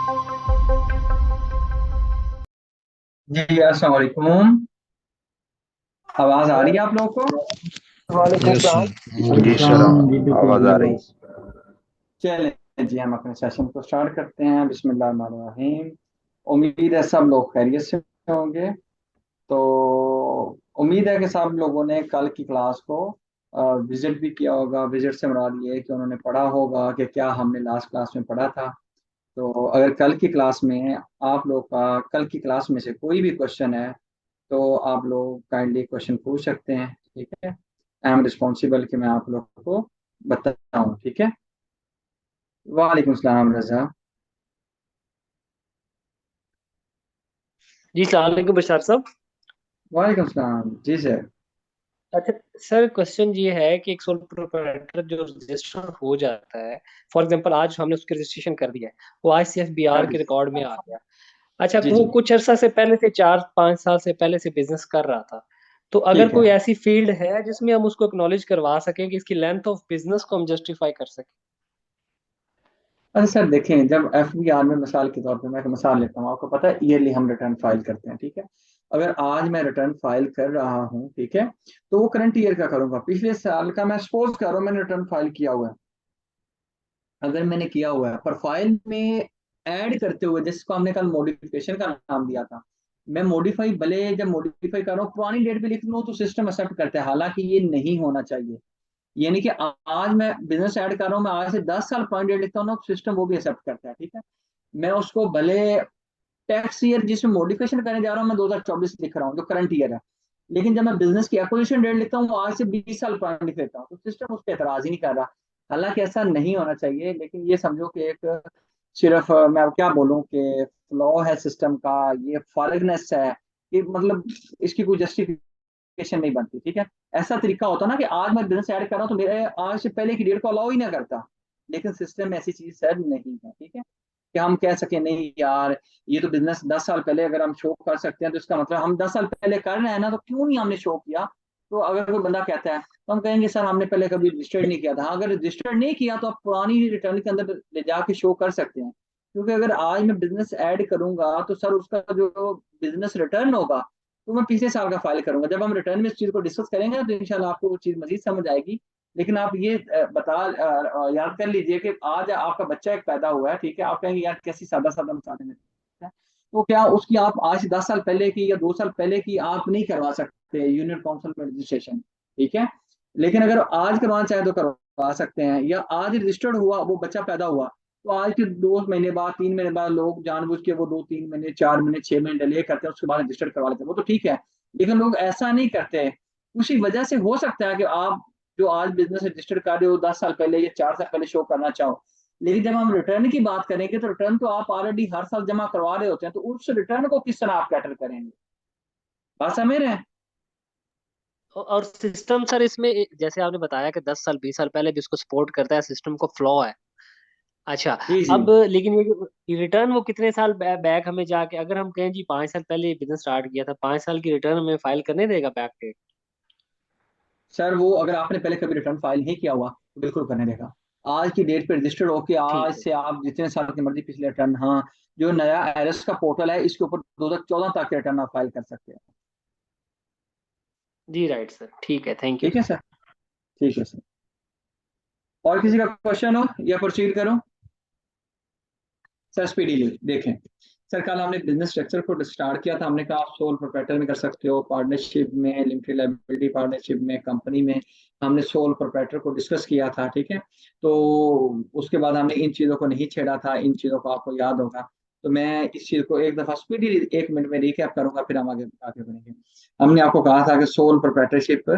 जी अस्सलाम वालेकुम। आवाज आ रही है आप लोगों को? वालेकुम यस सलाम। सर, जी सर, आवाज आ रही। चलें जी, हम अपने सेशन को स्टार्ट करते हैं। बिस्मिल्लाहिर्रहमानिर्रहीम। उम्मीद है सब लोग खैरियत से होंगे। तो उम्मीद है कि सब लोगों ने कल की क्लास को विजिट भी किया होगा। विजिट से मुराद ये है कि उन्होंने पढ़ा होगा कि क्या हमने लास्ट क्लास में पढ़ा था। तो अगर कल की क्लास में आप लोग का कल की क्लास में से कोई भी क्वेश्चन है तो आप लोग काइंडली क्वेश्चन पूछ सकते हैं। ठीक है, आई एम रिस्पॉन्सिबल कि मैं आप लोग को बताऊं। ठीक है। वालेकुम सलाम रजा। जी सलाम अलैकुम बशार साहब। वालेकुम सलाम जी सर। अच्छा सर, क्वेश्चन ये है कि एक सोल प्रोप्राइटर जो रजिस्टर हो जाता है, फॉर एग्जांपल आज हमने उसकी रजिस्ट्रेशन कर दिया है, वो हाँ आईसीएफबीआर के जी। रिकॉर्ड में आ गया। अच्छा, जी वो जी। कुछ अरसा से पहले से 4-5 साल से पहले से बिजनेस कर रहा था। तो अगर ठीक है। कोई ऐसी फील्ड है जिसमें हम उसको एक्नॉलेज करवा सकें कि इसकी लेंथ ऑफ बिजनेस को हम जस्टिफाई कर सकें। अच्छा सर, देखें, जब एफबीआर में मिसाल के तौर पे मैं एक मिसाल लेता हूँ। आपको पता है ईयरली हम रिटर्न फाइल करते हैं। ठीक है। अगर आज मैं रिटर्न फाइल कर रहा हूँ, ठीक है, तो वो करंट ईयर का करूंगा। पिछले साल का मैं सपोज कर रहा हूँ मैंने रिटर्न फाइल किया हुआ है। अगर मैंने किया हुआ है पर फाइल में ऐड करते हुए, जिसको हमने कल मॉडिफिकेशन का नाम दिया था, मैं मॉडिफाई भले जब मॉडिफाई कर रहा हूँ पुरानी डेट पे लिख लूँ तो सिस्टम एक्सेप्ट करता है। हालांकि ये नहीं होना चाहिए। यानी कि आज मैं बिजनेस ऐड कर रहा हूँ, मैं आज से 10 साल पुरानी डेट लिखता हूँ ना, सिस्टम वो भी एक्सेप्ट करता है। ठीक है। मैं उसको भले टैक्स ईयर जिसमें मॉडिफिकेशन करने जा रहा हूँ मैं 2024 लिख रहा हूँ जो करंट ईयर है, लेकिन जब मैं बिजनेस की एक्विजिशन डेट लिखता हूँ आज से 20 साल पुरानी लिख लेता हूँ, तो सिस्टम उस पर एतराज ही नहीं कर रहा। हालांकि ऐसा नहीं होना चाहिए, लेकिन ये समझो कि एक सिर्फ मैं अब क्या बोलूँ कि फ्लॉ है सिस्टम का, ये फॉरगनेस है कि मतलब इसकी कोई जस्टिफिकेशन नहीं बनती। ठीक है। ऐसा तरीका होता ना कि आज मैं बिजनेस ऐड कर रहा हूँ तो मेरे आज से पहले की डेट को अलाउ ही ना करता, लेकिन सिस्टम में ऐसी चीज सर नहीं है। ठीक है। कि हम कह सके नहीं यार, ये तो बिजनेस 10 साल पहले अगर हम शो कर सकते हैं तो इसका मतलब हम 10 साल पहले कर रहे हैं ना, तो क्यों नहीं हमने शो किया। तो अगर कोई बंदा कहता है तो हम कहेंगे सर हमने पहले कभी रजिस्टर्ड नहीं किया था। हाँ, अगर रजिस्टर्ड नहीं किया तो आप पुरानी रिटर्न के अंदर ले जाके शो कर सकते हैं। क्योंकि अगर आज मैं बिजनेस ऐड करूंगा तो सर उसका जो बिजनेस रिटर्न होगा तो मैं पिछले साल का फाइल करूंगा। जब हम रिटर्न में इस चीज को डिस्कस करेंगे तो इंशाल्लाह आपको वो चीज मजीद समझ आएगी। लेकिन आप ये याद कर लीजिए कि आज आपका बच्चा एक पैदा हुआ है। ठीक है। आप कहेंगे यार कैसी सादा सादा मिसालें में है, तो क्या उसकी आप आज से 10 साल पहले की या 2 साल पहले की आप नहीं करवा सकते यूनियन काउंसिल में रजिस्ट्रेशन। ठीक है। लेकिन अगर आज करवाना चाहे तो करवा सकते हैं, या आज रजिस्टर्ड हुआ वो बच्चा पैदा हुआ तो आज के 2 महीने बाद 3 महीने बाद लोग जानबूझ के वो 2-3 महीने 4 महीने 6 महीने डिले करते हैं, उसके बाद रजिस्टर्ड करवा लेते हैं, वो तो ठीक है। लेकिन लोग ऐसा नहीं करते। उसी वजह से हो सकता है कि आप जो आज बिजनेस रजिस्टर कर रहे हो 10 साल पहले या 4 साल पहले शो करना चाहो, लेकिन जब हम रिटर्न की बात करेंगे तो रिटर्न तो आप ऑलरेडी हर साल जमा करवा रहे होते हैं, तो उस रिटर्न को किस तरह आप कैटर करेंगे। बात समझ रहे हैं? और सिस्टम सर इसमें जैसे आपने बताया कि 10 साल 20 साल पहले भी इसको सपोर्ट करता है, सिस्टम को फ्लॉ है। अच्छा। जी जी। अब लेकिन ये जो रिटर्न वो कितने साल बैक हमें जाके अगर हम कहें जी 5 साल पहले बिजनेस स्टार्ट किया था, 5 साल की रिटर्न हमें फाइल करने देगा बैक डेट। सर वो अगर आपने पहले कभी रिटर्न फाइल नहीं किया हुआ तो बिल्कुल करने देगा। आज की डेट पे रजिस्टर्ड होके आज ठीक है। से आप जितने साल की मर्जी पिछले रिटर्न, हाँ, जो नया एरस का पोर्टल है इसके ऊपर 2014 तक के रिटर्न आप फाइल कर सकते हैं। जी राइट सर, ठीक है, थैंक यू ठीक है सर। सर। ठीक है सर। और किसी का क्वेश्चन हो या प्रोसीड करो? सर स्पीडीली देखें। सर कल हमने बिजनेस स्ट्रक्चर को स्टार्ट किया था। हमने कहा आप सोल प्रोप्राइटर में कर सकते हो, पार्टनरशिप में, लिमिटेड लायबिलिटी पार्टनरशिप में, कंपनी में। हमने सोल प्रोप्राइटर को डिस्कस किया था। ठीक है। तो उसके बाद हमने इन चीज़ों को नहीं छेड़ा था। इन चीज़ों को आपको याद होगा। तो मैं इस चीज़ को एक दफ़ा स्पीडी 1 मिनट में रिकैप करूंगा, फिर हम आगे आगे बढ़ेंगे। हमने आपको कहा था कि सोल प्रोप्राइटरशिप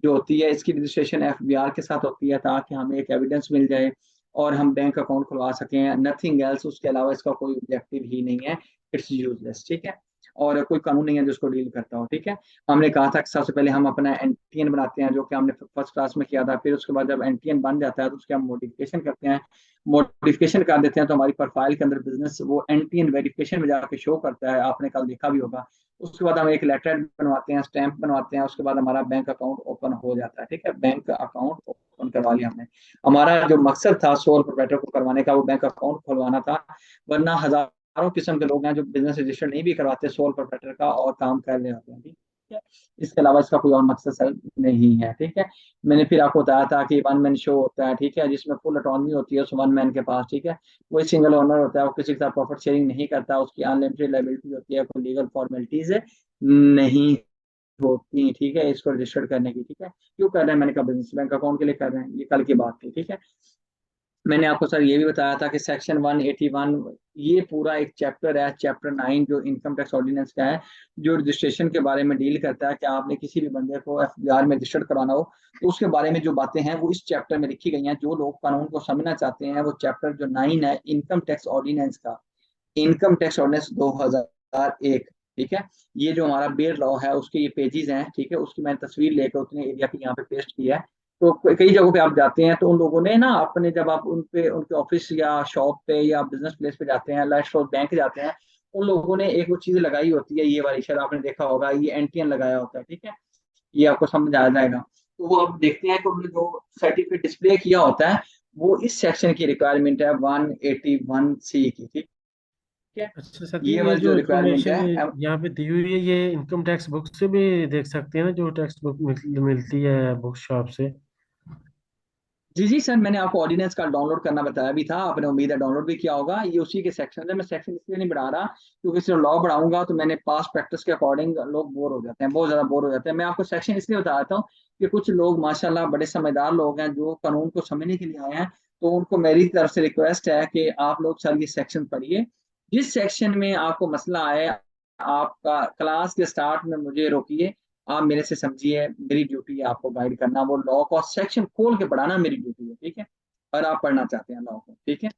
जो होती है इसकी रजिस्ट्रेशन एफबीआर के साथ होती है ताकि हमें एक एविडेंस मिल जाए और हम बैंक अकाउंट खुलवा सकें, नथिंग एल्स। उसके अलावा इसका कोई ऑब्जेक्टिव ही नहीं है। It's useless. ठीक है। और कोई कानून नहीं है जो उसको डील करता हो, ठीक है। हमने कहा था कि सबसे पहले हम अपना एनटीएन बनाते हैं, जो कि हमने फर्स्ट क्लास में किया था। फिर उसके बाद जब एनटीएन बन जाता है तो उसके हम मॉडिफिकेशन करते हैं। मॉडिफिकेशन कर देते हैं तो हमारी प्रोफाइल के अंदर बिजनेस वो एनटीएन वेरिफिकेशन में जाके शो करता है, आपने कल देखा भी होगा। उसके बाद हम एक लेटर बनवाते हैं, स्टैंप बनवाते हैं, उसके बाद हमारा बैंक अकाउंट ओपन हो जाता है, ठीक है। बैंक अकाउंट ओपन करवा लिया हमने। हमारा जो मकसद था सोल प्रोप्राइटर को करवाने का, वो बैंक अकाउंट खुलवाना था। वरना हजारों किस्म के लोग हैं जो बिजनेस रजिस्टर नहीं भी करवाते सोल प्रोप्राइटर का और काम कर रहे होते हैं, ठीक है। इसके अलावा इसका कोई और मकसद सर नहीं है, ठीक है। मैंने फिर आपको बताया था कि वन मैन शो होता है, ठीक है, जिसमें फुल ऑटोनॉमी होती है उस वन मैन के पास, ठीक है। कोई सिंगल ओनर होता है, वो किसी के साथ प्रॉफिट शेयरिंग नहीं करता, उसकी अनलिमिटेड लाइबिलिटी होती है, कोई लीगल फॉर्मेलिटीज नहीं होती, ठीक है, इसको रजिस्टर्ड करने की, ठीक है। क्यों कर रहे हैं, मैंने कहा बिजनेस बैंक अकाउंट के लिए कर रहे हैं, ये कल की बात थी, ठीक है। मैंने आपको सर ये भी बताया था कि सेक्शन 181 ये पूरा एक चैप्टर है, चैप्टर 9 जो इनकम टैक्स ऑर्डिनेंस का है, जो रजिस्ट्रेशन के बारे में डील करता है कि आपने किसी भी बंदे को एफबीआर में रजिस्टर्ड कराना हो तो उसके बारे में जो बातें हैं वो इस चैप्टर में लिखी गई हैं। जो लोग कानून को समझना चाहते हैं, वो चैप्टर जो 9 है इनकम टैक्स ऑर्डिनेंस का, इनकम टैक्स ऑर्डिनेंस 2001, ठीक है। ये जो हमारा बेयर लॉ है उसके ये पेजेस हैं, ठीक है। उसकी मैंने तस्वीर लेकर उतने एरिया पे यहाँ पे पेस्ट किया है। तो कई जगहों पे आप जाते हैं तो उन लोगों ने ना अपने, जब आप उन पे उनके ऑफिस या शॉप पे या बिजनेस प्लेस पे जाते हैं, लाइफ स्टोर बैंक जाते हैं, उन लोगों ने एक वो चीज लगाई होती है, ये वाली शायद आपने देखा होगा, ये एनटीएन लगाया होता है, ठीक है। ये आपको समझ आ जाएगा। तो वो आप देखते हैं कि उन्होंने जो सर्टिफिकेट डिस्प्ले किया होता है वो इस सेक्शन की रिक्वायरमेंट है 181C की, ठीक है। अच्छा सर जी, ये ये वाली जो जो रिक्वायरमेंट इंफॉर्मेशन है यहाँ पे दी हुई है, ये इनकम टैक्स बुक से भी देख सकते हैं ना, जो टैक्स बुक मिलती है बुक शॉप से? जी जी सर, मैंने आपको ऑर्डिनेंस का डाउनलोड करना बताया भी था, आपने उम्मीद है डाउनलोड भी किया होगा। ये उसी के सेक्शन है, मैं सेक्शन इसलिए नहीं बढ़ा रहा क्योंकि सिर्फ लॉ बढ़ाऊंगा तो मैंने पास प्रैक्टिस के अकॉर्डिंग लोग बोर हो जाते हैं, बहुत ज्यादा बोर हो जाते हैं। मैं आपको सेक्शन इसलिए बता देता हूँ कि कुछ लोग माशाल्लाह बड़े समझदार लोग हैं जो कानून को समझने के लिए आए हैं, तो उनको मेरी तरफ से रिक्वेस्ट है कि आप लोग सर ये सेक्शन पढ़िए। जिस सेक्शन में आपको मसला आए, आपका क्लास के स्टार्ट में मुझे रोकिए, आप मेरे से समझिए, मेरी ड्यूटी है आपको गाइड करना, वो लॉ का सेक्शन खोल के पढ़ाना मेरी ड्यूटी है, ठीक है। और आप पढ़ना चाहते हैं लॉ को, ठीक है।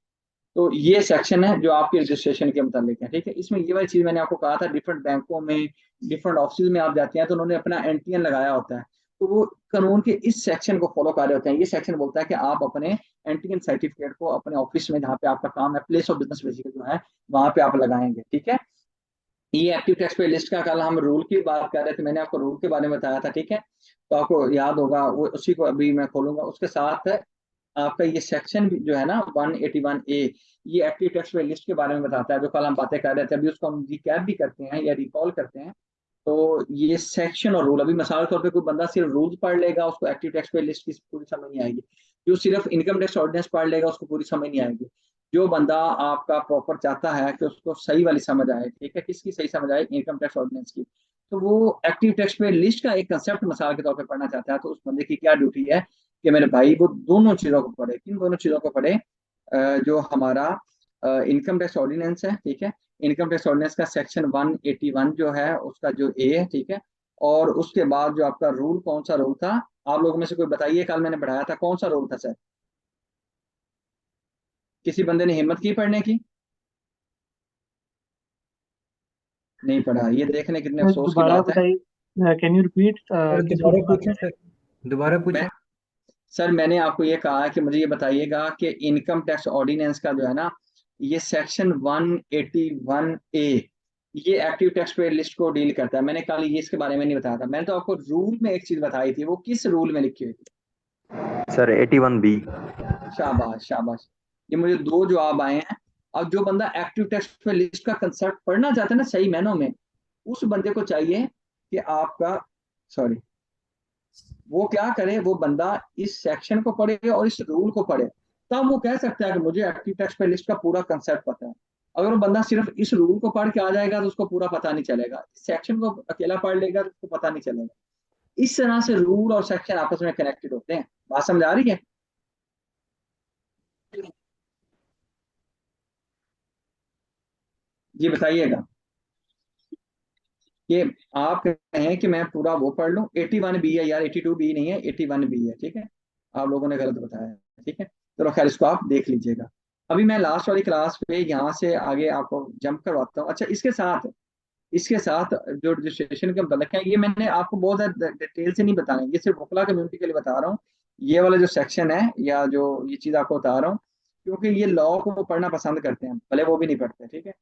तो ये सेक्शन है जो आपके रजिस्ट्रेशन के मुतालिक है, ठीक है। इसमें ये वाली चीज मैंने आपको कहा था, डिफरेंट बैंकों में डिफरेंट ऑफिस में आप जाते हैं तो उन्होंने अपना एनटीएन लगाया होता है, तो वो कानून के इस सेक्शन को फॉलो कर रहे होते हैं। ये सेक्शन बोलता है कि आप अपने एनटीएन सर्टिफिकेट को अपने ऑफिस में जहाँ पे आपका काम है, प्लेस ऑफ बिजनेस बेसिकली जो है, वहां पे आप लगाएंगे, ठीक है। ये एक्टिव टैक्स पे लिस्ट का कल हम रूल की बात कर रहे थे, मैंने आपको रूल के बारे में बताया था, ठीक है। तो आपको याद होगा, वो उसी को अभी मैं खोलूंगा। उसके साथ आपका ये सेक्शन भी जो है ना 181A, ये एक्टिव टैक्स पे लिस्ट के बारे में बताता है, जो कल हम बातें कर रहे थे, अभी उसको हम रिकैप भी करते हैं या रिकॉल करते हैं। तो ये सेक्शन और रूल, अभी मिसाल के तौर पे कोई बंदा सिर्फ रूल्स पढ़ लेगा, उसको एक्टिव टैक्स पे लिस्ट की पूरी समझ नहीं आएगी। जो सिर्फ इनकम टैक्स ऑर्डिनेंस पढ़ लेगा उसको पूरी समझ नहीं आएगी। जो बंदा आपका प्रॉपर चाहता है कि उसको सही वाली समझ आए, ठीक है, किसकी सही समझ आए, इनकम टैक्स ऑर्डिनेंस की, तो वो एक्टिव टैक्स पे लिस्ट का एक कंसेप्ट मिसाल के तौर पे पढ़ना चाहता है, तो उस बंदे की क्या ड्यूटी है कि मेरे भाई वो दोनों चीजों को पढ़े। किन दोनों चीजों को पढ़े? जो हमारा इनकम टैक्स ऑर्डिनेंस है, ठीक है। इनकम टैक्स ऑर्डिनेंस का सेक्शन 181 जो है उसका जो ए है, ठीक है। और उसके बाद जो आपका रूल, कौन सा रूल था, आप लोगों में से कोई बताइए, कल मैंने बढ़ाया था, कौन सा रूल था सर? किसी बंदे ने हिम्मत की पढ़ने की? नहीं पढ़ा, ये देखने कितने अफसोस की दोबारा बात है। बताइए, कैन यू रिपीट सर किस दोबारा रूल पूछें सर, दोबारा मैं पूछें। सर मैंने आपको ये कहा है कि मुझे ये बताइएगा कि इनकम टैक्स ऑर्डिनेंस का जो है ना, ये सेक्शन 181A, ये एक्टिव टैक्स पे लिस्ट को डील करता है। मैंने कल ये इसके बारे में नहीं बताया था, मैंने तो आपको रूल में एक चीज बताई थी, वो किस रूल में लिखी हुई थी? Sir 81B। शाबाश शाबाश, ये मुझे दो जवाब आए हैं। अब जो बंदा एक्टिव टैक्स पे लिस्ट का कंसेप्ट पढ़ना चाहता है ना सही मायनों में, उस बंदे को चाहिए कि आपका, सॉरी, वो क्या करे, वो बंदा इस सेक्शन को पढ़े और इस रूल को पढ़े, तब वो कह सकता है कि मुझे एक्टिव टैक्स पे लिस्ट का पूरा कंसेप्ट पता है। अगर वो बंदा सिर्फ इस रूल को पढ़ के आ जाएगा तो उसको पूरा पता नहीं चलेगा, सेक्शन को अकेला पढ़ लेगा तो उसको पता नहीं चलेगा। इस तरह से रूल और सेक्शन आपस में कनेक्टेड होते हैं। बात समझ आ रही है? जी बताइएगा कि आप कहें कि मैं पूरा वो पढ़ लूं। 81B है यार, 82B नहीं है, 81B है, ठीक है। आप लोगों ने गलत बताया है, ठीक है। चलो खैर, इसको आप देख लीजिएगा। अभी मैं लास्ट वाली क्लास पे यहाँ से आगे आपको जंप करवाता हूँ। अच्छा, इसके साथ इसके साथ जो रजिस्ट्रेशन के मतलब है, ये मैंने आपको बहुत ज़्यादा डिटेल से नहीं बताना, ये सिर्फ वकला कम्युनिटी के लिए बता रहा हूँ। ये वाला जो सेक्शन है या जो ये चीज़ आपको बता रहा हूँ, क्योंकि ये लॉ को वो पढ़ना पसंद करते हैं, भले वो भी नहीं पढ़ते, ठीक है।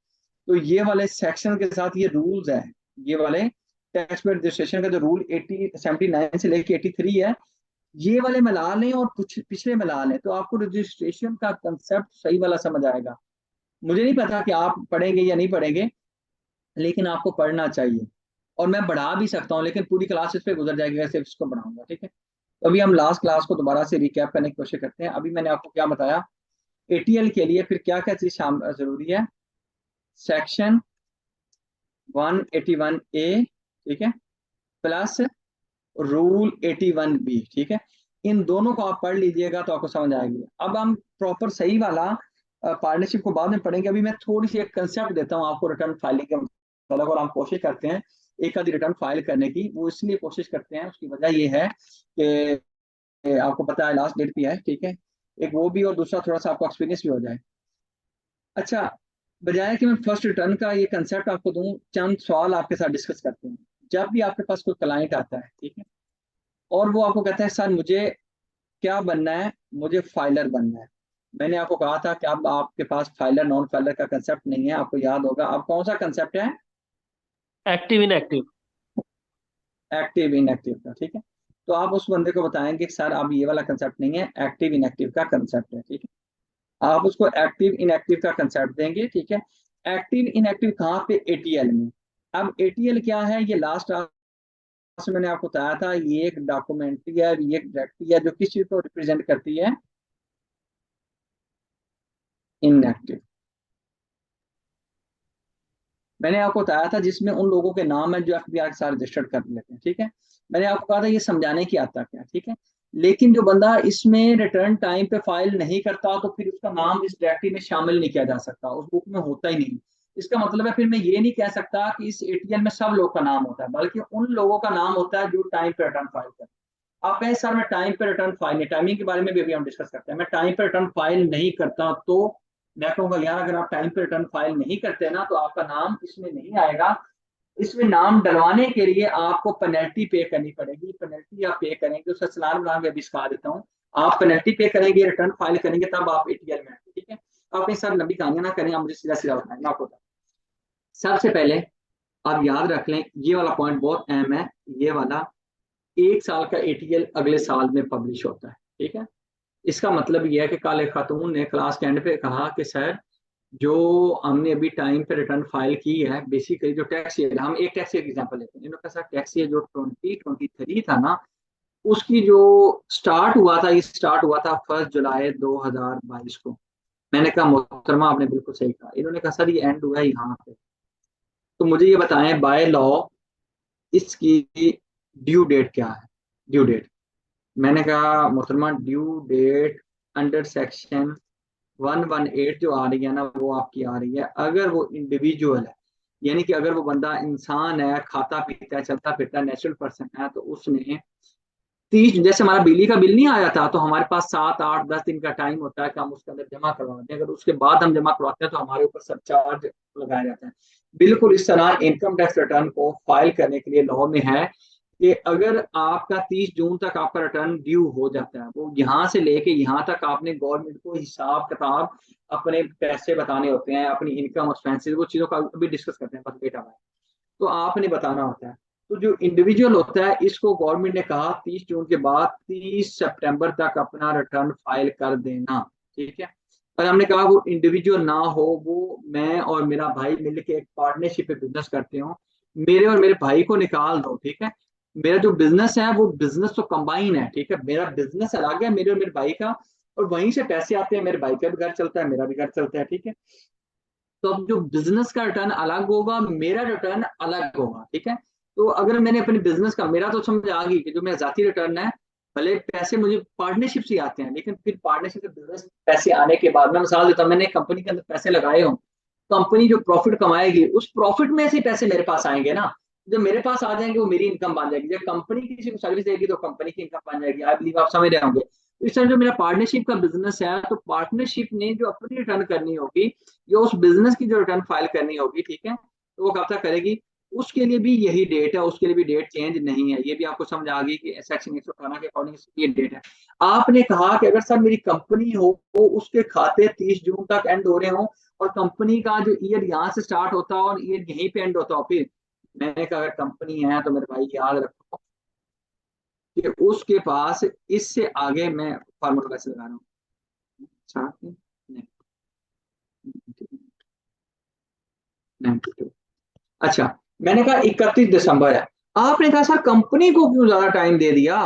तो ये वाले सेक्शन के साथ ये रूल्स है, ये वाले टैक्स पेड रजिस्ट्रेशन का जो रूल 79 से लेके 83 है, ये वाले मिला लें और कुछ पिछले मिला लें तो आपको रजिस्ट्रेशन का कंसेप्ट सही वाला समझ आएगा। मुझे नहीं पता कि आप पढ़ेंगे या नहीं पढ़ेंगे, लेकिन आपको पढ़ना चाहिए। और मैं बढ़ा भी सकता हूँ, लेकिन पूरी क्लास इस पे गुजर जाएगी वैसे इसको बढ़ाऊंगा, ठीक है। तो अभी हम लास्ट क्लास को दोबारा से रिकैप करने की कोशिश करते हैं। अभी मैंने आपको क्या बताया, एटीएल के लिए फिर क्या क्या चीज जरूरी है। सेक्शन 181A, ठीक है, प्लस रूल 81B, ठीक है। इन दोनों को आप पढ़ लीजिएगा तो आपको समझ आएगी। अब हम प्रॉपर सही वाला पार्टनरशिप को बाद में पढ़ेंगे। अभी मैं थोड़ी सी एक कंसेप्ट देता हूँ आपको रिटर्न फाइलिंग के मतलब, और हम कोशिश करते हैं एक आधी रिटर्न फाइल करने की। वो इसलिए कोशिश करते हैं, उसकी वजह ये है कि आपको पता है लास्ट डेट भी है, ठीक है, एक वो भी, और दूसरा थोड़ा सा आपको एक्सपीरियंस भी हो जाए। अच्छा, बजाय कि मैं फर्स्ट रिटर्न का ये कंसेप्ट आपको दूं, चंद सवाल आपके साथ डिस्कस करते हैं। जब भी आपके पास कोई क्लाइंट आता है, ठीक है, और वो आपको कहता है सर मुझे क्या बनना है, मुझे फाइलर बनना है। मैंने आपको कहा था कि अब आपके पास फाइलर नॉन फाइलर का कंसेप्ट नहीं है, आपको याद होगा। अब कौन सा कंसेप्ट है? Active inactive. एक्टिव इनएक्टिव का, ठीक है। तो आप उस बंदे को बताएंगे कि सर अब ये वाला कंसेप्ट नहीं है, एक्टिव इनएक्टिव का कंसेप्ट है, ठीक है। आप उसको एक्टिव इनएक्टिव का कंसेप्ट देंगे, ठीक है। एक्टिव इनएक्टिव कहाँ पे? एटीएल में। अब एटीएल क्या है? ये लास्ट क्लास में मैंने आपको बताया था, ये एक डॉक्यूमेंट्री है, ये एक डायरेक्टरी है जो किस चीज को रिप्रेजेंट करती है? इनएक्टिव। मैंने आपको बताया था जिसमें उन लोगों के नाम है जो एफबीआई के साथ रजिस्टर्ड कर लेते हैं, ठीक है। मैंने आपको कहा था ये समझाने की आता क्या, ठीक है। लेकिन जो बंदा इसमें रिटर्न टाइम पे फाइल नहीं करता तो फिर उसका नाम इस डायरेक्टरी में शामिल नहीं किया जा सकता, उस बुक में होता ही नहीं। इसका मतलब है फिर मैं ये नहीं कह सकता कि इस एटीएल में सब लोग का नाम होता है, बल्कि उन लोगों का नाम होता है जो टाइम पे रिटर्न फाइल करते हैं। आप कहें सर मैं टाइम पे रिटर्न फाइल नहीं, टाइमिंग के बारे में भी अभी हम डिस्कस करते हैं, मैं टाइम पे रिटर्न फाइल नहीं करता, तो मैं कहूंगा यार अगर आप टाइम पे रिटर्न फाइल नहीं करते ना तो आपका नाम इसमें नहीं आएगा। इसमें नाम डलवाने के लिए आपको पेनल्टी पे करनी पड़ेगी। पेनल्टी आप पे करेंगे, उसका चलान बना के अभी सिखा देता हूँ। आप पेनल्टी पे करेंगे, रिटर्न फाइल करेंगे, तब आप एटीएल में आएंगे, ठीक है। आप अपनी सर लंबी कहानियां ना करें, आप मुझे सीधा सीधा बताएं, मैं आपको सबसे पहले आप याद रख लें, ये वाला पॉइंट बहुत अहम है। ये वाला 1 साल का एटीएल अगले साल में पब्लिश होता है, ठीक है। इसका मतलब यह है कि कल एक खातून ने क्लास के एंड पे कहा कि सर जो हमने अभी टाइम पे रिटर्न फाइल की है, बेसिकली जो टैक्स ईयर, हम एक टैक्स ईयर एग्जांपल लेते हैं, इन्होंने कहा टैक्स ईयर जो 2023 था ना, उसकी जो स्टार्ट हुआ था, ये स्टार्ट हुआ था 1 जुलाई 2022 को। मैंने कहा मोहतरमा आपने बिल्कुल सही कहा। इन्होंने कहा सर ये एंड हुआ है यहाँ पे, तो मुझे ये बताएं बाय लॉ इसकी ड्यू डेट क्या है? ड्यू डेट, मैंने कहा मोहतरमा ड्यू डेट अंडर सेक्शन 118 जो आ रही है ना, वो आपकी आ रही है अगर वो इंडिविजुअल है, यानी कि अगर वो बंदा इंसान है, खाता पीता है, चलता फिरता है, नेचुरल पर्सन है, तो उसने 30, जैसे हमारा बिजली का बिल नहीं आया था, तो हमारे पास 7 8 10 दिन का टाइम होता है कि हम उसके अंदर जमा करवाते हैं। अगर उसके बाद हम जमा करवाते हैं तो हमारे ऊपर सरचार्ज लगाया जाता है। बिल्कुल इस तरह इनकम टैक्स रिटर्न को फाइल करने के लिए लॉ में है कि अगर आपका 30 जून तक आपका रिटर्न ड्यू हो जाता है, वो यहाँ से लेके यहाँ तक आपने गवर्नमेंट को हिसाब किताब अपने पैसे बताने होते हैं, अपनी इनकम एक्सपेंसेस, वो चीज़ों का अभी डिस्कस करते हैं, बस बेटा भाई, तो आपने बताना होता है। तो जो इंडिविजुअल होता है, इसको गवर्नमेंट ने कहा 30 जून के बाद 30 सितंबर तक अपना रिटर्न फाइल कर देना, ठीक है। और हमने कहा वो इंडिविजुअल ना हो, वो मैं और मेरा भाई मिलकर एक पार्टनरशिप पे बिजनेस करते हो, मेरे और मेरे भाई को निकाल दो, ठीक है। मेरा जो बिजनेस है वो बिजनेस तो कंबाइन है, ठीक है, मेरा बिजनेस अलग है मेरे और मेरे भाई का, और वहीं से पैसे आते हैं, मेरे भाई का भी घर चलता है, मेरा भी घर चलता है, ठीक है। तो अब जो बिजनेस का रिटर्न अलग होगा, मेरा रिटर्न अलग होगा, ठीक है। तो अगर मैंने अपने बिजनेस का, मेरा तो समझ आ गई कि जो मेरा जाती रिटर्न है, भले पैसे मुझे पार्टनरशिप से आते हैं, लेकिन फिर पार्टनरशिप से बिजनेस पैसे आने के बाद, मैं मिसाल देता हूँ, मैंने कंपनी के अंदर पैसे लगाए हों, कंपनी जो प्रॉफिट कमाएगी उस प्रॉफिट में से पैसे मेरे पास आएंगे ना, जो मेरे पास आ जाएंगे वो मेरी इनकम बन जाएगी। जब कंपनी किसी को सर्विस देगी तो कंपनी की इनकम बन जाएगी। आई बिलीव आप समझ रहे होंगे। तो इस तरह जो मेरा पार्टनरशिप का बिजनेस है, तो पार्टनरशिप ने जो अपनी रिटर्न करनी होगी, जो उस बिजनेस की जो रिटर्न फाइल करनी होगी, ठीक है, तो वो कब तक करेगी? उसके लिए भी यही डेट है, उसके लिए भी डेट चेंज नहीं है। ये भी आपको समझ आ गई कि सेक्शन 118 के अकॉर्डिंग ये डेट है। आपने कहा कि अगर सर मेरी कंपनी हो तो उसके खाते 30 जून तक एंड हो रहे हो और कंपनी का जो ईयर यहाँ से स्टार्ट होता है और ईयर यहीं पे एंड होता हो, फिर मैंने कहा अगर कंपनी है तो मेरे भाई याद रखो कि उसके पास इससे आगे मैं फार्मूला कैसे लगा रहा हूँ, 92। अच्छा, मैंने कहा 31 दिसंबर है। आपने कहा सर कंपनी को क्यों ज्यादा टाइम दे दिया,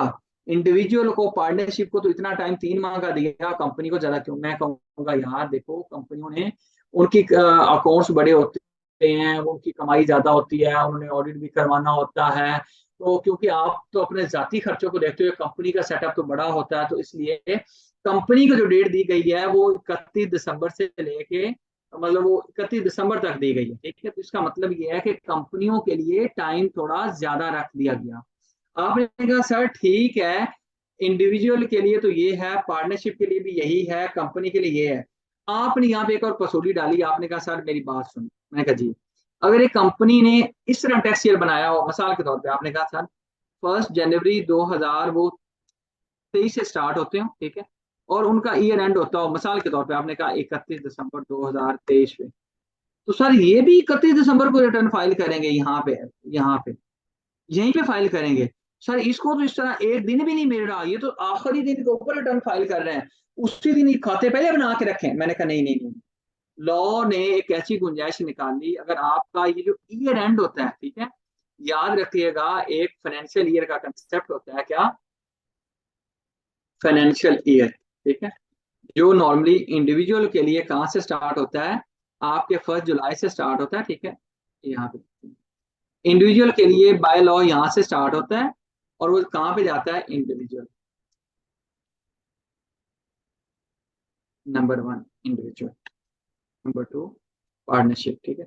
इंडिविजुअल को पार्टनरशिप को तो इतना टाइम 3 माह का दिया, कंपनी को ज्यादा क्यों? मैं कहूंगा यार देखो, कंपनियों ने उनकी अकाउंट्स बड़े होते हैं, उनकी कमाई ज्यादा होती है, उन्हें ऑडिट भी करवाना होता है, तो क्योंकि आप तो अपने जाती खर्चों को देखते हुए कंपनी का सेटअप तो बड़ा होता है, तो इसलिए कंपनी को जो डेट दी गई है वो 31 दिसंबर से लेके, मतलब वो 31 दिसंबर तक दी गई है, ठीक है। तो इसका मतलब ये है कि कंपनियों के लिए टाइम थोड़ा ज्यादा रख दिया गया। आपने कहा सर ठीक है, इंडिविजुअल के लिए तो ये है, पार्टनरशिप के लिए भी यही है, कंपनी के लिए ये है। आपने यहाँ पे एक और पसूली डाली, आपने कहा सर मेरी बात सुन। मैंने कहा जी, अगर एक कंपनी ने इस तरह टैक्स ईयर बनाया हो, मिसाल के तौर पे आपने कहा सर 1 जनवरी 2000 वो 23 से स्टार्ट होते हो, ठीक है, और उनका ईयर एंड होता हो मिसाल के तौर पे आपने कहा 31 दिसंबर 2023 पे, तो सर ये भी 31 दिसंबर को रिटर्न फाइल करेंगे, यहाँ पे यहीं पे फाइल करेंगे। सर इसको तो इस तरह एक दिन भी नहीं मिल रहा, ये तो आखिरी दिन के ऊपर रिटर्न फाइल कर रहे हैं, उसी दिन ही खाते पहले बना के रखें। मैंने कहा नहीं नहीं नहीं, लॉ ने एक ऐसी गुंजाइश निकाली, अगर आपका ये जो ईयर एंड होता है, ठीक है, याद रखिएगा एक फाइनेंशियल ईयर का कंसेप्ट होता है क्या, फाइनेंशियल ईयर, ठीक है, जो नॉर्मली इंडिविजुअल के लिए कहाँ से स्टार्ट होता है, आपके 1 जुलाई से स्टार्ट होता है, ठीक है, यहाँ पे इंडिविजुअल के लिए बाय लॉ यहाँ से स्टार्ट होता है और वो कहाँ पे जाता है, individual, number 1 individual, number 2 partnership, ठीक है।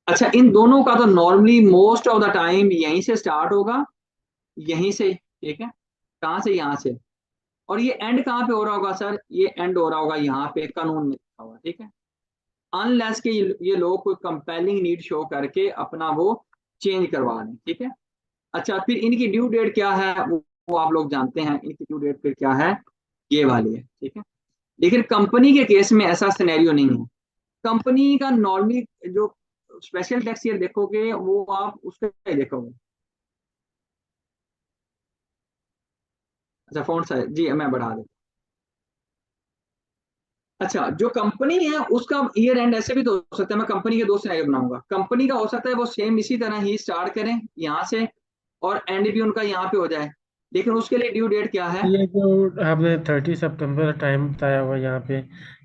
अच्छा, इन दोनों का तो normally most of the time यहीं से स्टार्ट होगा, यहीं से, ठीक है, कहाँ से, यहाँ से, और ये एंड कहाँ पे हो रहा होगा सर, ये एंड हो रहा होगा यहाँ पे कानून में लिखा हुआ, ठीक है, अनलेस के ये लोग कोई कंपेलिंग नीड शो करके अपना वो चेंज करवा लें, ठीक है। अच्छा, फिर इनकी ड्यू डेट क्या है, वो आप लोग जानते हैं, इनकी ड्यू डेट फिर क्या है, ये वाली है, ठीक है। लेकिन कंपनी के केस में ऐसा सिनेरियो नहीं है। कंपनी का नॉर्मली जो स्पेशल टैक्स ईयर देखोगे वो आप उसका ही देखोगे। अच्छा, फोन साइज जी मैं बढ़ा देता। अच्छा, जो कंपनी है उसका ईयर एंड ऐसे भी तो हो सकता है, मैं कंपनी के 2 सिनेरियो बनाऊंगा। कंपनी का हो सकता है वो सेम इसी तरह ही स्टार्ट करें यहाँ से और एंड भी उनका यहाँ पे हो जाए, लेकिन उसके लिए ड्यू डेट क्या है, ये जो आपने 30 सितंबर टाइम बताया हुआ यहाँ पे,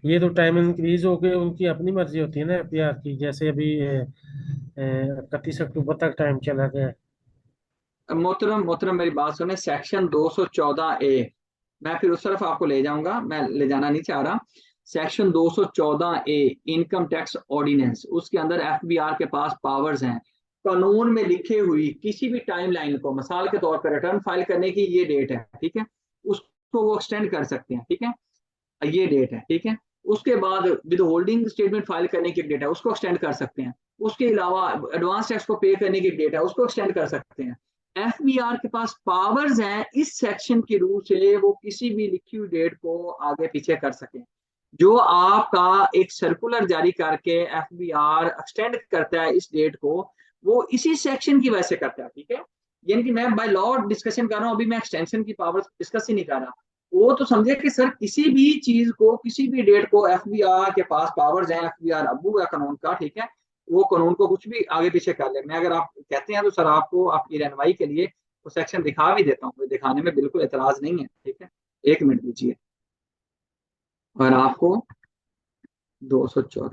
ये तो टाइम इंक्रीज हो के उनकी अपनी मर्जी होती है ना एफडीआर की, जैसे अभी 31 अक्टूबर तक टाइम चला गया है। मोहतरम मोहतरम मेरी बात सुने, सेक्शन 214A, मैं फिर उस तरफ आपको ले जाऊंगा, मैं ले जाना नहीं चाह रहा। Section 214A income tax ordinance, उसके अंदर एफबीआर के पास पावर्स हैं, कानून में लिखे हुई किसी भी टाइम लाइन को, मिसाल के तौर पर रिटर्न फाइल करने की ये डेट है, ठीक है, उसको वो एक्सटेंड कर सकते हैं, ठीक है, ये डेट है, ठीक है। उसके बाद विद होल्डिंग स्टेटमेंट फाइल करने की डेट है, उसको एक्सटेंड कर सकते हैं। उसके अलावा एडवांस टैक्स को पे करने की डेट है, उसको एक्सटेंड कर सकते हैं। एफबीआर के पास पावर्स हैं इस सेक्शन के रूल से, वो किसी भी लिखी हुई डेट को आगे पीछे कर सकें। जो आपका एक सर्कुलर जारी करके एफबीआर एक्सटेंड करता है इस डेट को, वो इसी सेक्शन की वजह से करता है, ठीक है। यानी कि मैं बाय लॉ डिस्कशन कर रहा हूँ, अभी मैं एक्सटेंशन की पावर डिस्कस ही नहीं कर रहा। वो तो समझे कि सर किसी भी चीज को, किसी भी डेट को एफबीआर के पास पावर्स हैं, एफबीआर अब्बू है कानून का, ठीक है, वो कानून को कुछ भी आगे पीछे कर ले। मैं अगर आप कहते हैं तो सर आपको आपकी रहनुमाई के लिए वो सेक्शन दिखा भी देता हूँ, दिखाने में बिल्कुल एतराज नहीं है, ठीक है, 1 मिनट दीजिए। और आपको 214,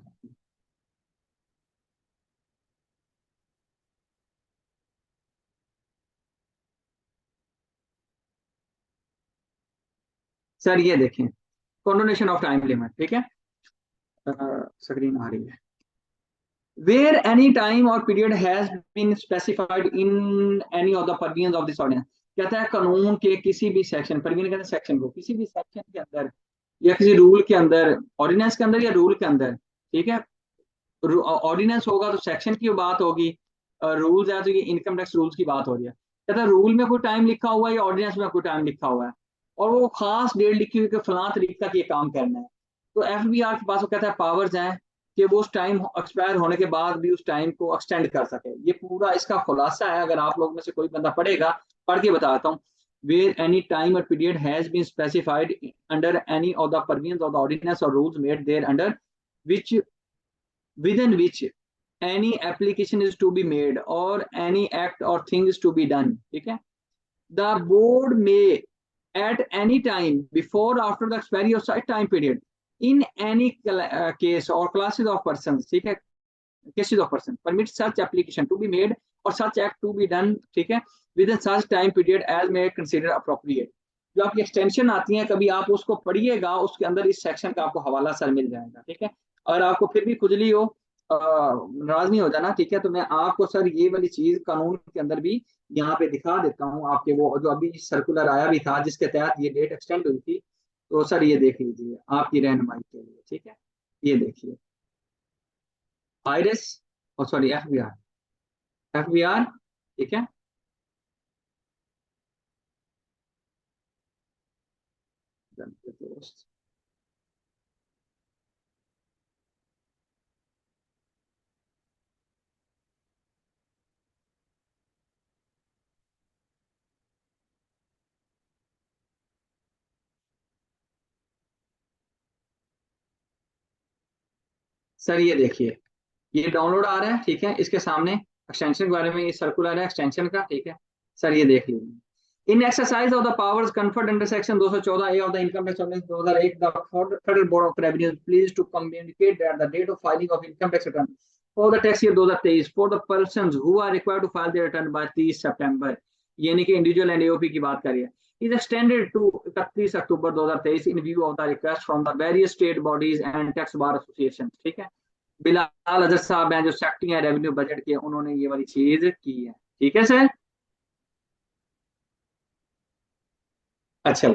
सर ये देखें, कॉन्डोनेशन ऑफ टाइम लिमिट, ठीक है, स्क्रीन आ रही है, where any time or period has been specified in any of the provisions of this ordinance। कहता है कानून के किसी भी सेक्शन, प्रवीण कहते हैं सेक्शन को, किसी भी सेक्शन के अंदर या किसी रूल के अंदर, ऑर्डिनेंस के अंदर या रूल के अंदर, ठीक है, ऑर्डिनेंस होगा तो सेक्शन की बात होगी, रूल्स है तो ये इनकम टैक्स रूल्स की बात हो रही है। कहता है रूल में कोई टाइम लिखा हुआ है या ऑर्डिनेंस में कोई टाइम लिखा हुआ है, और वो खास डेट लिखी हुई कि फलां तारीख तक ये काम करना है। तो एफबीआर के पास वो कहता है पावर्स हैं कि वो उस टाइम एक्सपायर होने के बाद भी उस टाइम को एक्सटेंड कर सके। ये पूरा इसका खुलासा है, अगर आप लोग में से कोई बंदा पढ़ेगा, पढ़ के बताता हूँ। Where any time or period has been specified under any of the provisions of the ordinance or rules made thereunder which within which any application is to be made or any act or thing is to be done, ठीक है। The board may at any time before or after the expiry of such time period in any case or classes of persons, ठीक है, cases of person permit such application to be made or such act to be done, ठीक है, within such time period as may consider appropriate। जो आपकी extension आती है कभी आप उसको पढ़िएगा, उसके अंदर इस सेक्शन का आपको हवाला सर मिल जाएगा, ठीक है। अगर आपको फिर भी खुजली हो, नाराज नहीं हो जाना, ठीक है। तो मैं आपको सर ये वाली चीज कानून के अंदर भी यहाँ पे दिखा देता हूँ आपके, वो जो अभी सर्कुलर आया भी था जिसके तहत ये डेट एक्सटेंड हुई थी, तो सर ये देख लीजिए आपकी रहनुमाई के लिए, ठीक है। ये देखिए आईरिस, और सॉरी एफबीआर, ठीक है। दोस्त सर ये देखिए, ये डाउनलोड आ रहा है, ठीक है। इसके सामने एक्सटेंशन के बारे में ये सर्कुलर है एक्सटेंशन का, ठीक है। सर ये देख लीजिए, in exercise of the powers conferred under section 214 A of the income tax ordinance 2001 the federal board of revenue please to communicate that the date of filing of income tax return for the tax year 2023 for the persons who are required to file their return by 30 September, यानी कि individual and AOP की बात करिए, is extended to 31 October 2023 in view of the request from the various state bodies and tax bar associations, ठीक है। बिलाल अजहर साहब हैं जो सेक्रेटरी हैं रेवेन्यू बजट के, उन्होंने ये वाली चीज की है, ठीक है सर। अच्छा,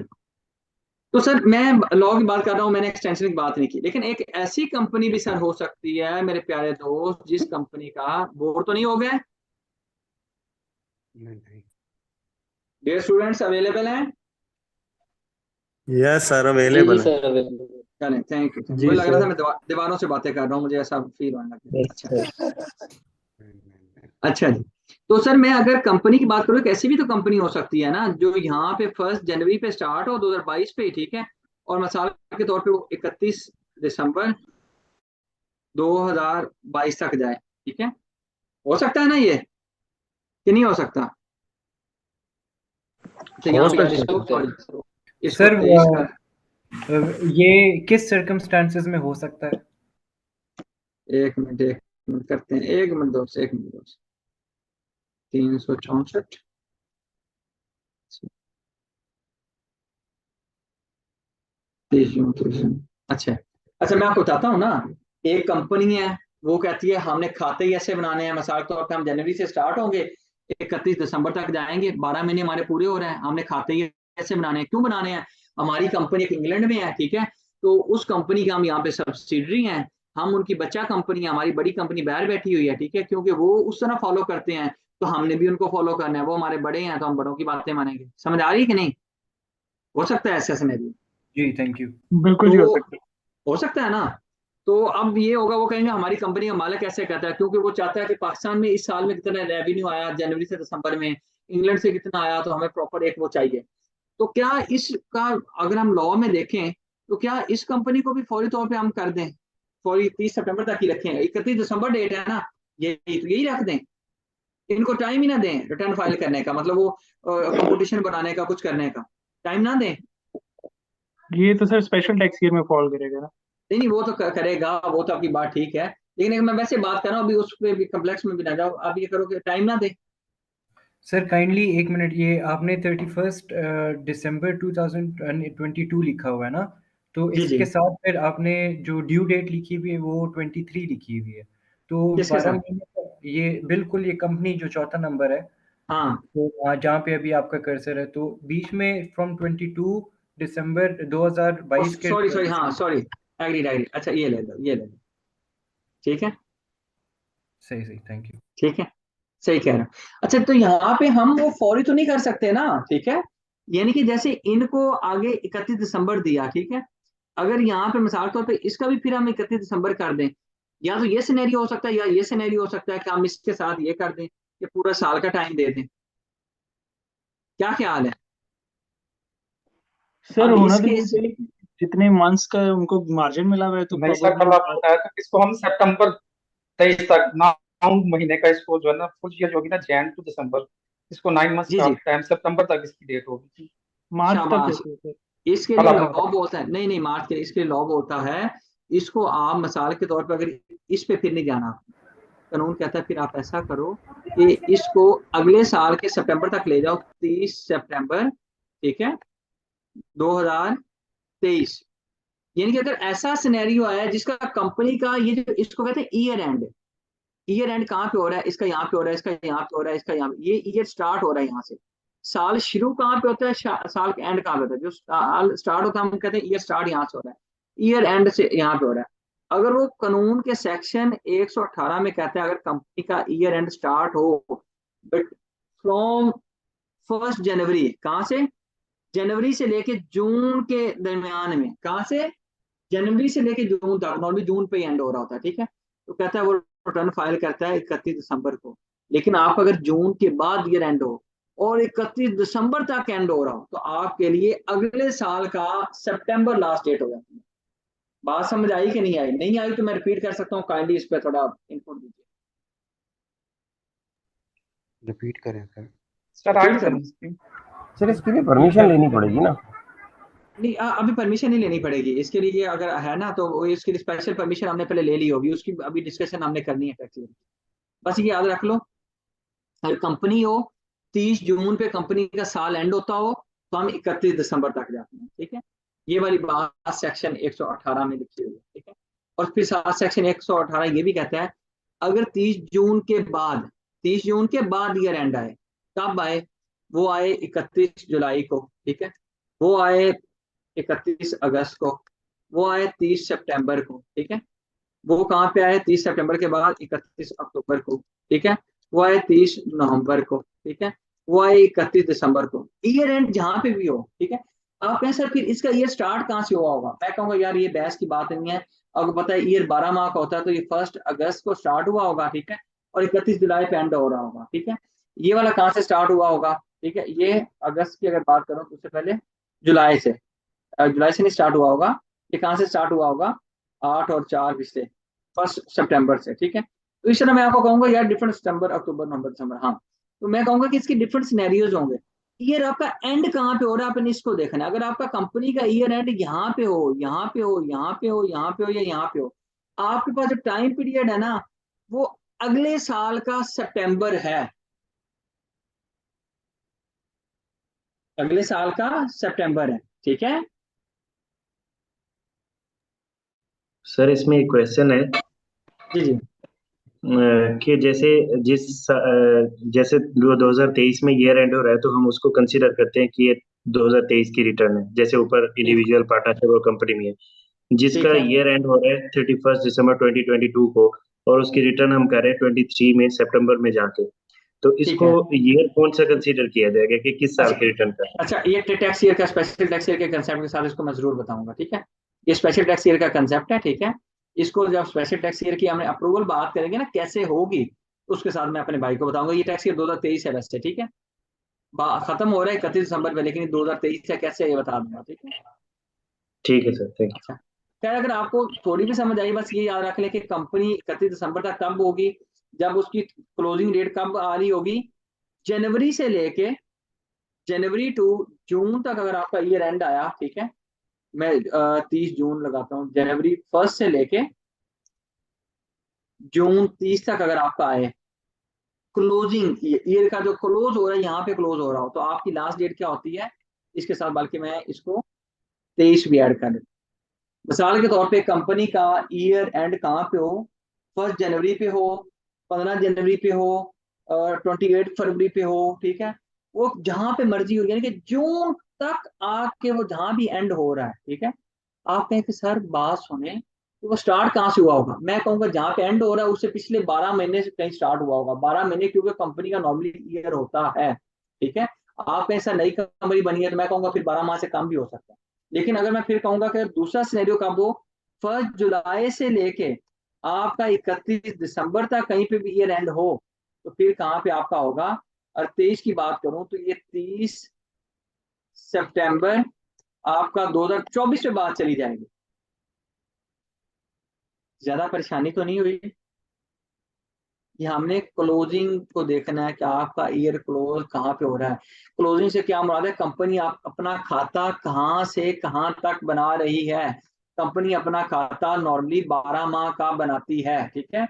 तो सर मैं लॉ की बात कर रहा हूँ, मैंने एक्सटेंशन की बात नहीं की, लेकिन एक ऐसी कंपनी भी सर हो सकती है मेरे प्यारे दोस्त जिस कंपनी का बोर्ड तो नहीं हो गया, डेढ़ स्टूडेंट्स अवेलेबल हैं। यस सर जी अवेलेबल है। Sir available. चलें, थैंक यू। जी मुझे लग रहा था सर। मैं दीवारों से बातें कर रहा हूँ, मुझे ऐसा फील होने लगा। अच्छा अच्छा जी। तो सर मैं अगर कंपनी की बात करूँ, ऐसी भी तो कंपनी हो सकती है ना जो यहाँ पे 1 जनवरी पे स्टार्ट हो 2022 पे, ठीक है, और मिसाल के तौर पे वो 31 दिसंबर 2022 तक जाए, ठीक है। हो सकता है ना ये, कि नहीं हो सकता? अच्छा हो यहाँ पे यार सकता इसको, है। सॉरी इसको सर 23 का, ये किस सर्कमस्टांसेस में हो सकता है? एक मिनट करते हैं, एक मिनट दोस्त, एक मिनट दोस्त, 364 अच्छा अच्छा, मैं आपको बताता हूँ ना। एक कंपनी है, वो कहती है हमने खाते ही ऐसे बनाने हैं, मिसाल के तौर पर हम जनवरी से स्टार्ट होंगे, 31 दिसंबर तक जाएंगे, 12 महीने हमारे पूरे हो रहे हैं, हमने खाते ही ऐसे बनाने हैं। क्यों बनाने हैं? हमारी कंपनी एक इंग्लैंड में है, ठीक है, तो उस कंपनी का हम यहाँ पे सब्सिडरी हैं, हम उनकी बच्चा कंपनी है, हमारी बड़ी कंपनी बाहर बैठी हुई है, ठीक है, क्योंकि वो उस तरह फॉलो करते हैं तो हमने भी उनको फॉलो करना है, वो हमारे बड़े हैं तो हम बड़ों की बातें मानेंगे। समझ आ रही है कि नहीं? हो सकता है ऐसा सिनेरियो, जी थैंक यू। बिल्कुल जी हो तो सकता है। हो सकता है ना। तो अब ये होगा, वो कहेंगे हमारी कंपनी का मालिक ऐसे कहता है, क्योंकि वो चाहता है कि पाकिस्तान में इस साल में कितना रेवेन्यू आया जनवरी से दिसंबर में, इंग्लैंड से कितना आया, तो हमें प्रॉपर एक वो चाहिए। तो क्या इसका अगर हम लॉ में देखें तो क्या इस कंपनी को भी फौरी तौर पे हम कर दें, फौरी 30 सितंबर तक ही रखें, 31 दिसंबर डेट है ना, यही रख दें, इनको टाइम ही ना दें रिटर्न फाइल करने का, मतलब वो कंपटीशन बनाने का, कुछ करने का टाइम ना दें? ये तो सर स्पेशल टैक्स ईयर में फॉल करेगा ना। नहीं नहीं, वो तो करेगा, वो तो आपकी बात ठीक है, लेकिन एक मैं वैसे बात कर रहा हूँ, अभी उस पे भी कम्प्लेक्स में भी ना जाओ, आप ये करो कि टाइम ना दे। सर काइंडली एक मिनट, ये आपने 31 दिसंबर 2022 लिखा हुआ है ना, तो जी जी, इसके साथ फिर आपने जो ड्यू डेट लिखी हुई है वो 23 लिखी हुई है, तो किसके 12 साथ? महीने ये बिल्कुल ये कंपनी जो चौथा नंबर है, हाँ, तो जहाँ पे अभी आपका कर्सर है, तो बीच में फ्रॉम 22 दिसंबर 2022 के सॉरी सॉरी, हाँ सॉरी, एग्री एग्री, अच्छा ये ले लो, ये ले लो, ठीक है। सही सही, थैंक यू। ठीक है, सही कह रहे हैं। अच्छा, तो यहाँ पे हम वो फौरी तो नहीं कर सकते ना, ठीक है। यानी कि जैसे इनको आगे 31 दिसंबर दिया, ठीक है, अगर यहाँ पे मिसाल तौर पे इसका भी फिर हम 31 दिसंबर कर दें, या तो ये सिनेरियो हो सकता है या ये सिनेरियो हो सकता है कि हम इसके साथ ये कर दें कि पूरा साल का टाइम दे दें। क्या ख्याल है? सर अब होना इस तो ये केस, चाहिए कि जितने मंथ्स का उनको मार्जिन मिला हुआ है तो नहीं सर, कल आपको प्रोबेबली बताया था कि इसको हम सितंबर 23 तक 9 महीने का इसको जो है ना फुल ईयर जो होगी ना, जैन टू दिसंबर, इसको 9 मंथ्स जी का जी, टाइम, सितंबर तक इसकी डेट होगी। मार्च तक शाबाश। देते हैं सर। इसके कल लिए आपने लॉ बताया। बोलता है, नहीं नहीं, मार्च के लिए इसके लिए लॉ बोलता है, इसको आप मिसाल के तौर पर अगर इस पे फिर नहीं जाना, कानून कहता है फिर आप ऐसा करो कि इसको अगले साल के सितंबर तक ले जाओ, 30 सितंबर, ठीक है, 2023। यानी कि अगर ऐसा सिनेरियो आया जिसका कंपनी का ये जो इसको कहते हैं ईयर एंड, ईयर एंड कहाँ पे हो रहा है, इसका यहाँ पे हो रहा है, इसका यहाँ पे हो रहा है, इसका यहाँ पे, ये ईयर स्टार्ट हो रहा है यहाँ से। साल शुरू कहाँ पे होता है, साल का एंड कहाँ पे होता है, जो साल स्टार्ट होता है हम कहते हैं ईयर स्टार्ट यहाँ से हो रहा है, ईयर एंड से यहाँ पे हो रहा है। अगर वो कानून के सेक्शन 118 में कहते हैं अगर कंपनी का ईयर एंड स्टार्ट हो बट फ्रॉम 1 जनवरी, कहाँ से, जनवरी से लेके जून के दरमियान में, कहाँ से, जनवरी से लेके जून तक, नॉर्मली जून पे एंड हो रहा होता है, ठीक है, तो कहता है वो रिटर्न फाइल करता है 31 दिसंबर को। लेकिन आप अगर जून के बाद ईयर एंड हो और 31 दिसंबर तक एंड हो रहा हो तो आपके लिए अगले साल का सितंबर लास्ट डेट हो जाती है। बात समझ आई कि नहीं आई? नहीं आई तो मैं रिपीट कर सकता हूँ, काइंडली इस पर थोड़ा इनपुट दीजिए। रिपीट करें सर। सर आगे रिपीट करूँ? सर इसके लिए परमिशन लेनी पड़ेगी ना? नहीं, अभी परमिशन नहीं लेनी पड़ेगी इसके लिए, अगर है ना तो वो इसके लिए स्पेशल परमिशन हमने पहले ले ली होगी, उसकी अभी डिस्कशन हमने करनी है टैक्स। बस ये याद रख लो, अगर कंपनी हो 30 जून पे कंपनी का साल एंड होता हो तो हम 31 दिसंबर तक जाते हैं, ठीक है। ये वाली बात सेक्शन 118 में लिखी हुई है, ठीक है। और फिर साथ सेक्शन 118 ये भी कहता है अगर 30 जून के बाद, 30 जून के बाद ईयर एंड आए, कब आए, वो आए 31 जुलाई को, ठीक है, वो आए 31 अगस्त को, वो आए 30 सितंबर को, ठीक है, वो कहाँ पे आए 30 सितंबर के बाद 31 अक्टूबर को, ठीक है, वो आए 30 नवंबर को, ठीक है, वो आए 31 दिसंबर को। ईयर एंड जहां पे भी हो, ठीक है। आप कहें सर फिर इसका ईयर स्टार्ट कहाँ से हुआ होगा, मैं कहूंगा यार ये बहस की बात नहीं है। अगर पता है ईयर 12 माह का होता है तो ये 1 अगस्त को स्टार्ट हुआ होगा, ठीक है, और 31 जुलाई पे एंड हो रहा होगा, ठीक है। ये वाला कहाँ से स्टार्ट हुआ होगा, ठीक है, ये अगस्त की अगर बात करो तो उससे पहले जुलाई से, जुलाई से नहीं स्टार्ट हुआ होगा, ये कहाँ से स्टार्ट हुआ होगा, 8 और 4 पिछले 1 सितंबर से, ठीक है। तो इस तरह मैं आपको कहूंगा यार डिफरेंट सितंबर, अक्टूबर, नवंबर, दिसंबर, हाँ, तो मैं कहूंगा कि इसकी डिफरेंट सिनेरियोज होंगे। ईयर आपका एंड कहाँ पे हो रहा है आपने इसको देखना है। अगर आपका कंपनी का ईयर एंड यहाँ पे हो, यहाँ पे हो, यहाँ पे हो, यहाँ पे हो या यहाँ पे हो, आपके पास जो टाइम पीरियड है ना वो अगले साल का सितंबर है, अगले साल का सितंबर है, ठीक है। सर इसमें एक क्वेश्चन है जी जी, कि जैसे 2023 में ईयर एंड हो रहा है तो हम उसको कंसीडर करते हैं कि ये 2023 की रिटर्न है, जैसे ऊपर इंडिविजुअल पार्टनरशिप और कंपनी में है, जिसका ठीक है। ईयर एंड हो रहा है 31 दिसंबर 2022 को, और उसकी रिटर्न हम कर रहे हैं 23 में सितंबर में जाके, तो ठीक इसको है। ईयर कौन सा कंसीडर किया जाएगा कि किस साल की रिटर्न का? अच्छा, ये टैक्स ईयर का, स्पेशल टैक्स ईयर के कंसेप्ट के साथ इसको मैं जरूर बताऊंगा, ठीक है। ये स्पेशल टैक्स ईयर का कंसेप्ट है, ठीक है। इसको जब स्पेशल टैक्स ईयर की हमने अप्रूवल बात करेंगे ना कैसे होगी, उसके साथ मैं अपने भाई को बताऊंगा। ये टैक्स ईयर 2023 है वैसे, ठीक है, खत्म हो रहा है 31 दिसंबर पे, लेकिन 2023 है कैसे ये बता दूंगा, ठीक है। ठीक है सर, थैंक अच्छा, खैर अगर आपको थोड़ी भी समझ आई, बस ये याद रख लें कि कंपनी 31 दिसंबर तक कब होगी, जब उसकी क्लोजिंग डेट कब आ रही होगी, जनवरी से लेके जनवरी टू जून तक अगर आपका ईयर एंड आया, ठीक है, मैं 30 जून लगाता हूँ, जनवरी 1 से लेके जून 30 तक अगर आपका आए, क्लोजिंग ईयर का जो क्लोज हो रहा है यहाँ पे क्लोज हो रहा हो, तो आपकी लास्ट डेट क्या होती है इसके साथ, बल्कि मैं इसको 23 भी ऐड कर दूँ। मिसाल के तौर पे कंपनी का ईयर एंड कहाँ पे हो, 1 जनवरी पे हो, 15 जनवरी पे हो, 28 फरवरी पे हो, ठीक है, वो जहां पे मर्जी हो, यानी कि जून तक आके वो जहां भी एंड हो रहा है, ठीक है। आप कहें कि सर बात सुने, तो वो स्टार्ट कहाँ से हुआ होगा? मैं कहूँगा जहाँ पे एंड हो रहा है उससे पिछले 12 महीने से कहीं स्टार्ट हुआ होगा। 12 महीने क्योंकि कंपनी का नॉर्मली ईयर होता है, ठीक है। आप ऐसा नई कंपनी बनी है तो मैं कहूँगा फिर 12 माह से कम भी हो सकता है। लेकिन अगर मैं फिर कहूँगा कि दूसरा सिनेरियो कब हो, 1 जुलाई से लेके आपका 31 दिसंबर तक कहीं पे भी ईयर एंड हो, तो फिर कहाँ पे आपका होगा? और 23 की बात करूं तो ये 30 सितंबर आपका 2024 में बात चली जाएगी। ज्यादा परेशानी तो नहीं हुई? ये हमने क्लोजिंग को देखना है कि आपका ईयर क्लोज कहाँ पे हो रहा है। क्लोजिंग से क्या मुराद है? कंपनी आप अपना खाता कहाँ से कहाँ तक बना रही है। कंपनी अपना खाता नॉर्मली 12 माह का बनाती है, ठीक है।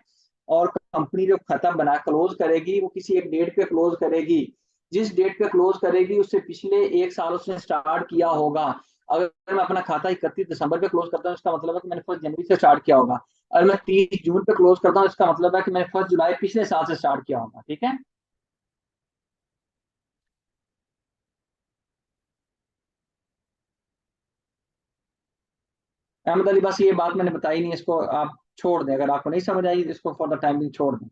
और कंपनी जो खाता बना क्लोज करेगी वो किसी एक डेट पे क्लोज करेगी। जिस डेट पे क्लोज करेगी उससे पिछले एक साल उसने स्टार्ट किया होगा। अगर मैं अपना खाता 31 दिसंबर पे क्लोज करता हूँ इसका मतलब है कि मैंने 1 जनवरी से स्टार्ट किया होगा। और मैं 30 जून पे क्लोज करता हूँ इसका मतलब है कि मैंने 1 जुलाई पिछले साल से स्टार्ट किया होगा, ठीक है। अहमद अली, बस ये बात मैंने बताई नहीं, इसको आप छोड़ दें। अगर आपको नहीं समझ आई इसको फॉर द टाइम बिंग छोड़ दें।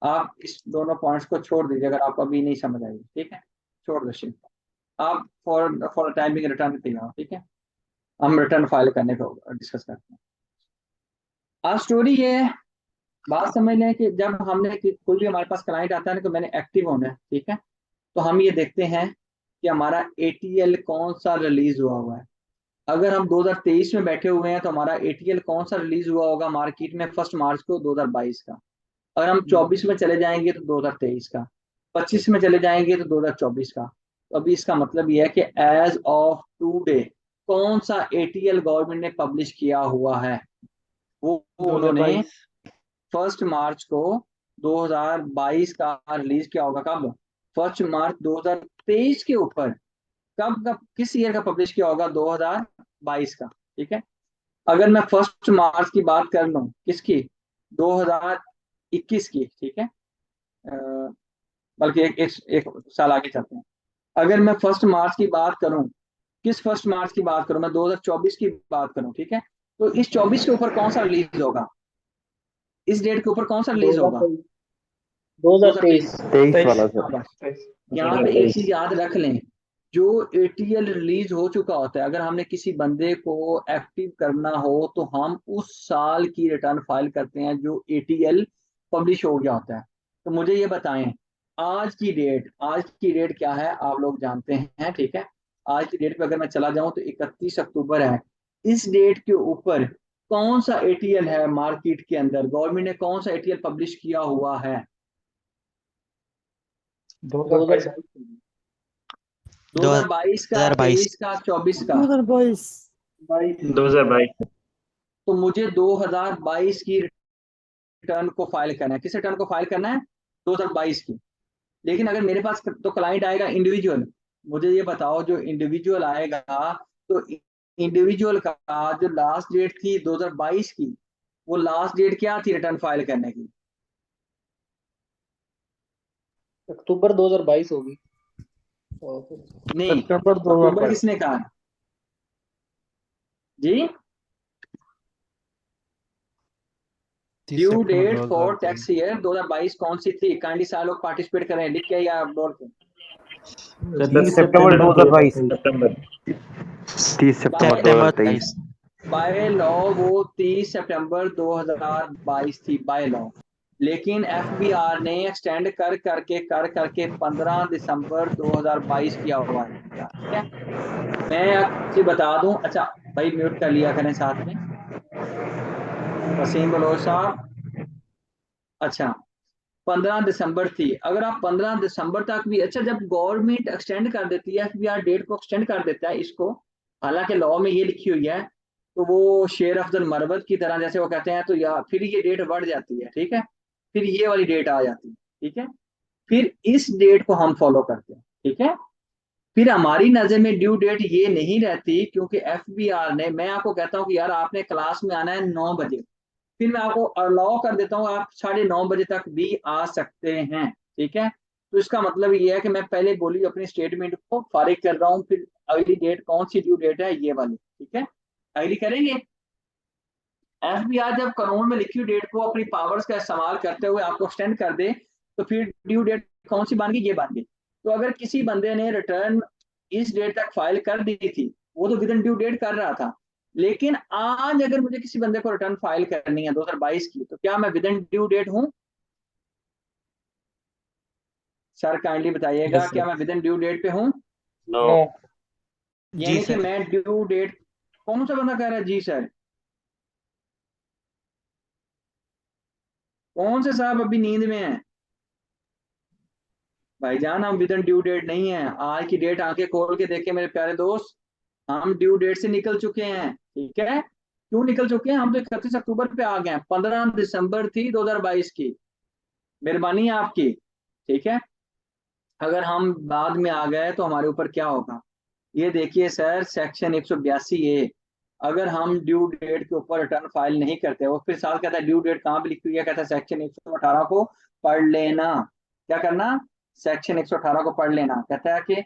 आप इस दोनों पॉइंट्स को छोड़ दीजिए अगर आपको अभी नहीं समझ आई, ठीक है। छोड़ दो शिव। आप for the time being return पे आओ, ठीक है। हम रिटर्न फाइल करने को डिस्कस करते हैं। आज स्टोरी ये है, बात समझ लें कि जब हमने कोई भी हमारे पास क्लाइंट आता है ना तो मैंने एक्टिव होना है, ठीक है। तो हम ये देखते हैं कि हमारा एटीएल कौन सा रिलीज हुआ है। अगर हम 2023 में बैठे हुए हैं तो हमारा एटीएल कौन सा रिलीज हुआ होगा मार्केट में 1 मार्च को 2022 का। अगर हम 24 में चले जाएंगे तो 2023 का, 25 में चले जाएंगे तो 2024 का। तो अभी इसका मतलब यह है कि एज ऑफ टूडे कौन सा एटीएल गवर्नमेंट ने पब्लिश किया हुआ है। वो उन्होंने 1 मार्च को 2022 का रिलीज किया होगा। कब? 1 मार्च 2023 के ऊपर कब किस ईयर का पब्लिश किया होगा? 2022 का, ठीक है। अगर मैं 1 मार्च की बात कर लूं, किसकी? 2021 की, ठीक है। बल्कि एक साल आगे चलते हैं। अगर मैं 1 मार्च की बात करूं, किस 1 मार्च की बात करूं? मैं 2024 की बात करूं, ठीक है। तो इस 24 के ऊपर कौन सा रिलीज होगा? इस डेट के ऊपर कौन सा रिलीज होगा? 2023 23 वाला सर। यहाँ पे एक चीज याद रख लें, जो एटीएल रिलीज हो चुका होता है, अगर हमने किसी बंदे को एक्टिव करना हो तो हम उस साल की रिटर्न फाइल करते हैं जो एटीएल पब्लिश हो गया होता है। तो मुझे ये बताएं, आज की डेट क्या है? आप लोग जानते हैं, ठीक है। आज की डेट पे अगर मैं चला जाऊं तो 31 अक्टूबर है। इस डेट के ऊपर कौन सा एटीएल है मार्केट के अंदर? गवर्नमेंट ने कौन सा एटीएल पब्लिश किया हुआ है? 2022 2022 का, 23 का, 24 का? 2022 तो मुझे 2022 की रिटर्न को फाइल करना है। किस रिटर्न को फाइल करना है? 2022 की। लेकिन अगर मेरे पास तो क्लाइंट आएगा इंडिविजुअल, मुझे ये बताओ जो इंडिविजुअल आएगा तो इंडिविजुअल का जो लास्ट डेट थी 2022 की, वो लास्ट डेट क्या थी रिटर्न फाइल करने की? अक्टूबर 2022 होगी। नहीं, अक्टूबर किसने कहा जी? Due date for tax year 2022 कौन सी थी? काइंडली सारे लोग पार्टिसिपेट करें, लिख के या बोल के। 30 सितंबर 2022। सितंबर 30 सितंबर 2023। बाय लॉ वो 30 सितंबर 2022 थी बाय लॉ। लेकिन एफबीआर ने एक्सटेंड कर करके 15 दिसंबर 2022 किया हुआ है, ठीक है। मैं आपसे बता दूं, अच्छा भाई म्यूट कर लिया करें साथ में, वसीम बलोच साहब। अच्छा 15 दिसंबर थी। अगर आप 15 दिसंबर तक भी, अच्छा जब गवर्नमेंट एक्सटेंड कर देती है, एफबीआर डेट को एक्सटेंड कर देता है इसको, हालांकि लॉ में ये लिखी हुई है, तो वो शेर अफजल मरवत की तरह जैसे वो कहते हैं, तो या फिर ये डेट बढ़ जाती है, ठीक है। फिर ये वाली डेट आ जाती है, ठीक है। फिर इस डेट को हम फॉलो करते हैं, ठीक है। फिर हमारी नजर में ड्यू डेट ये नहीं रहती, क्योंकि एफबीआर ने, मैं आपको कहता हूँ कि यार आपने क्लास में आना है 9 बजे, फिर मैं आपको अलाउ कर देता हूँ आप 9:30 बजे तक भी आ सकते हैं, ठीक है। तो इसका मतलब ये है कि मैं पहले बोली अपनी स्टेटमेंट को फारिग कर रहा हूँ, फिर अगली डेट कौन सी ड्यू डेट है? ये वाली, ठीक है। अगली करेंगे। एफबीआर जब कानून में लिखी हुई डेट को अपनी पावर्स का इस्तेमाल करते हुए आपको एक्सटेंड कर दे तो फिर ड्यू डेट कौन सी बन गई, ये बन गई। तो अगर किसी बंदे ने रिटर्न इस डेट तक फाइल कर दी थी, वो तो विद इन ड्यू डेट कर रहा था, लेकिन आज अगर मुझे किसी बंदे को रिटर्न फाइल करनी है 2022 की, तो क्या मैं विद इन ड्यू डेट हूं? सर काइंडली बताइएगा, Yes, sir. क्या मैं विद इन ड्यू डेट पे हूं? नो यानी कि मैं ड्यू डेट, कौन सा बंदा कह रहा है जी सर? कौन से साहब अभी नींद में है? भाईजान हम विद इन ड्यू डेट नहीं है। आज की डेट आंखें खोल के देखे मेरे प्यारे दोस्त, हम ड्यू डेट से निकल चुके हैं। ठीक है, क्यों निकल चुके हैं? हम तो 31 अक्टूबर पे आ गए हैं, 15 दिसंबर थी 2022 की। मेहरबानी है आपकी। ठीक है, अगर हम बाद में आ गए तो हमारे ऊपर क्या होगा? ये देखिए सर, सेक्शन 182A, अगर हम ड्यू डेट के ऊपर रिटर्न फाइल नहीं करते, वो फिर साल कहता है ड्यू डेट कहाँ पे लिखी हुई है, कहता है सेक्शन 118 को पढ़ लेना। क्या करना? सेक्शन 118 को पढ़ लेना। कहता है कि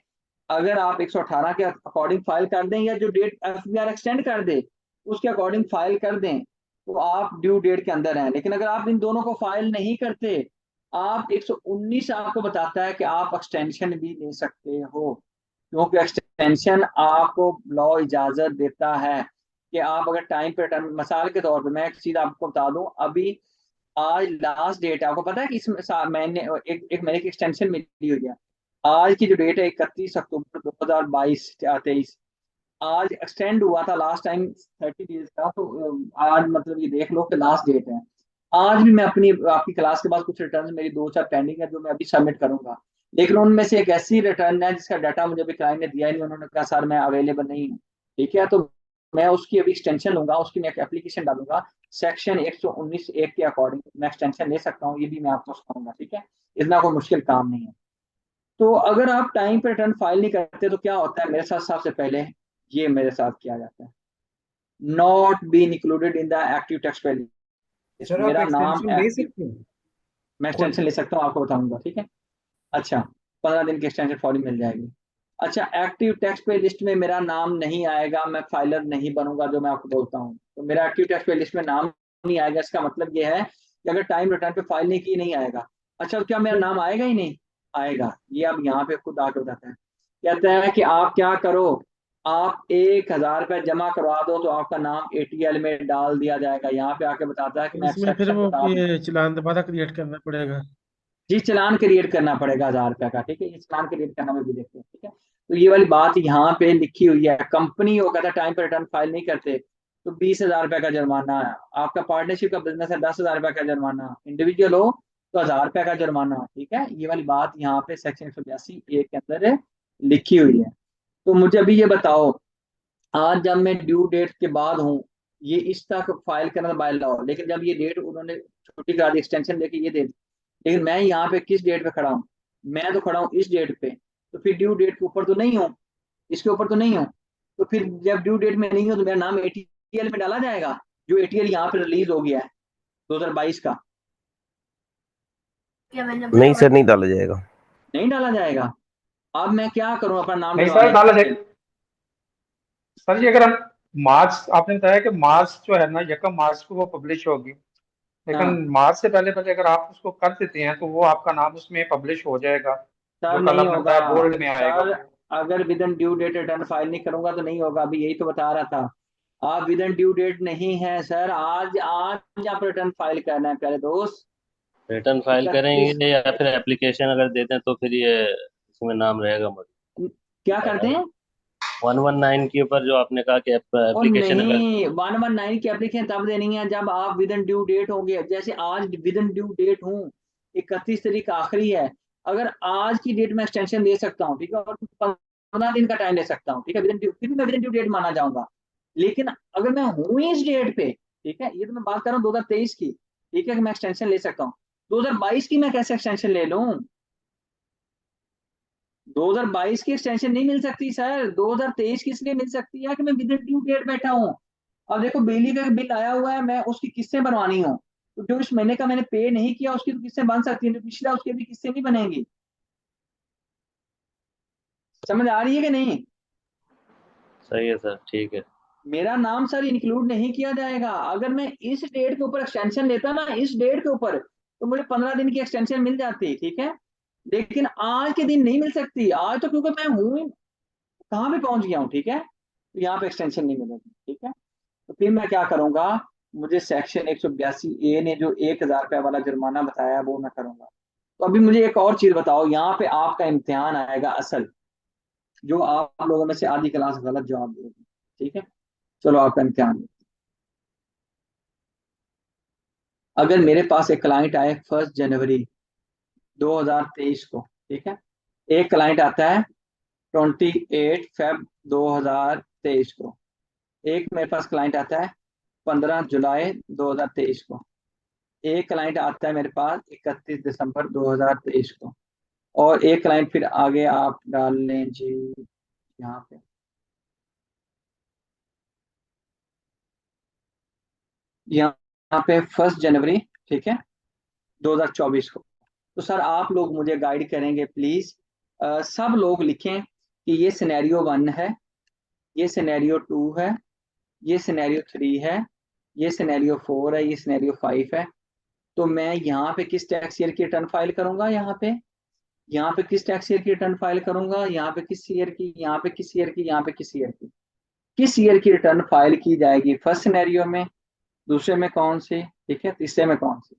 अगर आप 118 के अकॉर्डिंग फाइल कर दें, या जो डेट एफबीआर एक्सटेंड कर दे उसके अकॉर्डिंग फाइल कर दें, तो आप ड्यू डेट के अंदर हैं। लेकिन अगर आप इन दोनों को फाइल नहीं करते, आप 119 आपको बताता है कि आप एक्सटेंशन भी ले सकते हो, क्योंकि एक्सटेंशन आपको लॉ इजाजत देता है कि आप अगर टाइम पे रिटर्न, मिसाल के तौर पे मैं एक चीज आपको बता दूं, अभी आज लास्ट डेट है, आपको पता है कि इस महीने एक महीने की एक्सटेंशन मिली हुई है। आज की जो डेट है 31 अक्टूबर 2022-23, आज एक्सटेंड हुआ था लास्ट टाइम 30 डेज का, तो आज मतलब ये देख लो कि लास्ट डेट है। आज भी मैं अपनी आपकी क्लास के बाद कुछ रिटर्न मेरी 2-4 पेंडिंग है जो मैं अभी सबमिट करूंगा, लेकिन उनमें से एक ऐसी रिटर्न है जिसका डाटा मुझे अभी क्लाइंट ने दिया ही नहीं, उन्होंने कहा सर मैं अवेलेबल नहीं हूँ। ठीक है, तो मैं उसकी अभी एक्सटेंशन लूंगा, उसकी मैं एक एप्लीकेशन डालूंगा, सेक्शन 119(1) के अकॉर्डिंग मैं एक्सटेंशन ले सकता हूँ, ये भी मैं आपको सिखाऊंगा। ठीक है, इतना कोई मुश्किल काम नहीं है। तो अगर आप टाइम पे रिटर्न फाइल नहीं करते तो क्या होता है मेरे साथ? सबसे पहले ये मेरे साथ किया जाता है, not been included in the active tax pay. Sir आप मेरा नाम एक्सटेंशन ले एक्टिव, सकते हैं मैं एक्सटेंशन ले सकता हूँ, आपको बताऊंगा। ठीक है, अच्छा 15 दिन की एक्सटेंशन फॉरी मिल जाएगी। अच्छा, एक्टिव टैक्स पे लिस्ट में मेरा नाम नहीं आएगा, मैं फाइलर नहीं बनूंगा, जो मैं आपको बोलता हूँ, तो मेरा एक्टिव टैक्स पे लिस्ट में नाम नहीं आएगा। इसका मतलब ये है कि अगर टाइम रिटर्न पे फाइल नहीं की, नहीं आएगा। अच्छा, तो क्या मेरा नाम आएगा ही नहीं? आएगा। ये अब यहाँ पे खुद आके बताता है, कहता है कि आप क्या करो, आप 1,000 रुपये जमा करवा दो तो आपका नाम ATL में डाल दिया जाएगा। यहाँ पे आके बताता है कि मैं इसमें फिर एक्सेप्शन वो बता दूं। ये चलान दोबारा क्रिएट करना पड़ेगा। जी, चलान क्रिएट करना पड़ेगा 1,000 रुपये का। ठीक है, ये चलान क्रिएट करना में भी देखते हैं। ठीक है, तो ये वाली बात यहाँ पे लिखी हुई है। कंपनी हो कहता है टाइम पर रिटर्न फाइल नहीं करते तो 20,000 रुपये का जुर्माना है। आपका पार्टनरशिप का बिजनेस है 10,000 रुपये का जुर्माना, इंडिविजुअल हो तो 1,000 रुपये का जुर्माना। ठीक है, ये वाली बात यहाँ पे सेक्शन 182A के अंदर लिखी हुई है। तो मुझे अभी ये बताओ, आज जब मैं ड्यू डेट के बाद हूँ, ये इस तक फाइल करना बाय लॉ, लेकिन जब ये डेट उन्होंने छुट्टी करा दी, एक्सटेंशन देके ये दे दी, लेकिन मैं यहाँ पे किस डेट पे खड़ा हूँ? मैं तो खड़ा हूँ इस डेट पे, तो फिर ड्यू डेट के ऊपर तो नहीं हूँ, इसके ऊपर तो नहीं हूँ। तो फिर जब ड्यू डेट में नहीं हूँ तो मेरा नाम ATL में डाला जाएगा, जो ATL यहाँ पे रिलीज हो गया है 2022 का? नहीं सर, नहीं डाला जाएगा। नहीं डाला जाएगा। अब मैं क्या करूँ अपना नाम नहीं डलवाने सर, डाला के जाए। लिए? सर जी अगर हम मार्च, आपने बताया कि मार्च जो है ना 1 मार्च को वो पब्लिश होगी, लेकिन हाँ मार्च से पहले पहले अगर आप उसको कर देते हैं तो वो आपका नाम उसमें पब्लिश हो जाएगा, सर, जो कल नहीं आपने होगा बताया बोल्ड में आएगा सर। वो। अगर within due date return file नहीं करूंगा तो नहीं होगा, अभी यही तो बता रहा था। आप विद इन ड्यू डेट नहीं है सर, आज आज आप रिटर्न फाइल करना है प्यारे दोस्त। रिटर्न फाइल 31, करेंगे या फिर एप्लीकेशन अगर देते हैं तो फिर ये इसमें नाम रहेगा मुझे। क्या करते हैं? 119 के ऊपर जो आपने कहा कि और एप्लीकेशन अगर नहीं, 119 की एप्लीकेशन तब देनी है जब आप विद इन ड्यू डेट होंगे। जैसे आज विद इन ड्यू डेट हूँ, 31 तारीख आखिरी है, अगर आज की डेट में एक्सटेंशन दे सकता हूँ, ठीक है, और 15 दिन का टाइम ले सकता हूँ, ठीक है, विद इन ड्यू, फिर भी मैं विद इन ड्यू डेट माना जाऊंगा। लेकिन अगर मैं हूँ इस डेट पे, ठीक है, ये तो मैं बात कर रहा हूँ 2023 की, ठीक है, कि मैं एक्सटेंशन ले सकता हूँ। 2022 की मैं कैसे एक्सटेंशन ले लूँ? 2022 की एक्सटेंशन नहीं मिल सकती सर, 2023 की इसलिए मिल सकती है कि मैं विद इन ड्यू डेट बैठा हूँ। अब देखो, बिजली का बिल आया हुआ है, मैं उसकी किस्तें बनवानी हो, तो जो इस महीने का मैंने पे नहीं किया उसकी तो किस्तें बन सकती है, तो पिछला उसकी भी किस्तें नहीं बनेंगी। समझ आ रही है कि नहीं? सही है सर, ठीक है। मेरा नाम सर इंक्लूड नहीं किया जाएगा। अगर मैं इस डेट के ऊपर एक्सटेंशन लेता ना, इस डेट के ऊपर, तो मुझे 15 दिन की एक्सटेंशन मिल जाती, ठीक है। लेकिन आज के दिन नहीं मिल सकती, आज तो क्योंकि मैं हूँ कहाँ पे पहुंच गया हूँ, ठीक है, तो यहाँ पे एक्सटेंशन नहीं मिलेगी, ठीक है। तो फिर मैं क्या करूंगा, मुझे सेक्शन 182A ने जो 1000 रुपये वाला जुर्माना बताया वो मैं करूंगा। तो अभी मुझे एक और चीज बताओ, यहाँ पे आपका इम्तिहान आएगा असल, जो आप लोगों में से आधी क्लास गलत जवाब देगी, ठीक है। चलो आपका इम्तिहान, अगर मेरे पास एक क्लाइंट आए 1 जनवरी 2023 को, ठीक है, एक क्लाइंट आता है 28 फेब 2023 को, एक मेरे पास क्लाइंट आता है 15 जुलाई 2023 को, एक क्लाइंट आता है मेरे पास 31 दिसंबर 2023 को, और एक क्लाइंट फिर आगे आप डाल लें जी यहाँ पे, यहाँ पे 1 जनवरी, ठीक है, 2024 को। तो सर आप लोग मुझे गाइड करेंगे प्लीज, सब लोग लिखें कि ये सिनेरियो 1 है, ये सिनेरियो 2 है, ये सिनेरियो 3 है, ये सिनेरियो 4 है, ये सिनेरियो 5 है। तो मैं यहाँ पे किस टैक्स ईयर की रिटर्न फाइल करूंगा, यहाँ पे किस टैक्स ईयर की रिटर्न फाइल करूंगा, यहाँ पे किस ईयर की, यहाँ पे किस ईयर की, यहाँ पे किस ईयर की, किस ईयर की रिटर्न फाइल की जाएगी, फर्स्ट सिनेरियो में, दूसरे में कौन सी, ठीक है, तीसरे में कौन सी।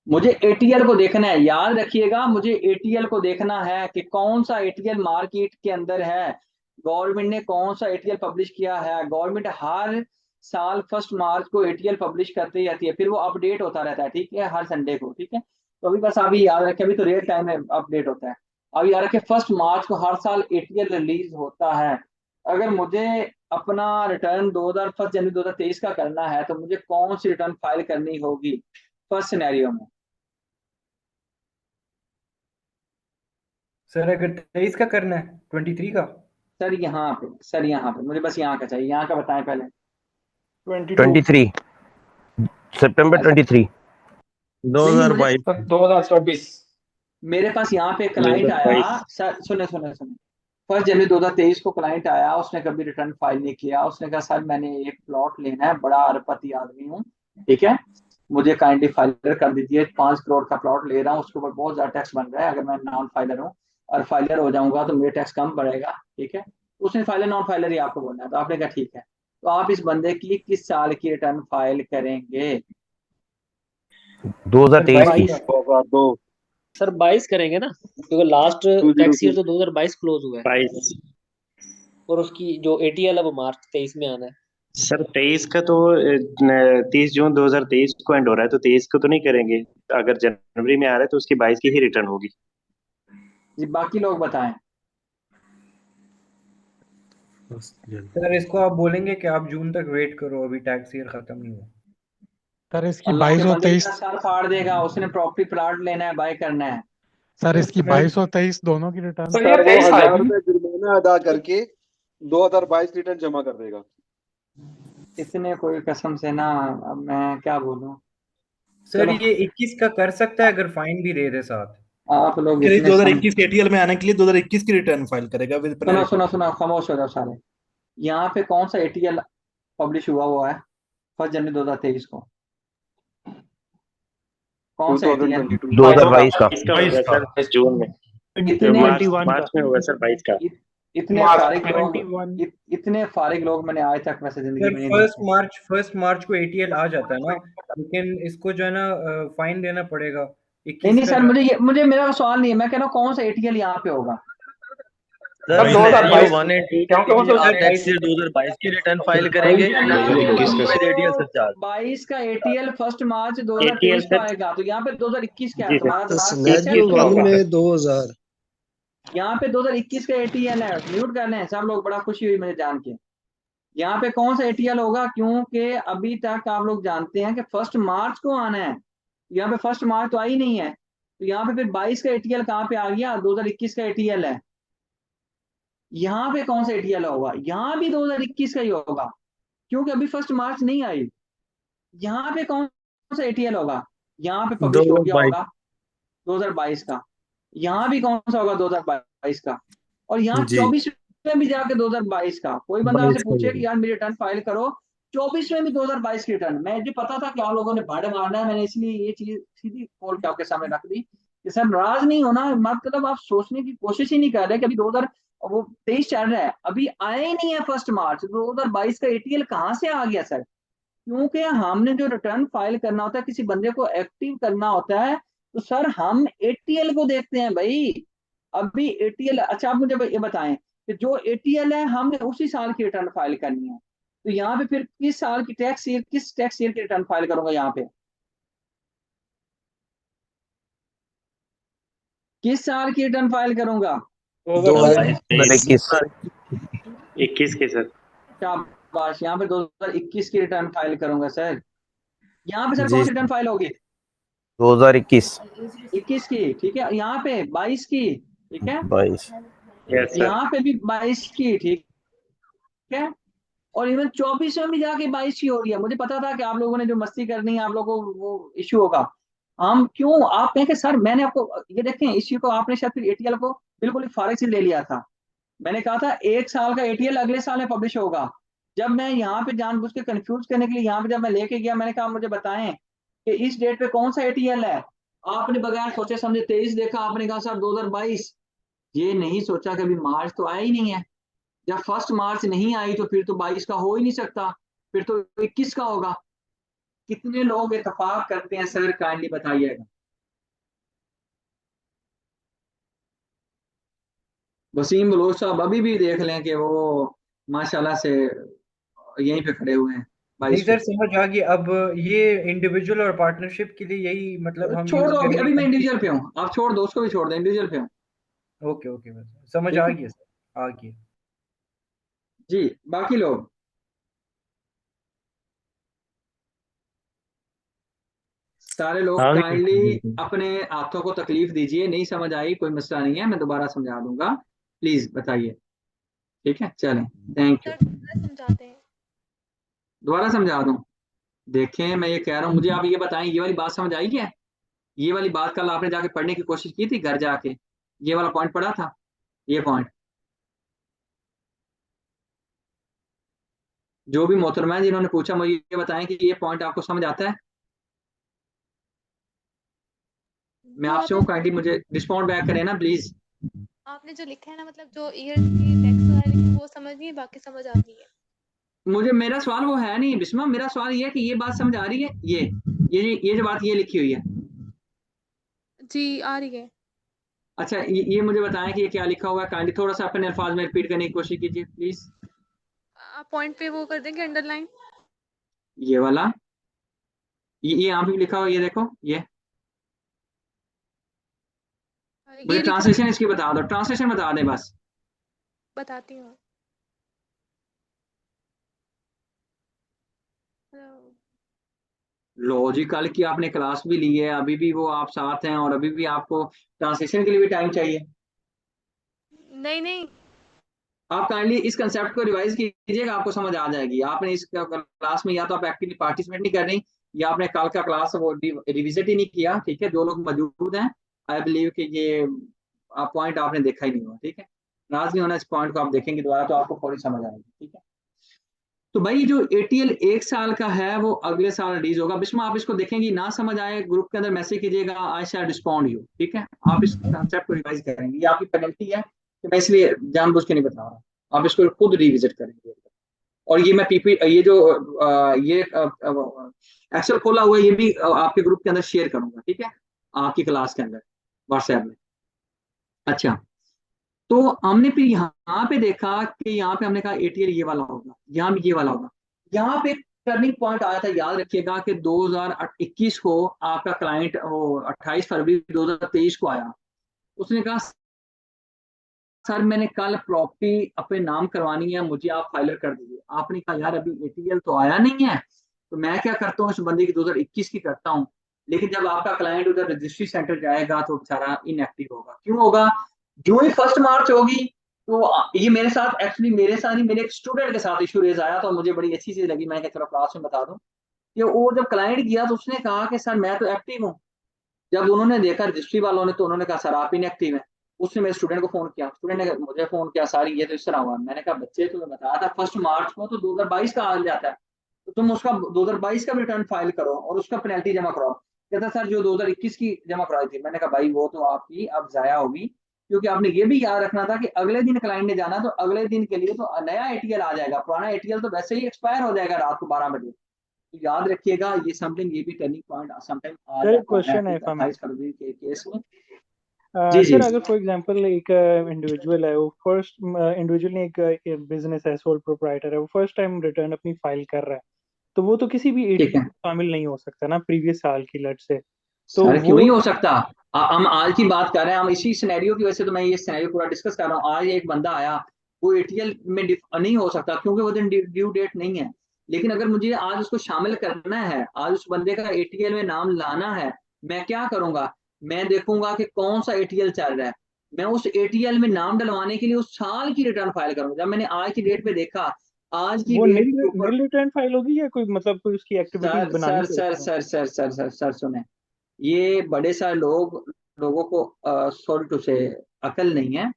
मुझे एटीएल को देखना है, याद रखिएगा, मुझे एटीएल को देखना है कि कौन सा एटीएल मार्केट के अंदर है, गवर्नमेंट ने कौन सा एटीएल पब्लिश किया है। गवर्नमेंट हर साल 1 मार्च को एटीएल पब्लिश करती रहती है, फिर वो अपडेट होता रहता है, ठीक है, हर संडे को, ठीक है। तो अभी बस अभी याद रखें, अभी तो रियल टाइम में अपडेट होता है। अभी याद रखें 1 मार्च को हर साल एटीएल रिलीज होता है। अगर मुझे अपना रिटर्न 1 जनवरी 2023 का करना है, तो मुझे कौन सी रिटर्न फाइल करनी होगी फर्स्ट सिनेरियो में। सर अगर 23 का करना है, 23 का। सर यहाँ पे, सर यहाँ पे मुझे बस यहाँ का चाहिए, यहाँ का बताएं पहले। 23 सितंबर 23 नहीं, मुझे 2022 2024। मेरे पास यहाँ पे क्लाइंट आया, 2022 सर सुने सुने सुने, 1 जनवरी 2023 को क्लाइंट आया, उसने कभी रिटर्न फाइल नहीं किया, उसने कहा सर मैंने एक प्लॉट लेना है, बड़ा अरबपति आदमी हूँ, ठीक है, मुझे काइंडली फाइलर कर दीजिए, 5 करोड़ का प्लॉट ले रहा हूँ, उसके ऊपर बहुत ज्यादा टैक्स बन रहा है, अगर मैं नॉन फाइलर हूँ और फाइलर हो जाऊंगा तो मेरे टैक्स कम पड़ेगा, ठीक है। उसने फाइलर नॉन फाइलर ही आपको बोलना है, तो आपने कहा ठीक है। तो आप इस बंदे की किस साल की रिटर्न फाइल करेंगे। 2023 की। सर 22 करेंगे ना, क्योंकि लास्ट टैक्स ईयर तो 2022 क्लोज हुआ है, 22 और उसकी जो एटीएल है वो मार्च 23 में आना है। सर 23 का तो 30 जून 2023 को एंड हो रहा है, तो 23 को तो नहीं करेंगे। अगर जनवरी में आ रहा है तो उसकी 22 की ही रिटर्न होगी। जी बाकी लोग बताएं। सर इसको आप बोलेंगे कि आप जून तक वेट करो, अभी टैक्स ईयर खत्म नहीं हुआ। सर इसकी अल्लाह 22 के और बंदे 23 इतना साल फाड़ देगा, उसने प्रॉपर्टी प्लाट लेना है, बाय करना है। सर इसकी 22 और 23 दोनों की रिटर्न। सर ये 23 आएगी। जुर्माना अदा करके 2022 रिटर्न जमा कर देगा। इतने कोई कसम से ना, अब मैं क्या बोलूं। सर चलो ये 21 का कर सकता है अगर फाइन भी दे दे साथ। आप लोग फिर इतने 2021 के एटीएल में आने के लिए 2021 की रिटर्न फाइल करेगा विद सुनो पेनल्टी। सुनो सुनो, खामोश हो जाओ सारे। यहाँ पे कौन सा एटीएल पब्लिश हुआ है 1 जनवरी 2023 को, कौन सा एटीएल। 2022 का। 22 का होगा सर, इस जून में, इतने मार्च में होगा सर 22 का। इतने मार्च फारिग लोग, 21। इतने फारिग लोग मैंने आज तक वैसे जिंदगी सर में नहीं देखे। 1 मार्च को एटीएल आ जाता है ना, लेकिन इसको जो है ना फाइन देना पड़ेगा नहीं 21 नहीं का। सर, मुझे मेरा सवाल नहीं है, मैं कह रहा हूँ कौन सा एटीएल यहाँ पे होगा। सर 2022 क्योंकि वो तो टैक्स ईयर 2022 की रिटर्न फाइल करेंगे। 22 का एटीएल 1 मार्च एटीएल 2023 को सर, आएगा, तो यहाँ पे 2021 क्या है जी सर, तुम्हारा दिमाग ठीक है। सिनेरियो 1 में 2000 यहाँ पे 2021 का एटीएल है, म्यूट कर लें सब लोग, बड़ा खुशी हुई मुझे जान के। यहाँ पे कौन सा एटीएल होगा, क्योंकि अभी तक आप लोग जानते हैं कि 1 मार्च को आना है, यहाँ पे 1 मार्च तो आई नहीं है, तो यहाँ पे फिर 22 का एटीएल कहाँ पे आ गया, 2021 का एटीएल है। यहाँ पे कौन सा एटीएल होगा, यहाँ भी 2021 का ही होगा, क्योंकि अभी 1 मार्च नहीं आई। यहाँ पे कौन सा एटीएल होगा, यहाँ पे पब्लिश हो गया होगा 2022 का, यहाँ भी कौन सा होगा 2022 का, और यहाँ 24 में भी जाके 2022 का कोई बंदा आपसे 22 का पूछे ये कि यार मेरी रिटर्न फाइल करो, 24 में भी 2022 की रिटर्न, मैं मुझे पता था कि आप लोगों ने भाड़े मारना है, मैंने इसलिए ये चीज सीधी खोल के आपके सामने रख दी कि सर नाराज नहीं होना, मतलब आप सोचने की कोशिश ही नहीं कर रहे कि अभी 2023 चल रहा है, अभी आए ही नहीं है 1 मार्च, 2022 का एटीएल कहाँ से आ गया सर? क्योंकि हमने जो रिटर्न फाइल करना होता है, किसी बंदे को एक्टिव करना होता है, तो सर हम एटीएल को देखते हैं भाई। अभी एटीएल, अच्छा आप मुझे ये बताएं कि जो एटीएल है हमने उसी साल की रिटर्न फाइल करनी है, तो यहाँ पे फिर किस साल की टैक्स ईयर, किस टैक्स ईयर की रिटर्न फाइल करूंगा यहाँ पे? किस साल की रिटर्न फाइल करूंगा? 2021 21 के सर। शाबाश, यहाँ पे 2021 की रिटर्न फाइल करूंगा सर। यहाँ पे सर कौन जी सी रिटर्न फाइल होगी? 2021 21 की, ठीक है। यहाँ पे 22 की, ठीक है। 22 यस सर। यहाँ पे भी 22 की, ठीक है। और इवन 24 में भी जाके 22 की हो रही है। मुझे पता था कि आप लोगों ने जो मस्ती करनी है, आप लोगों को वो इश्यू होगा। हम क्यों, आप कहें कि सर मैंने आपको ये देखें, इश्यू को आपने शायद फिर एटीएल को बिल्कुल ही फारिग से ले लिया था। मैंने कहा था 1 साल का एटीएल अगले साल में पब्लिश होगा। जब मैं यहाँ पे जानबूझ के कंफ्यूज करने के लिए यहाँ पे जब मैं लेके गया, मैंने कहा मुझे बताएं कि इस डेट पे कौन सा एटीएल है। आपने बगैर सोचे समझे 23 देखा, आपने कहा सर 2022। ये नहीं सोचा कि अभी मार्च तो आया ही नहीं है। जब 1 मार्च नहीं आई तो फिर तो 22 का हो ही नहीं सकता, फिर तो 21 का होगा। कितने लोग इतफाक करते हैं सर, काइंडली बताइएगा। वसीम बलोच साहब अभी भी देख लें कि वो माशाल्लाह से यहीं पे खड़े हुए हैं नहीं 22 पे। सर, समझ आ गया। अब ये इंडिविजुअल और पार्टनरशिप के लिए यही मतलब हम छोड़ यूज दो, अभी करने अभी मैं का। इंडिविजुअल पे हूँ, आप छोड़ दो, उसको भी छोड़ दो, इंडिविजुअल पे हूँ। ओके ओके, बस समझ ठीक आ है गया सर, आ गया। जी। बाकी लोग सारे लोग हाँ काइंडली अपने हाथों को तकलीफ दीजिए, नहीं समझ आई कोई मसला नहीं है, मैं दोबारा समझा दूंगा, प्लीज बताइए। ठीक है, चलें, थैंक यू। समझाते हैं। दोबारा समझा दूं? देखें मैं ये कह रहा हूँ, मुझे आप ये बताएं, ये वाली बात समझ आई क्या? ये वाली बात कल आपने जाके पढ़ने की कोशिश की थी घर जाके? ये वाला पॉइंट पढ़ा था, ये पॉइंट? जो भी मोहतरमा है जिन्होंने पूछा, मुझे ये बताएं कि ये पॉइंट आपको समझ आता है? मैं जो आपसे आपने हूँ, काइंडली मुझे रिस्पॉन्ड बैक करें ना प्लीज। आपने जो लिखा है ना, मतलब जो ईयर की टैक्स वगैरह लिखी वो समझ नहीं है, बाकी समझ आ रही है। मुझे, मेरा सवाल वो है नहीं बिस्मा, मेरा सवाल ये है कि ये बात समझ आ रही है? ये जो बात ये लिखी हुई है, जी आ रही है। अच्छा ये मुझे बताएं कि ये क्या लिखा हुआ है, काइंडली थोड़ा सा अपने अल्फाज में रिपीट करने की कोशिश कीजिए प्लीज। आप पॉइंट पे वो कर देंगे अंडरलाइन। ये वाला, ये यहाँ पे भी लिखा हुआ है, ये देखो, ये मुझे ये लिखा ट्रांसलेशन इसकी बता दो, ट्रांसलेशन बता दें बस। बताती हूँ। लॉजिकल की आपने क्लास भी ली है, अभी भी वो आप साथ हैं और अभी भी आपको ट्रांसलेशन के लिए भी टाइम चाहिए? नहीं नहीं, आप काइंडली इस कंसेप्ट को रिवाइज कीजिएगा, आपको समझ आ जाएगी। आपने इस क्लास में या तो आप एक्टिवली पार्टिसिपेट नहीं कर रही, या आपने कल का क्लास वो रिविजिट ही नहीं किया। ठीक है, जो लोग मौजूद हैं, आई बिलीव कि ये पॉइंट आपने देखा ही नहीं हुआ। ठीक है, नाराज नहीं होना, इस पॉइंट को आप देखेंगे दोबारा तो आपको फौरी समझ आएगी। ठीक है, तो भाई जो एटीएल 1 साल का है वो अगले साल रिलीज होगा। बिस्मा आप इसको देखेंगी, ना समझ आए ग्रुप के अंदर मैसेज कीजिएगा, आई शैल रिस्पॉन्ड यू। ठीक है, आप इस कंसेप्ट को रिवाइज करेंगे, ये आपकी पेनल्टी है कि मैं इसलिए जानबूझ के नहीं बता रहा, आप इसको खुद रिविजिट करेंगे। और ये मैं पीपी, ये जो ये एक्सेल खोला हुआ है, ये भी आपके ग्रुप के अंदर शेयर करूंगा। ठीक है, आपकी क्लास के अंदर व्हाट्सएप में। अच्छा, तो हमने फिर यहाँ पे देखा कि यहाँ पे हमने कहा एटीएल ये वाला होगा, यहाँ भी ये वाला होगा। यहाँ पे टर्निंग पॉइंट आया था, याद रखिएगा कि 2021 को आपका क्लाइंट वो 28 फरवरी 2023 को आया। उसने कहा सर मैंने कल प्रॉपर्टी अपने नाम करवानी है, मुझे आप फाइलर कर दीजिए। आपने कहा यार अभी एटीएल तो आया नहीं है, तो मैं क्या करता हूँ, इस बंदे की 2021 की करता हूँ। लेकिन जब आपका क्लाइंट उधर रजिस्ट्री सेंटर जाएगा तो बेचारा इनएक्टिव होगा। क्यों होगा? जो ही 1 मार्च होगी, तो ये मेरे साथ, एक्चुअली मेरे साथ नहीं, मेरे एक स्टूडेंट के साथ इशू रेज आया, तो मुझे बड़ी अच्छी चीज लगी, मैंने कहा चलो क्लास में बता दूं कि वो जब क्लाइंट गया तो उसने कहा कि सर मैं तो एक्टिव हूँ। जब उन्होंने देखा रजिस्ट्री वालों ने, तो उन्होंने कहा सर आप इनएक्टिव हैं। उसने मेरे स्टूडेंट को फोन किया, स्टूडेंट ने मुझे फोन किया, सारी ये तो इस तरह हुआ। मैंने कहा बच्चे तुम्हें बताया था 1 मार्च को तो 2022 का आ जाता है, तो तुम उसका 2022 का रिटर्न फाइल करो और उसका पेनल्टी जमा कराओ। कहता सर जो 2021 की जमा कराई थी। मैंने कहा भाई वो तो आपकी अब जाया होगी, क्योंकि आपने ये भी याद रखना था कि अगले दिन क्लाइंट ने जाना, तो अगले दिन के लिए तो नया एटीएल आ जाएगा, पुराना एटीएल तो वैसे ही एक्सपायर हो जाएगा रात को 12 बजे। तो याद रखिएगा ये समथिंग, ये भी टर्निंग पॉइंट समटाइम आ सर एक जाता है क्वेश्चन है 28 फरवरी के केस में। जी जी सर अगर फॉर एग्जांपल एक इंडिविजुअल है, वो फर्स्ट इंडिविजुअल ने एक बिजनेस है, सोल प्रोप्राइटर है, वो फर्स्ट टाइम रिटर्न अपनी फाइल कर रहा है, तो वो तो किसी भी ठीक एटीएल है में शामिल नहीं हो सकता ना प्रीवियस साल की लट से, तो सर, क्यों वो नहीं हो सकता। हम आज की बात कर रहे हैं, हम इसी सिनेरियो की वजह से तो मैं ये सिनेरियो पूरा डिस्कस कर रहा हूँ। आज एक बंदा आया, वो एटीएल में नहीं हो सकता क्योंकि वो दिन ड्यू डेट नहीं है। लेकिन अगर मुझे आज उसको शामिल करना है, आज उस बंदे का एटीएल में नाम लाना है, मैं क्या करूंगा, मैं देखूंगा कि कौन सा एटीएल चल रहा है, मैं उस एटीएल में नाम डलवाने के लिए उस साल की रिटर्न फाइल करूंगा। जब मैंने आज की डेट पे देखा, आज की वो डेट नील के ऊपर, नील रिटर्न फाइल होगी या कोई मतलब कोई उसकी एक्टिविटीज सर बनानी सर सर पड़ेगी? Sir sir sir sir sir सुने, ये बड़े सारे लोगों को सॉरी टू से अकल नहीं है,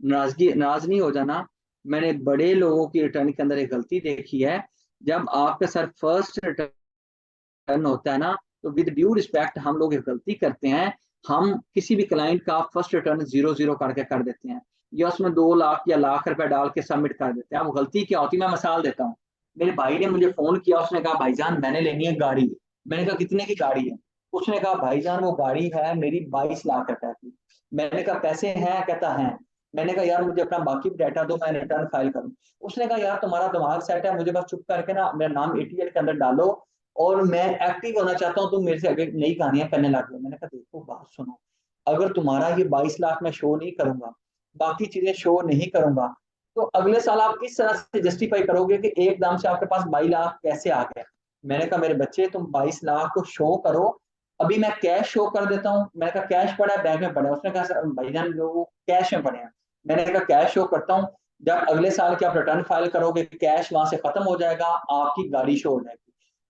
नाराज नहीं हो जाना। मैंने बड़े लोगों की रिटर्न के अंदर एक गलती देखी है। जब आपका सर फर्स्ट रिटर्न होता है ना, तो विद ड्यू रिस्पेक्ट हम लोग एक गलती करते हैं, हम किसी भी क्लाइंट का फर्स्ट रिटर्न 0-0 करके कर देते हैं, या उसमें 2 लाख या लाख रुपए डाल के सबमिट कर देते हैं। अब गलती क्या होती है, मैं मिसाल देता हूँ। मेरे भाई ने मुझे फोन किया, उसने कहा भाईजान मैंने लेनी है गाड़ी। मैंने कहा कितने की गाड़ी है? उसने कहा भाईजान वो गाड़ी है मेरी 22 लाख रुपए की। मैंने कहा पैसे हैं? कहता है। मैंने कहा यार मुझे अपना बाकी डाटा दो, मैं रिटर्न फाइल करूँ। उसने कहा यार तुम्हारा दिमाग सेट है, मुझे बस चुप करके ना मेरा नाम एटीएल के अंदर डालो और मैं एक्टिव होना चाहता हूँ, तुम मेरे से आगे नई कहानियां करने लग गए। मैंने कहा देखो बात सुनो, अगर तुम्हारा ये 22 लाख मैं शो नहीं करूंगा, बाकी चीजें शो नहीं करूंगा, तो अगले साल आप किस तरह से जस्टिफाई करोगे कि एकदम से आपके पास 22 लाख कैसे आ गए? मैंने कहा मेरे बच्चे तुम 22 लाख को शो करो, अभी मैं कैश शो कर देता हूँ। मैंने कहा कैश पड़ा है बैंक में पड़ा है? उसने कहा सर भाईजान वो कैश में पड़े हैं। मैंने कहा कैश शो करता हूँ, जब अगले साल की आप रिटर्न फाइल करोगे कैश वहां से खत्म हो जाएगा, आपकी गाड़ी शो हो जाएगी।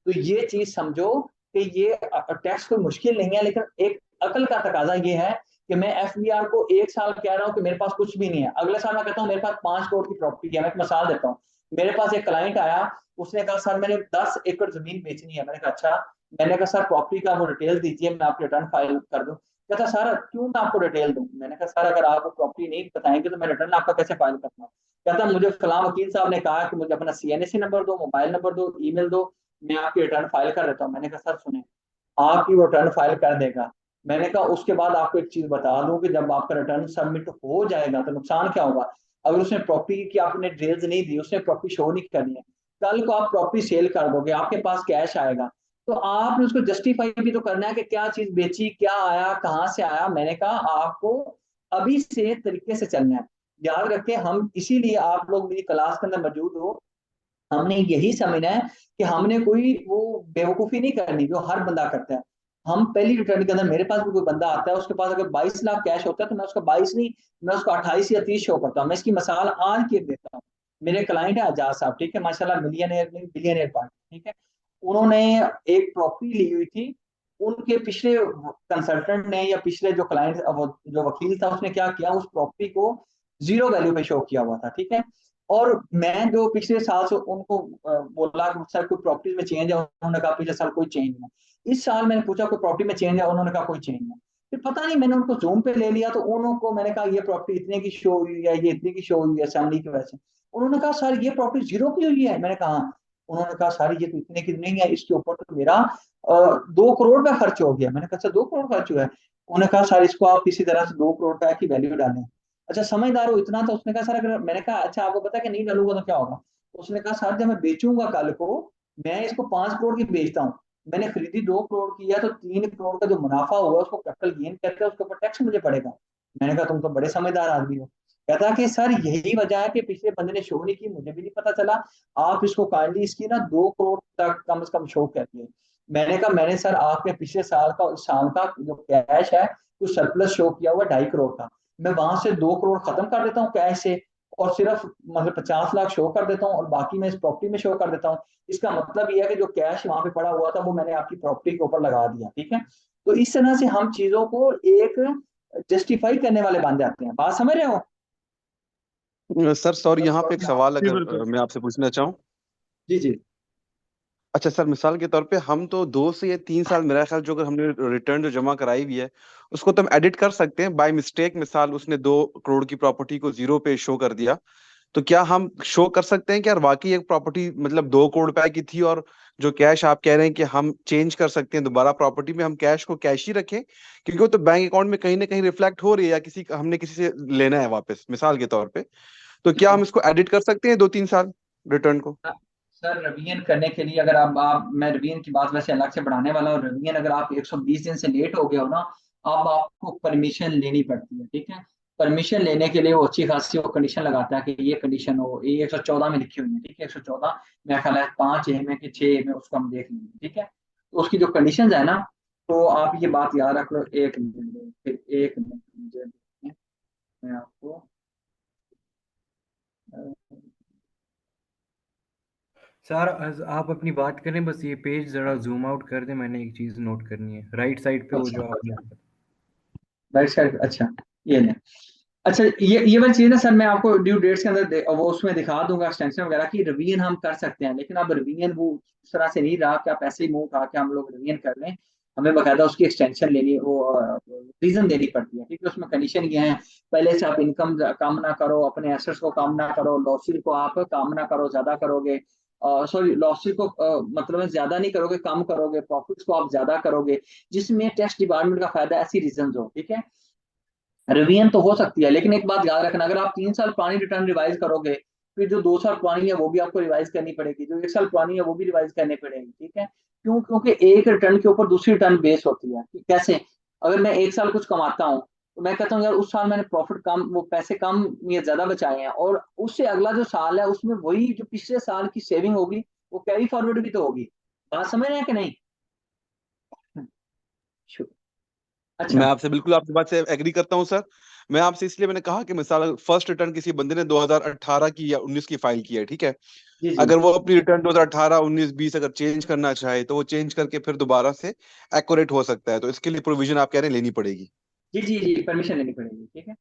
तो ये चीज समझो कि ये टैक्स कोई मुश्किल नहीं है, लेकिन एक अकल का तकाजा ये है कि मैं एफबीआर को 1 साल कह रहा हूँ कि मेरे पास कुछ भी नहीं है, अगले साल मैं कहता हूँ मेरे पास 5 करोड़ की प्रॉपर्टी है। मैं एक मिसाल देता हूँ, मेरे पास एक क्लाइंट आया, उसने कहा सर मैंने 10 एकड़ जमीन बेचनी है। मैंने कहा अच्छा। मैंने कहा सर प्रॉपर्टी का वो डिटेल दीजिए, मैं आपकी रिटर्न फाइल कर दूं। कहता सर क्यों मैं आपको डिटेल दूं? मैंने कहा सर अगर आपको प्रॉपर्टी नहीं बताएंगे तो मैं रिटर्न आपका कैसे फाइल करूंगा? कहता मुझे फलां वकील साहब ने कहा कि मुझे अपना सीएनएसी नंबर दो, मोबाइल नंबर दो, ईमेल दो, मैं आपकी रिटर्न फाइल कर देता हूँ। मैंने कहा सर सुने, आपकी वो रिटर्न फाइल कर देगा। मैंने कहा उसके बाद आपको एक चीज बता दूं कि जब आपका रिटर्न सबमिट हो जाएगा तो नुकसान क्या होगा? अगर उसने प्रॉपर्टी की आपने डिटेल्स नहीं दी, उसने प्रॉपर्टी शो नहीं करनी है, कल को आप प्रॉपर्टी सेल कर दोगे, आपके पास कैश आएगा, तो आपने उसको जस्टिफाई भी तो करना है कि क्या चीज बेची, क्या आया, कहाँ से आया। मैंने कहा आपको अभी से तरीके से चलना है। याद रखें, हम इसीलिए आप लोग मेरी क्लास के अंदर मौजूद हो, हमने यही समझना है कि हमने कोई वो बेवकूफी नहीं करनी जो हर बंदा करता है। हम पहली रिटर्न के अंदर, मेरे पास भी कोई बंदा आता है, उसके पास अगर 22 लाख कैश होता है तो मैं उसका 22 नहीं, मैं उसको 28 या 30 शो करता हूँ। मैं इसकी मिसाल आज की देता हूँ। मेरे क्लाइंट है आजाद साहब, ठीक है, माशाल्लाह मिलियनेयर नहीं बिलियनेयर पार्टी, ठीक है। उन्होंने एक प्रॉपर्टी ली हुई थी, उनके पिछले कंसल्टेंट ने या पिछले जो क्लाइंट जो वकील था उसने क्या किया, उस प्रॉपर्टी को 0 वैल्यू पे शो किया हुआ था, ठीक है। और मैं जो पिछले साल से उनको बोला कि सर कोई प्रॉपर्टी में चेंज है, उन्होंने कहा पिछले साल कोई चेंज नहीं। इस साल मैंने पूछा कोई प्रॉपर्टी में चेंज है, उन्होंने कहा कोई चेंज नहीं। फिर पता नहीं मैंने उनको जूम पे ले लिया, तो उनको मैंने कहा ये प्रॉपर्टी इतने की शो हुई है, ये इतने की शो हुई है सैलरी की वजह से। उन्होंने कहा सर ये प्रॉपर्टी 0 की हुई है? मैंने कहा। उन्होंने कहा सर ये तो इतने की नहीं है, इसके ऊपर तो मेरा 2 करोड़ रुपया खर्च हो गया। मैंने कहा सर 2 करोड़ खर्च हुआ है? उन्होंने कहा सर इसको आप किसी तरह से 2 करोड़ रुपया की वैल्यू डालें। अच्छा समझदार हो इतना? तो उसने कहा सर अगर, मैंने कहा अच्छा आपको पता है कि नहीं डालूंगा तो क्या होगा? उसने कहा सर जब मैं बेचूंगा कल को, मैं इसको 5 करोड़ की बेचता हूँ, मैंने खरीदी 2 करोड़ की है, तो 3 करोड़ का जो मुनाफा हुआ उसको कैपिटल गेन कहते हैं, उसके ऊपर टैक्स मुझे पड़ेगा। मैंने कहा तुम तो बड़े समझदार आदमी हो। कहता कि सर यही वजह है कि पिछले बंदे ने शो नहीं की, मुझे भी नहीं पता चला, आप इसको काइंडली इसकी ना 2 करोड़ तक कम से कम शो करती। मैंने कहा मैंने सर आपने पिछले साल का और इस साल का जो कैश है कुछ सरप्लस शो किया हुआ 2.5 करोड़ का, मैं वहां से 2 करोड़ खत्म कर देता हूँ कैश से, और सिर्फ मतलब 50 लाख शो कर देता हूँ और बाकी मैं इस प्रॉपर्टी में शो कर देता हूँ। इसका मतलब यह है कि जो कैश वहां पे पड़ा हुआ था वो मैंने आपकी प्रॉपर्टी के ऊपर लगा दिया, ठीक है। तो इस तरह से हम चीजों को एक जस्टिफाई करने वाले बन जाते हैं। बात समझ रहे हो? सर सॉरी, यहाँ पे एक सवाल जी अगर बिल्कुल। मैं आपसे पूछना चाहूँ। जी जी। अच्छा सर, मिसाल के तौर पे हम तो 2 से 3 साल, मेरा ख्याल, जो अगर हमने रिटर्न जो जमा कराई हुई है उसको तो हम एडिट कर सकते हैं बाय मिस्टेक। मिसाल उसने 2 करोड़ की प्रॉपर्टी को 0 पे शो कर दिया, तो क्या हम शो कर सकते हैं कि यार वाकई एक प्रॉपर्टी मतलब 2 करोड़ रुपए की थी, और जो कैश आप कह रहे हैं कि हम चेंज कर सकते हैं दोबारा प्रॉपर्टी में, हम कैश को कैश ही रखें क्योंकि वो तो बैंक अकाउंट में कहीं ना कहीं रिफ्लेक्ट हो रही है, या हमने किसी से लेना है वापस मिसाल के तौर पे, तो क्या हम इसको एडिट कर सकते हैं 2-3 साल रिटर्न को? सर रिवीजन करने के लिए अगर आप मैं रिवीजन की बात वैसे अलग से बढ़ाने वाला हूँ। रिवीजन अगर आप 120 दिन से लेट हो गए हो ना, अब आपको परमिशन लेनी पड़ती है, ठीक है। परमिशन लेने के लिए वो अच्छी खासी वो कंडीशन लगाता है कि ये कंडीशन हो, ये 114 में लिखी हुई है, ठीक है। 114 मेरा ख्याल है 5A में कि 6A में, उसको हम देख लेंगे, ठीक है। तो उसकी जो कंडीशन है ना, तो आप ये बात याद रख लो। एक मिनट, फिर एक मिनट मुझे देखिए, मैं आपको सर आप अपनी बात करें, बस ये पेज जरा जूम आउट कर दें, मैंने एक चीज नोट करनी है राइट साइड पे, वो जो आपने राइट साइड, अच्छा ये ले। अच्छा ये वाली चीज ना सर, मैं आपको ड्यू डेट्स के अंदर वो उसमें दिखा दूंगा एक्सटेंशन वगैरह की। रिवीजन हम कर सकते हैं, लेकिन अब रिवीजन वो उस तरह से नहीं रहा कि आप ऐसे ही मुंह उठा के हम लोग रिवीजन कर लें। हमें बकायदा उसकी एक्सटेंशन लेनी, वो रीजन देनी पड़ती है, क्योंकि उसमें कंडीशन ये है, पहले से आप इनकम कम ना करो, अपने एसेट्स को कम ना करो, लॉसेस को आप कम ना करो, ज्यादा करोगे। सॉरी, लॉसेस को मतलब है ज्यादा नहीं करोगे, कम करोगे, प्रॉफिट्स को आप ज्यादा करोगे, जिसमें टैक्स डिपार्टमेंट का फायदा, ऐसी रीजन हो, ठीक है। रिवीजन तो हो सकती है, लेकिन एक बात याद रखना, अगर आप 3 साल पुरानी रिटर्न रिवाइज करोगे, फिर जो 2 साल पुरानी है वो भी आपको रिवाइज करनी पड़ेगी, जो 1 साल पुरानी है वो भी रिवाइज करनी पड़ेगी, ठीक है। क्यों? क्योंकि एक रिटर्न के ऊपर दूसरी रिटर्न बेस होती है। कैसे? अगर मैं 1 साल कुछ कमाता हूँ, तो मैं कहता हूँ यार उस साल मैंने प्रॉफिट कम, वो पैसे कम या ज्यादा बचाए हैं, और उससे अगला जो साल है उसमें वही जो पिछले साल की सेविंग होगी वो कैरी फॉरवर्ड भी तो होगी। बात समझ रहे हैं कि नहीं? अच्छा। मैं आपसे बिल्कुल आपकी बात से एग्री करता हूं सर। मैं आपसे इसलिए मैंने कहा कि मिसाल फर्स्ट रिटर्न किसी बंदे ने 2018 की या 19 की फाइल की है, ठीक है। जी जी अगर वो अपनी रिटर्न 2018, 19, 20 अगर चेंज करना चाहे तो वो चेंज करके फिर दोबारा से एक्यूरेट हो सकता है, तो इसके लिए प्रोविजन आप कह रहे हैं लेनी पड़ेगी। जी जी जी, परमिशन लेनी पड़ेगी, ठीक है।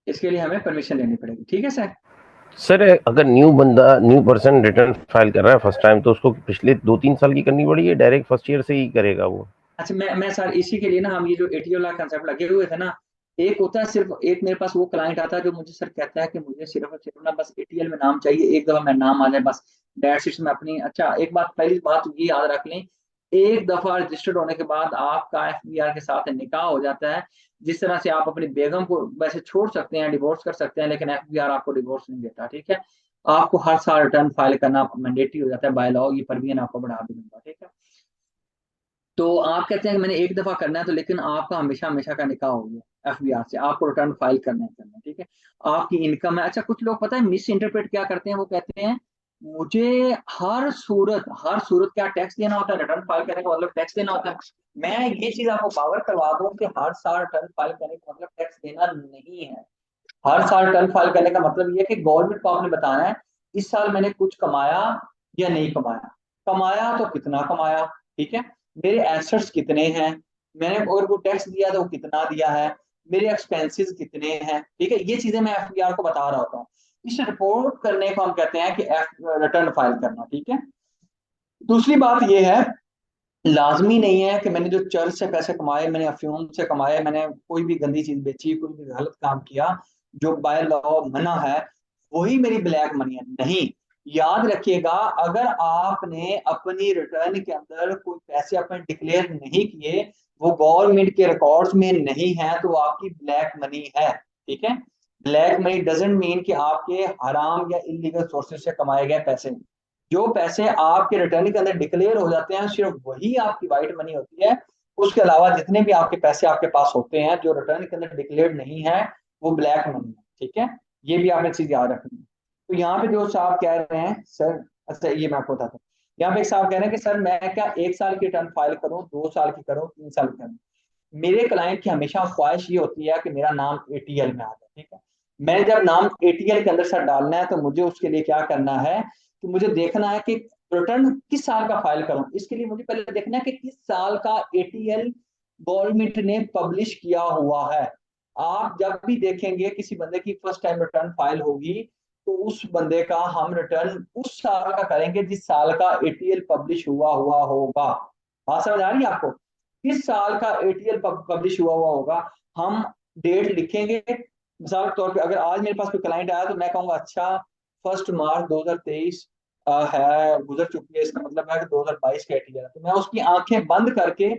इसके लिए हमें परमिशन लेनी पड़ेगी, ठीक है सर। सर अगर न्यू पर्सन रिटर्न फाइल कर रहा है फर्स्ट टाइम, तो उसको पिछले 2-3 साल की करनी पड़ी है, डायरेक्ट फर्स्ट ईयर से ही करेगा वो? अच्छा, मैं सर इसी के लिए ना, हम ये जो एटीओ वाला कंसेप्ट लगे हुए थे ना, एक होता है सिर्फ, एक मेरे पास वो क्लाइंट आता है जो मुझे सर कहता है कि मुझे सिर्फ और सिर्फ ना बस एटीएल में नाम चाहिए, एक दफा मेरा नाम आ जाए बस, डेट शीट में अपनी। अच्छा एक बात, पहली बात ये याद रख लें, एक दफा रजिस्टर्ड होने के बाद आपका एफबीआर के साथ निकाह हो जाता है। जिस तरह से आप अपनी बेगम को वैसे छोड़ सकते हैं, डिवोर्स कर सकते हैं, लेकिन एफबीआर आपको डिवोर्स नहीं देता, ठीक है। आपको हर साल रिटर्न फाइल करना मैंडेटरी हो जाता है बाय लॉ, ये परवीन आपको बढ़ा भी दूंगा, ठीक है। तो आप कहते हैं कि मैंने एक दफा करना है, तो लेकिन आपका हमेशा हमेशा का निकाह हो गया एफबीआर से, आपको रिटर्न फाइल करना है, ठीक है। आपकी इनकम है। अच्छा कुछ लोग पता है मिस इंटरप्रेट क्या करते हैं, वो कहते हैं मुझे हर सूरत क्या टैक्स देना होता है, रिटर्न फाइल करने का मतलब टैक्स देना होता है। मैं ये चीज आपको पावर करवा दूं कि हर साल रिटर्न फाइल करने का मतलब टैक्स देना नहीं है। हर साल रिटर्न फाइल करने का मतलब ये है कि गवर्नमेंट को आपने बताना है इस साल मैंने कुछ कमाया या नहीं कमाया, कमाया तो कितना कमाया, ठीक है। मेरे एसेट्स कितने हैं, मैंने अगर वो टैक्स दिया तो वो कितना दिया है, मेरे एक्सपेंसेस कितने हैं, ठीक है। ये चीजें मैं एफबीआर को बता रहा होता हूँ। इस रिपोर्ट करने को हम कहते हैं कि रिटर्न फाइल करना, ठीक है। दूसरी बात ये है, लाजमी नहीं है कि मैंने जो चर्च से पैसे कमाए, मैंने अफ्यूम से कमाए, मैंने कोई भी गंदी चीज बेची, कोई भी गलत काम किया जो बाय लॉ मना है, वही मेरी ब्लैक मनी है, नहीं। याद रखिएगा, अगर आपने अपनी रिटर्न के अंदर कोई पैसे अपने डिक्लेयर नहीं किए, वो गवर्नमेंट के रिकॉर्ड्स में नहीं है, तो वो आपकी ब्लैक मनी है, ठीक है। ब्लैक मनी डजंट मीन कि आपके हराम या इलीगल सोर्सेज से कमाए गए पैसे। जो पैसे आपके रिटर्न के अंदर डिक्लेयर हो जाते हैं सिर्फ वही आपकी व्हाइट मनी होती है। उसके अलावा जितने भी आपके पैसे आपके पास होते हैं जो रिटर्न के अंदर डिक्लेयर नहीं है, वो ब्लैक मनी है, ठीक है। ये भी आपने चीज याद रखनी है। तो यहाँ पे जो साहब कह रहे हैं सर, अच्छा ये मैं आपको बताता हूँ। यहाँ पे एक साहब कह रहे हैं कि सर मैं क्या 1 साल की रिटर्न फाइल करूँ, 2 साल की करूँ, 3 साल की करूँ। मेरे क्लाइंट की हमेशा ख्वाहिश ये होती है कि मेरा नाम एटीएल में आ जाए, ठीक है। मैंने जब नाम एटीएल के अंदर सर डालना है, तो मुझे उसके लिए क्या करना है कि मुझे देखना है कि रिटर्न किस साल का फाइल करूं। इसके लिए मुझे पहले देखना है कि किस साल का एटीएल गवर्नमेंट ने पब्लिश किया हुआ है। आप जब भी देखेंगे किसी बंदे की फर्स्ट टाइम रिटर्न फाइल होगी तो उस बंदे का हम रिटर्न उस साल का करेंगे जिस साल का एटीएल पब्लिश हुआ हुआ होगा। बात समझ आ रही है आपको? किस साल का एटीएल पब्लिश हुआ हुआ होगा हम डेट लिखेंगे। मिसाल के तौर पे अगर आज मेरे पास कोई क्लाइंट आया तो मैं कहूंगा अच्छा 1 मार्च 2023 है, गुजर चुकी है, इसका मतलब है कि 2022 का एटीएल है, तो मैं उसकी आंखें बंद करके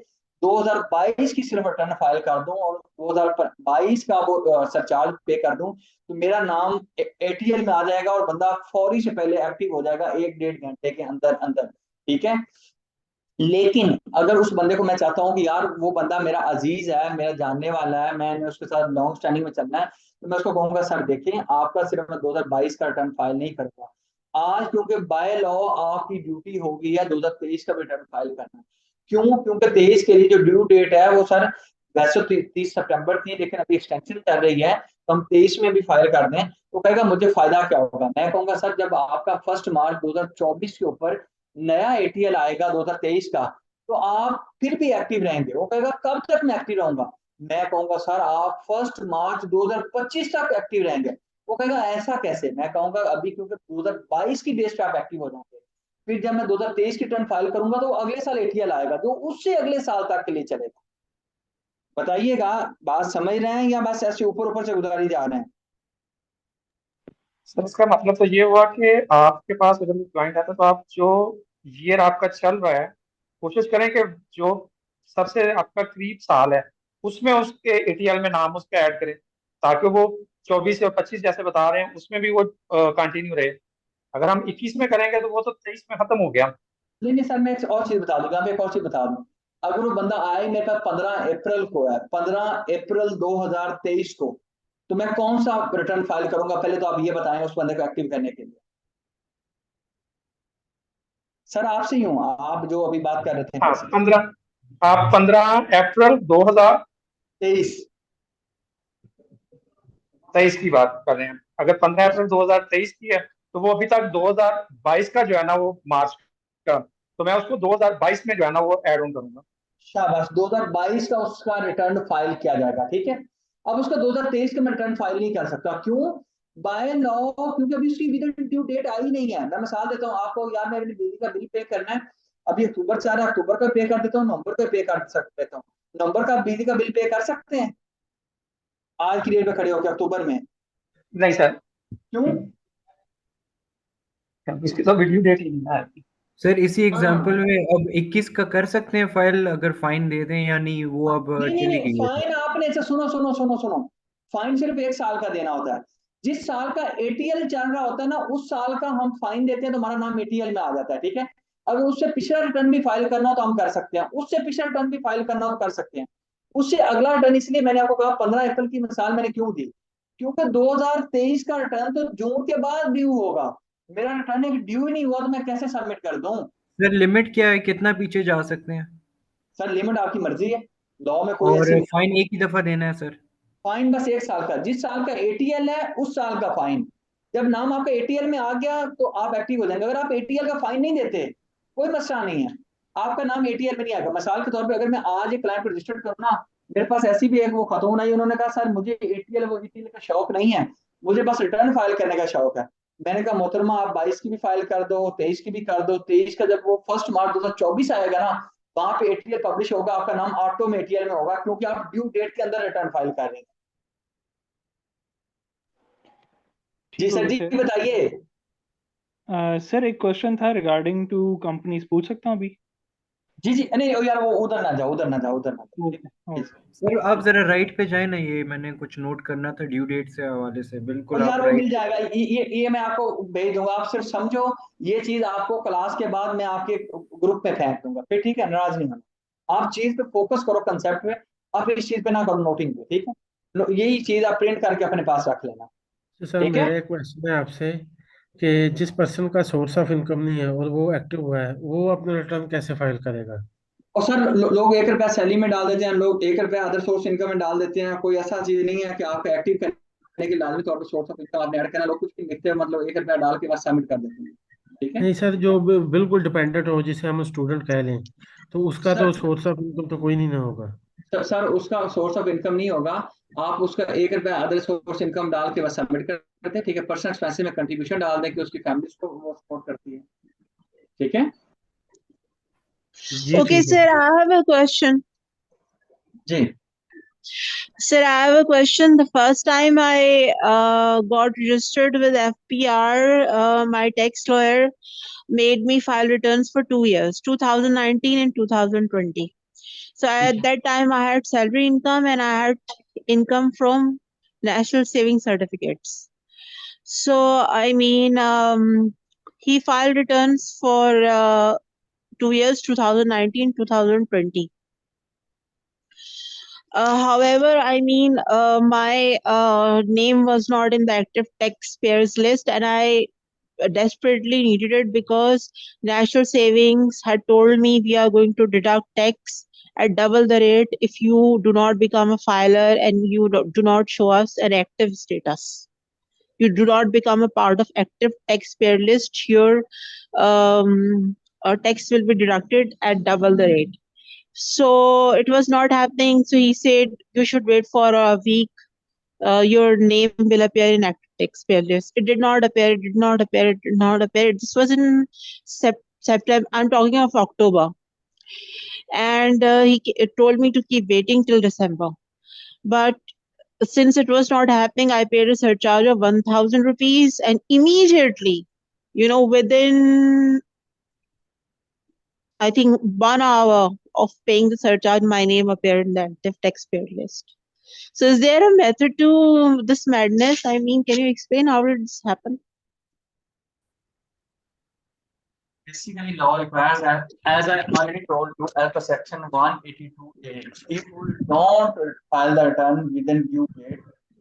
2022 की सिर्फ रिटर्न फाइल कर दूं और 2022 का वो सरचार्ज पे कर दूं तो मेरा नाम एटीएल में आ जाएगा और बंदा फौरी से पहले एक्टिव हो जाएगा 1-1.5 घंटे के अंदर अंदर। ठीक है, लेकिन अगर उस बंदे को मैं चाहता हूं कि यार वो बंदा मेरा अजीज है, मेरा जानने वाला है, मैंने उसके साथ लॉन्ग स्टैंडिंग में चलना है, तो मैं उसको कहूंगा सर देखिए आपका सिर्फ मैं 2022 का रिटर्न फाइल नहीं करूंगा आज, क्योंकि बाय लॉ आपकी ड्यूटी होगी है 2023 का रिटर्न फाइल करना। क्यों? क्योंकि 23 के लिए जो ड्यू डेट है वो सर वैसे 30 सितंबर थी लेकिन अभी एक्सटेंशन चल रही है तो हम 23 में भी फाइल कर दें तो कहेगा मुझे फायदा क्या होगा। मैं कहूंगा सर जब आपका 1 मार्च 2024 के ऊपर नया एटीएल आएगा 2023 का तो आप फिर भी एक्टिव रहेंगे। वो कहेगा कब तक मैं एक्टिव रहूंगा? मैं कहूंगा सर आप 1 मार्च 2025 तक एक्टिव रहेंगे। वो कहेगा ऐसा कैसे? मैं कहूंगा अभी क्योंकि 2022 की बेस पे आप एक्टिव हो जाएंगे, फिर जब मैं 2023 की रिटर्न फाइल करूंगा तो अगले साल एटीएल आएगा जो उससे अगले साल तक के लिए चलेगा। बताइएगा बात समझ रहे हैं या बस ऐसे ऊपर ऊपर से गुजारी जा रहे हैं? सर इसका मतलब तो ये हुआ कि आपके पास अगर क्लाइंट आता है तो आप जो ईयर आपका चल रहा है कोशिश करें कि जो सबसे आपका करीब साल है उसमें उसके एटीएल में नाम उसका ऐड करें ताकि वो 24 या 25 जैसे बता रहे हैं उसमें भी वो कंटिन्यू रहे। अगर हम 21 में करेंगे तो वो तो 23 में खत्म हो गया। नहीं नहीं सर मैं एक और चीज बता दूंगा, मैं एक और चीज बता दूं। अगर वो बंदा आए मेरे पास 15 अप्रैल को है, 15 अप्रैल 2023 को, तो मैं कौन सा रिटर्न फाइल करूंगा पहले तो आप ये बताएं उस बंदे को एक्टिव करने के लिए। सर आपसे ही हूँ, आप जो अभी बात कर रहे थे। हाँ 15 अप्रैल 2023 की बात कर रहे हैं। अगर 15 अप्रैल 2023 की है तो वो अभी तक 2022 का जो है ना वो मार्च का, तो मैं उसको 2022 में जो है ना वो ऐड ऑन करूंगा। शाबाश, 2022 का उसका रिटर्न फाइल किया जाएगा। ठीक है, अब उसका 2023 का मैं रिटर्न फाइल नहीं कर सकता। क्यों? बाय लॉ क्योंकि अभी उसकी विद ड्यू डेट आई नहीं है। मैं मिसाल देता हूँ आपको, यार मैं अपनी बिजली का बिल पे करना है, अभी अक्टूबर से आ रहा है, अक्टूबर का पे कर देता हूँ, नवंबर का पे कर देता हूँ। नवंबर का बिजली का बिल पे कर सकते हैं आज की डेट में खड़े होकर अक्टूबर में? नहीं सर। क्यों? इसकी तो वीडियो डेट ही नहीं है। सर इसी एग्जांपल में अब 21 का कर सकते हैं फाइल अगर फाइन दे दें या नहीं, वो अब नहीं नहीं चली नहीं, गई है। फाइन आपने ऐसा सुनो सुनो सुनो सुनो, फाइन सिर्फ 1 साल का देना होता है। जिस साल का एटीएल चल रहा होता है ना उस साल का हम फाइन देते हैं तो हमारा नाम एटीएल में आ जाता है। ठीक है, अगर उससे पिछला रिटर्न भी फाइल करना हो तो हम कर सकते हैं, उससे पिछला रिटर्न भी फाइल करना हो तो कर सकते हैं, उससे अगला रिटर्न। इसलिए मैंने आपको कहा 15 अप्रैल की मिसाल मैंने क्यों दी, क्योंकि 2023 का रिटर्न तो जून के बाद ड्यू होगा। मेरा रिटर्न एक ड्यू ही नहीं हुआ तो मैं कैसे सबमिट कर दूं? सर लिमिट क्या है, कितना पीछे जा सकते हैं? सर लिमिट आपकी मर्जी है, लॉ में कोई और ऐसी फाइन एक ही दफा देना है सर? फाइन बस 1 साल का, जिस साल का एटीएल है उस साल का फाइन। जब नाम आपका एटीएल में आ गया तो आप एक्टिव हो जाएंगे। अगर आप एटीएल का फाइन नहीं देते कोई मसला नहीं है, आपका नाम एटीएल में नहीं आएगा। मिसाल के तौर पे अगर मैं आज एक क्लाइंट को रजिस्टर्ड करूँ ना, मेरे पास ऐसी भी एक वो खतून आई, उन्होंने कहा सर मुझे एटीएल वो एटीएल का शौक नहीं है, मुझे बस रिटर्न फाइल करने का शौक है। मैंने कहा मोहतरमा आप 22 की भी फाइल कर दो, 23 की भी कर दो, 23 का जब वो 1 मार्च 2024 आएगा ना वहां पे एटीएल पब्लिश होगा, आपका नाम ऑटो में एटीएल में होगा क्योंकि आप ड्यू डेट के अंदर रिटर्न फाइल कर रहे हैं। जी सर जी बताइए। सर एक क्वेश्चन था रिगार्डिंग टू कंपनीज, पूछ सकता हूँ अभी? जी जी नहीं यार वो उधर ना जाओ, उधर ना जाओ, उधर ना जाओ। सर आप जरा राइट पे जाए ना, ये मैंने कुछ नोट करना था ड्यू डेट से हवाले से। बिल्कुल और आप यार वो मिल राइट। जाएगा, ये मैं आपको भेज दूंगा, आप सिर्फ समझो ये चीज आपको क्लास के बाद मैं आपके ग्रुप में फेंक दूंगा, फिर ठीक है, नाराज नहीं होना। आप चीज पे फोकस करो, कंसेप्ट पे, आप इस चीज पे ना करो नोटिंग पे, ठीक है? यही चीज आप प्रिंट करके अपने पास रख लेना, तो सर ठीक है? मेरा एक क्वेश्चन है आपसे कि जिस पर्सन का सोर्स ऑफ इनकम नहीं है और वो एक्टिव हुआ है, वो अपना रिटर्न कैसे फाइल करेगा? और सर लोग 1 रुपया सैलरी में डाल देते हैं, लोग 1 रुपया अदर सोर्स इनकम में डाल देते हैं। कोई ऐसा चीज नहीं है कि आपको एक्टिव करने के लाजमी तौर पर सोर्स ऑफ इनकम आपने ऐड करना। लोग कुछ भी लिखते हैं, मतलब 1 रुपया डाल के बस सबमिट कर देते हैं, ठीक है? नहीं सर, जो बिल्कुल डिपेंडेंट हो जिसे हम स्टूडेंट कह लें, तो उसका तो सर सोर्स ऑफ इनकम तो कोई नहीं ना होगा। सर उसका सोर्स ऑफ इनकम नहीं होगा, आप उसका 1 रुपया अदर सोर्स इनकम डाल के बस सबमिट करते हैं, ठीक है। पर्सनल एक्सपेंसेस में कंट्रीब्यूशन डाल दें कि उसकी फैमिली को वो सपोर्ट करती है, ठीक है जी Okay, ठीक है। sir, I have a question. जी। Sir, I have a question. The first time I got registered with FPR, my tax lawyer made me file returns for 2 years, 2019 and 2020. So at that time, I had salary income and I had income from national saving certificates. So, I mean, he filed returns for 2 years, 2019, 2020. However, I mean, my name was not in the active taxpayers list, and I desperately needed it because National Savings had told me we are going to deduct tax at double the rate if you do not become a filer and you do not show us an active status. You do not become a part of active taxpayer list, your tax will be deducted at double the rate. So it was not happening. So he said you should wait for a week. Your name will appear in active taxpayer list. It did not appear. It did not appear. It did not appear. This was in September. I'm talking of October, and it told me to keep waiting till December. But since it was not happening, I paid a surcharge of 1,000 rupees, and immediately, within I think 1 hour of paying the surcharge, my name appeared in the active taxpayer list. So is there a method to this madness? I mean, can you explain how did this happen? Basically, law requires that, as I already told you, as per section 182A, if you don't file the return within due date,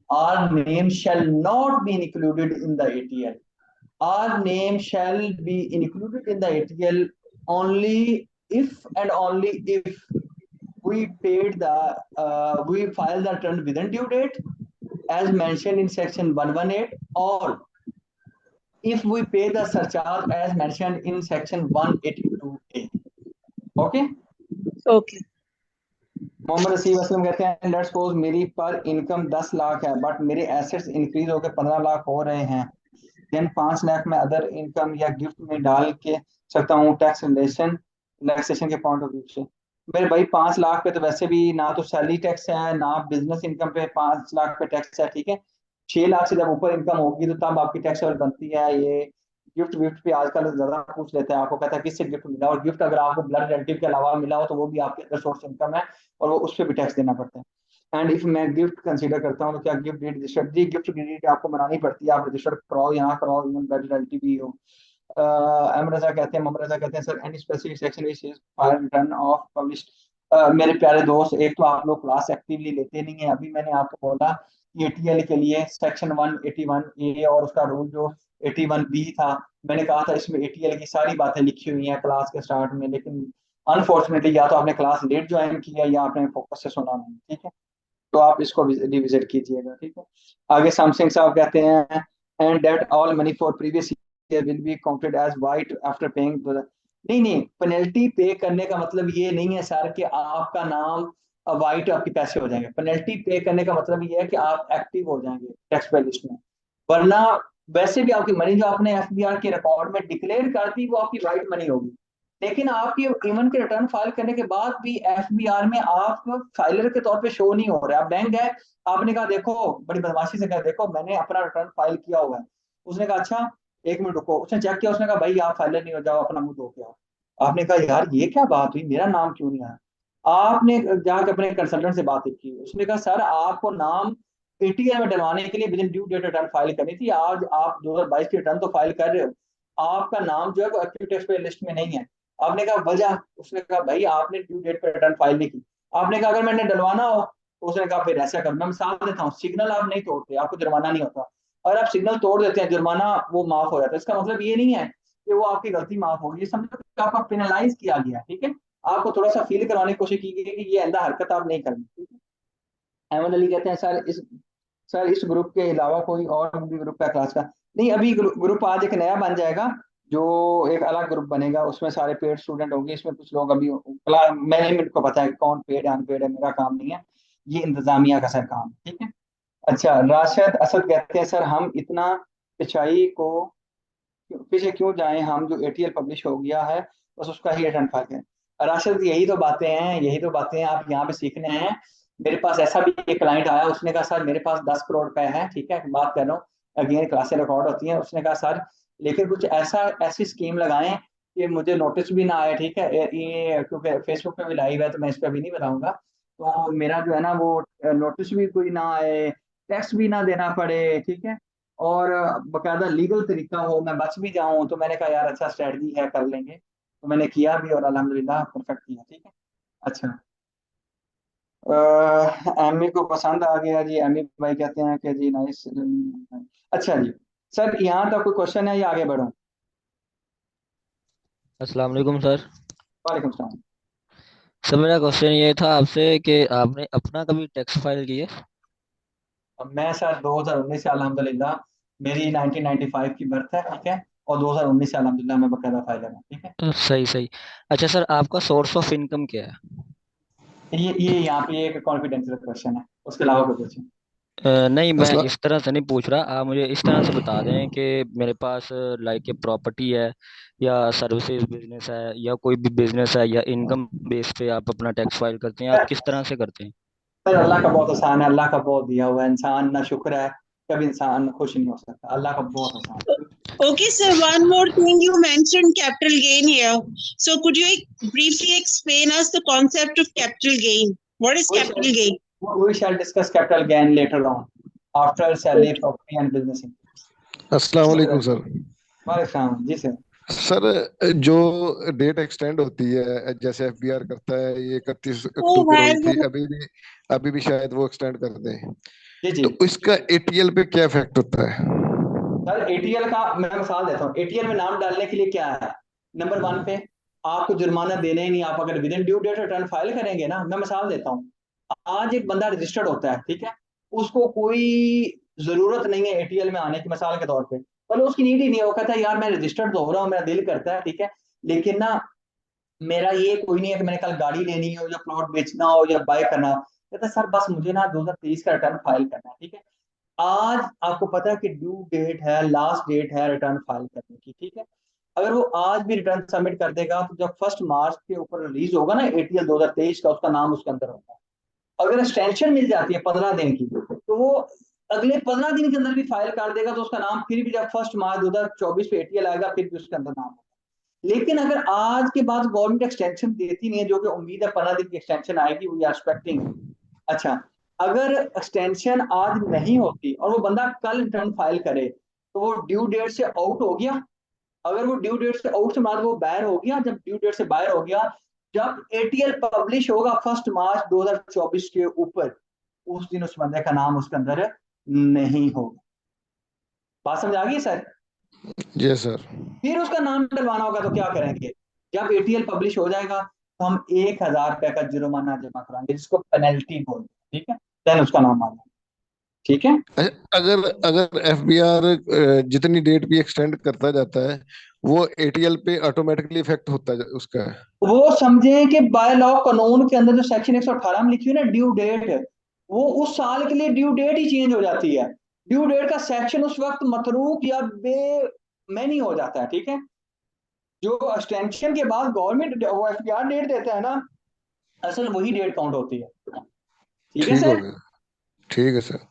our name shall not be included in the ATL. Our name shall be included in the ATL only if and only if we paid we filed the return within due date, as mentioned in section 118, or if we pay the surcharge as mentioned in section 182A. Okay? Okay. Mohammad Rasib Aslam कहते हैं, let's suppose मेरी पर income 10 lakh है but मेरे assets increase होकर 15 लाख हो रहे हैं, देन 5 लाख में अदर इनकम या गिफ्ट में डाल के सकता हूँ टैक्स रिलैक्सेशन के पॉइंट ऑफ व्यू से। मेरे भाई 5 लाख पे तो वैसे भी ना तो सैलरी टैक्स है ना बिजनेस इनकम पे 5 लाख पे टैक्स है, ठीक है। 6 लाख से जब ऊपर इनकम होगी तो तब आपकी टैक्स बनती है। ये गिफ्ट विफ्ट पे आजकल ज्यादा पूछ लेते हैं, आपको कहता है किससे गिफ्ट मिला, और गिफ्ट अगर आपको ब्लड रिलेटिव के अलावा मिला हो तो वो भी आपके अदर सोर्स इनकम है और वो उस पर भी टैक्स देना पड़ता है। एंड इफ मैं गिफ्ट कंसीडर करता हूँ तो क्या गिफ्ट डीड रजिस्टर्ड, जी गिफ्ट डीड आपको बनानी पड़ती है, आप रजिस्टर कराओ, यहाँ कराओ, इवन ब्लड रिलेटिव भी हो। एम रजा कहते हैं, मोहम्मद रजा कहते हैं, sir any specific section which is fire return of published. मेरे प्यारे दोस्त, एक तो आप लोग क्लास एक्टिवली लेते नहीं है। अभी मैंने आपको बोला एटीएल के लिए सेक्शन 181A और उसका रूल जो 81B था, मैंने कहा था इसमें एटीएल की सारी बातें लिखी हुई हैं क्लास के स्टार्ट में, लेकिन अनफॉर्चुनेटली या तो आपने क्लास लेट ज्वाइन किया या आपने फोकस से सुना नहीं, ठीक है। तो आप इसको रिविजिट कीजिएगा, ठीक है। आगे समसिंग साहब कहते हैं, and that all money for previous year will be counted as white after paying. नहीं, पेनल्टी पे करने का मतलब ये नहीं है सर कि आपका नाम वाइट आपके पैसे हो जाएंगे। पेनल्टी पे करने का मतलब ये है कि आप एक्टिव हो जाएंगे टैक्स पे लिस्ट में, वरना वैसे भी आपकी मनी जो आपने एफबीआर के रिकॉर्ड में डिक्लेयर कर दी वो आपकी वाइट मनी होगी, लेकिन आपकी इवन के रिटर्न फाइल करने के बाद भी एफबीआर में आप फाइलर के तौर पे शो नहीं हो रहे। आप बैंक गए, आपने कहा देखो, बड़ी बदमाशी से कहा देखो मैंने अपना रिटर्न फाइल किया हुआ है। उसने कहा अच्छा 1 मिनट रुको, उसने चेक किया, उसने कहा भाई आप फाइलर नहीं हो, जाओ अपना मुंह धो के आओ। आपने कहा यार ये क्या बात हुई, मेरा नाम क्यों नहीं आया। आपने जाकर अपने कंसल्टेंट से बात की, उसने कहा सर आपको नाम एटीएल में डलवाने के लिए within due date return file करनी थी, आज आप 2022 की रिटर्न तो फाइल कर रहे हो, आपका नाम जो है वो एक्टिव टैक्स पे लिस्ट में नहीं है। आपने कहा वजह, उसने कहा भाई आपने ड्यू डेट पे रिटर्न फाइल नहीं की। आपने कहा अगर मैंने डलवाना हो, उसने कहा फिर ऐसा कर, मैं मिसाल देता हूँ, सिग्नल आप नहीं तोड़ते आपको जुर्माना नहीं होता, और आप सिग्नल तोड़ देते हैं जुर्माना वो माफ हो जाता है। इसका मतलब ये नहीं है कि वो आपकी गलती माफ होगी, समझो कि आपका पेनलाइज किया गया, ठीक है। आपको थोड़ा सा फील करवाने की कोशिश की गई कि ये आइंदा हरकत आप नहीं करनी, ठीक है। अहमद अली कहते हैं सर इस ग्रुप के अलावा कोई और भी ग्रुप है क्लास का? नहीं, अभी ग्रुप आज एक नया बन जाएगा जो एक अलग ग्रुप बनेगा, उसमें सारे पेड स्टूडेंट होंगे, इसमें कुछ लोग अभी मैनेजमेंट को पता है कि कौन पेड अनपेड है, मेरा काम नहीं है, ये इंतजामिया का सर काम है, ठीक है। अच्छा, राशिद असद कहते हैं सर हम इतना पिछाई को पीछे क्यों जाएं, हम जो एटीएल पब्लिश हो गया है बस उसका ही रिटर्न फाइल करें। राशिद यही तो बातें हैं, यही तो बातें हैं, आप यहाँ पे सीखने हैं। मेरे पास ऐसा भी एक क्लाइंट आया, उसने कहा सर मेरे पास 10 करोड़ रुपए है, ठीक है, बात कर रहा हूँ, अगेन क्लासें रिकॉर्ड होती हैं। उसने कहा सर लेकिन कुछ ऐसी स्कीम लगाएं कि मुझे नोटिस भी ना आए, ठीक है, ये क्योंकि फेसबुक पे भी लाइव है तो मैं इस पर भी नहीं बताऊंगा, तो मेरा जो है ना वो नोटिस भी कोई ना आए, टैक्स भी ना देना पड़े, ठीक है, और बकायदा लीगल तरीका हो, मैं बच भी जाऊं। तो मैंने कहा यार अच्छा स्ट्रेटजी है, कर लेंगे, तो मैंने किया भी और अल्हम्दुलिल्लाह परफेक्ट किया, ठीक है। अच्छा, एमी को पसंद आ गया जी, एमी भाई कहते हैं कि जी नाइस। अच्छा जी सर, यहाँ तक कोई क्वेश्चन है या आगे बढ़ूं? अस्सलाम वालेकुम सर। वालेकुम सलाम। सर मेरा क्वेश्चन ये था आपसे कि आपने अपना कभी टैक्स फाइल किया? अब मैं सर 2019 से अल्हम्दुलिल्लाह, मेरी 1995 की बर्थ है, ठीक है, और 2019 से अल्हम्दुलिल्लाह मैं बकायदा फाइलर हूँ, ठीक है। तो सही सही। अच्छा सर, आपका सोर्स ऑफ इनकम क्या है? ये यहाँ पे एक कॉन्फिडेंशियल क्वेश्चन है, उसके अलावा कुछ पूछें। नहीं, मैं असला इस तरह से नहीं पूछ रहा, आप मुझे इस तरह से बता दें कि मेरे पास लाइक ए प्रॉपर्टी है या सर्विसेज बिजनेस है या कोई भी बिजनेस है या इनकम बेस पे आप अपना टैक्स फाइल करते हैं, आप किस तरह से करते हैं? सर अल्लाह का बहुत आसान है, अल्लाह का बहुत दिया हुआ है, इंसान ना शुक्र है, कभी इंसान खुश नहीं हो सकता, अल्लाह का बहुत आसान है। Okay, sir, one more thing, you mentioned capital gain here. So could you briefly explain us the concept of capital gain? What is capital gain? We shall discuss capital gain later on after salary, property and business income. अस्सलाम वालेकुम sir. वालेकुम जी sir. Sir जो date extend होती है जैसे FBR करता है, ये 31 Oh, अक्टूबर हुई थी, why? अभी भी शायद वो एक्सटेंड कर दें, जी जी। तो इसका एटीएल पे क्या इफेक्ट होता है? सर एटीएल का मैं मिसाल देता हूँ, एटीएल में नाम डालने के लिए क्या है, नंबर 1 पे आपको जुर्माना देना ही नहीं, आप अगर within due date return file करेंगे ना, मैं मिसाल देता हूँ, आज एक बंदा रजिस्टर्ड होता है, ठीक है, उसको कोई जरूरत नहीं है एटीएल में आने की, मिसाल के तौर पे, मतलब उसकी नीड ही नहीं है, वो कहता है यार मैं रजिस्टर्ड तो हो रहा हूँ, मेरा दिल करता है, ठीक है, लेकिन ना मेरा ये कोई नहीं है कि मैंने कल गाड़ी लेनी हो या प्लॉट बेचना हो या बाय करना हो, कहता है सर बस मुझे ना 2023 का रिटर्न फाइल करना है, ठीक है। आज आपको पता है कि ड्यू डेट है, लास्ट डेट है रिटर्न फाइल करने की, ठीक है, अगर वो आज भी रिटर्न सबमिट कर देगा तो जब 1 मार्च के ऊपर रिलीज होगा ना एटीएल 2023 का, उसका नाम उसके अंदर होगा। अगर एक्सटेंशन मिल जाती है 15 दिन की, तो वो अगले 15 दिन के अंदर भी फाइल कर देगा, तो उसका नाम फिर भी जब 1 मार्च 2024 पे एटीएल आएगा फिर भी उसके अंदर नाम होगा। लेकिन अगर आज के बाद गवर्नमेंट एक्सटेंशन देती नहीं है, जो कि उम्मीद है 15 दिन की एक्सटेंशन आएगी, वी आर एक्सपेक्टिंग, अच्छा अगर एक्सटेंशन आज नहीं होती और वो बंदा कल रिटर्न फाइल करे तो वो ड्यू डेट से आउट हो गया। अगर वो ड्यू डेट से आउट से बाद वो बाहर हो गया, जब ड्यू डेट से बाहर हो गया, जब एटीएल पब्लिश होगा 1 मार्च 2024 के ऊपर, उस दिन उस बंदे का नाम उसके अंदर नहीं होगा। बात समझ आ गई सर? जी सर। फिर उसका नाम डलवाना होगा तो क्या करेंगे, जब एटीएल पब्लिश हो जाएगा तो हम 1000 रुपए का जुर्माना जमा कराएंगे, जिसको पेनल्टी बोलते हैं, ठीक है, देन उसका नाम आ जाएगा, ठीक है। अगर अगर एफबीआर जितनी डेट भी एक्सटेंड करता जाता है, वो एटीएल पे ऑटोमेटिकली इफेक्ट होता है उसका? वो समझे कि बाय लॉ कानून के अंदर जो सेक्शन 118 में लिखी हुई ना ड्यू डेट, वो उस साल के लिए ड्यू डेट ही चेंज हो जाती है, ड्यू डेट का सेक्शन उस वक्त मतरूक या बेमैनी हो जाता है, ठीक है। जो एक्सटेंशन के बाद गवर्नमेंट एफबीआर डेट देता है ना, असल वही डेट काउंट होती है, ठीक है सर? ठीक है सर।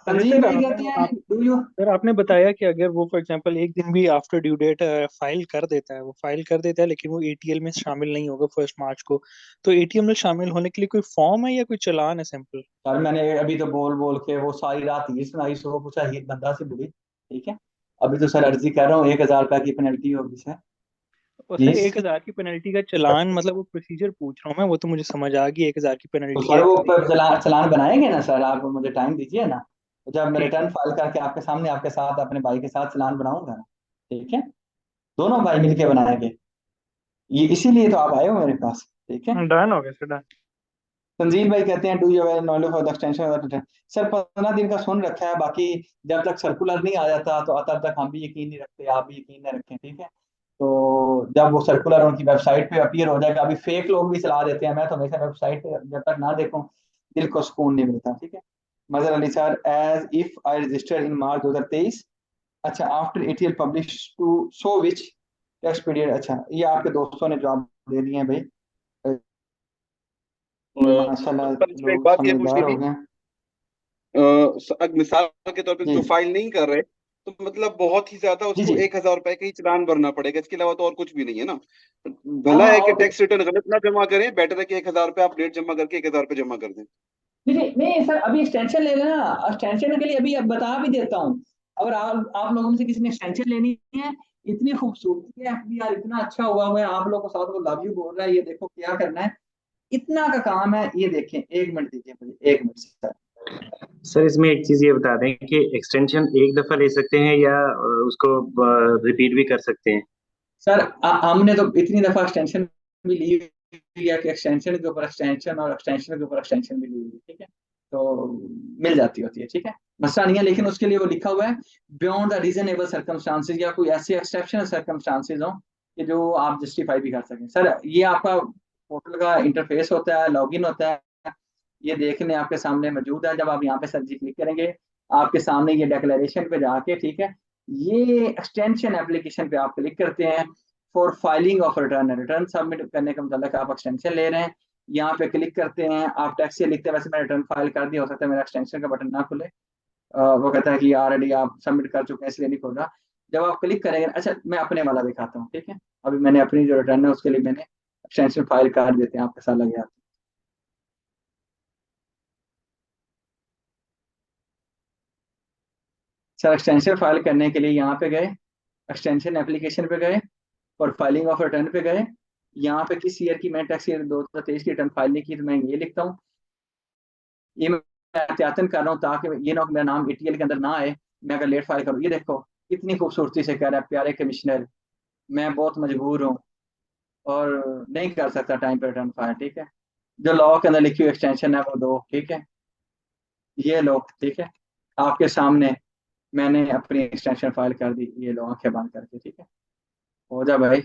संजीव भाई कहते हैं सर आपने बताया कि अगर वो फॉर एग्जांपल एक दिन भी आफ्टर ड्यू डेट फाइल कर देता है, वो फाइल कर देता है लेकिन वो एटीएल में शामिल नहीं होगा 1 मार्च को, तो एटीएल में शामिल होने के लिए कोई फॉर्म है या कोई चालान है सिंपल? सर मैंने अभी तो बोल बोल के वो सारी रात ये सुनाई, सुबह पूछा ये बंदा से बुरी, ठीक है, अभी तो सर अर्जी कर रहा हूँ 1000 रुपए की पेनल्टी होगी सर। और सर 1000 की पेनल्टी का चालान, मतलब वो प्रोसीजर पूछ रहा हूँ मैं, वो तो मुझे समझ आ गई 1000 की तो पेनल्टी सर है। वो चलान बनाएंगे ना सर, आप मुझे टाइम दीजिए ना, तो जब मैं रिटर्न फाइल करके आपके सामने आपके साथ अपने भाई के साथ चलान बनाऊंगा, ठीक है, दोनों भाई मिलके बनाएंगे, ये इसीलिए तो आप आए हो मेरे पास, ठीक है। डन हो गया सर, डन। संजीव भाई कहते हैं do you have knowledge for the extension? Sir 15 दिन का सुन रखा है, बाकी जब तक सर्कुलर नहीं आ जाता तो तब तक हम भी यकीन नहीं रखते, आप भी यकीन नहीं रखें, ठीक है। तो जब वो सर्कुलर उनकी वेबसाइट पे अपीयर हो जाएगा, अभी फेक लोग भी चला देते हैं, मैं तो हमेशा वेबसाइट पे जब तक ना देखूं दिल को सुकून नहीं मिलता, ठीक है। Mazhar Ali sir, as if I register in March 2023, अच्छा after ATL publish to show which tax period, अच्छा ये आपके दोस्तों ने जवाब दे दिए हैं भाई, माशाल्लाह पर इसमें एक लोग बात ये समझदार पूछनी हो थी, गए। मिसाल के तौर पे जी जो फाइल नहीं कर रहे, तो मतलब बहुत ही ज्यादा जी उसको जी 1,000 रुपए का ही चालान भरना पड़ेगा, इसके अलावा तो और कुछ भी नहीं है ना। हाँ भला हाँ, है कि और टैक्स रिटर्न गलत ना जमा करें, बेटर है कि 1,000 रुपये आप लेट जमा करके 1,000 रुपये जमा कर दें। नहीं नहीं नहीं सर, अभी एक्सटेंशन ले लेना, एक्सटेंशन के लिए अभी अब बता भी देता हूँ। अगर आप लोगों में से किसी ने एक्सटेंशन लेनी है, इतनी खूबसूरती है एफबीआर, इतना अच्छा हुआ है, आप लोगों को साथ वो लव यू बोल रहा है, ये देखो क्या करना है, इतना का काम है, ये देखें, 1 मिनट दीजिए मुझे, 1 मिनट सर। सर इसमें एक चीज ये बता दें कि एक्सटेंशन एक दफा ले सकते हैं या उसको रिपीट भी कर सकते हैं। सर हमने तो इतनी दफा एक्सटेंशन भी ली हुई है कि एक्सटेंशन के ऊपर एक्सटेंशन और एक्सटेंशन के ऊपर एक्सटेंशन भी ली हुई है, ठीक है, तो मिल जाती होती है, ठीक है, मसला नहीं है, लेकिन उसके लिए वो लिखा हुआ है बियॉन्ड द रीजनेबल सर्कमस्टांसेस, या कोई ऐसे एक्सेप्शनल सर्कमस्टांसेस हो कि जो आप जस्टिफाई भी कर सकें। सर ये आपका पोर्टल का इंटरफेस होता है, लॉगिन होता है, ये देखने आपके सामने मौजूद है, जब आप यहाँ पे सर जी क्लिक करेंगे आपके सामने ये डिक्लेरेशन पे जाके, ठीक है, ये एक्सटेंशन एप्लीकेशन पे आप क्लिक करते हैं for filing of return, return submit करने का मतलब आप एक्सटेंशन ले रहे हैं, यहाँ पे क्लिक करते हैं, आप टैक्स से लिखते हैं, वैसे मैं रिटर्न फाइल कर दिया, हो सकता है मेरा एक्सटेंशन का बटन ना खुले, वो कहता है कि ऑलरेडी आप सबमिट कर चुके हैं इसलिए नहीं खोल रहा। जब आप क्लिक करेंगे, अच्छा मैं अपने वाला दिखाता हूँ, ठीक है, अभी मैंने अपनी जो रिटर्न है उसके लिए मैंने एक्सटेंशन फाइल कर देते हैं, आपके साथ लग जाते हैं। सर एक्सटेंशन फाइल करने के लिए यहाँ पे गए, एक्सटेंशन एप्लीकेशन पे गए और फाइलिंग ऑफ रिटर्न पे गए, यहाँ पे किस ईयर की, मैं टैक्स ईयर 2023 की रिटर्न फाइल नहीं की, तो मैं ये लिखता हूँ, ये मैं एहतियातन कर रहा हूँ ताकि ये ना मेरा नाम एटीएल के अंदर ना आए, मैं अगर लेट फाइल करूँ, ये देखो कितनी खूबसूरती से कह रहा है, प्यारे कमिश्नर मैं बहुत मजबूर हूँ और नहीं कर सकता टाइम पे रिटर्न फाइल, ठीक है, जो लॉ के अंदर लिखी हुई एक्सटेंशन है वो दो, ठीक है, ये लो, ठीक है, आपके सामने मैंने अपनी एक्सटेंशन फाइल कर दी, ये लो आंखें बंद करके, ठीक है, हो जा भाई।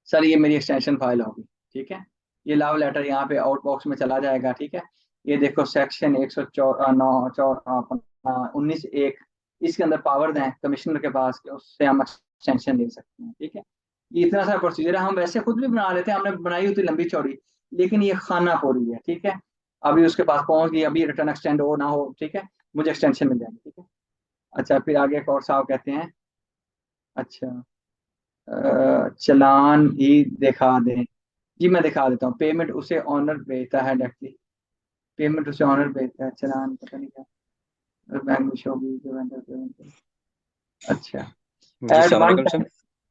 सर ये मेरी एक्सटेंशन फाइल होगी, ठीक है, ये लव लेटर यहाँ पे आउटबॉक्स में चला जाएगा, ठीक है, ये देखो सेक्शन 119(1) इसके अंदर पावर दें कमिश्नर के पास कि उससे हम एक्सटेंशन ले सकते हैं, ठीक है, ये इतना सा प्रोसीजर है, हम वैसे खुद भी बना लेते हैं, हमने बनाई होती लंबी चौड़ी, लेकिन ये खाना पूरी है, ठीक है, अभी उसके पास पहुंच गई, अभी रिटर्न एक्सटेंड हो ना हो, ठीक है, मुझे एक्सटेंशन मिल जाएगी, ठीक है। अच्छा फिर आगे एक और साहब कहते हैं, अच्छा चालान ही दिखा दें, जी मैं दिखा देता हूँ, पेमेंट उसे ऑनर भेजता है डायरेक्टली, पेमेंट उसे ऑनर भेजता है, चालान पता नहीं क्या, बैंक में शो भी जो वेंडर पेमेंट, अच्छा जी एड अस्सलाम वन वालेकुम sir.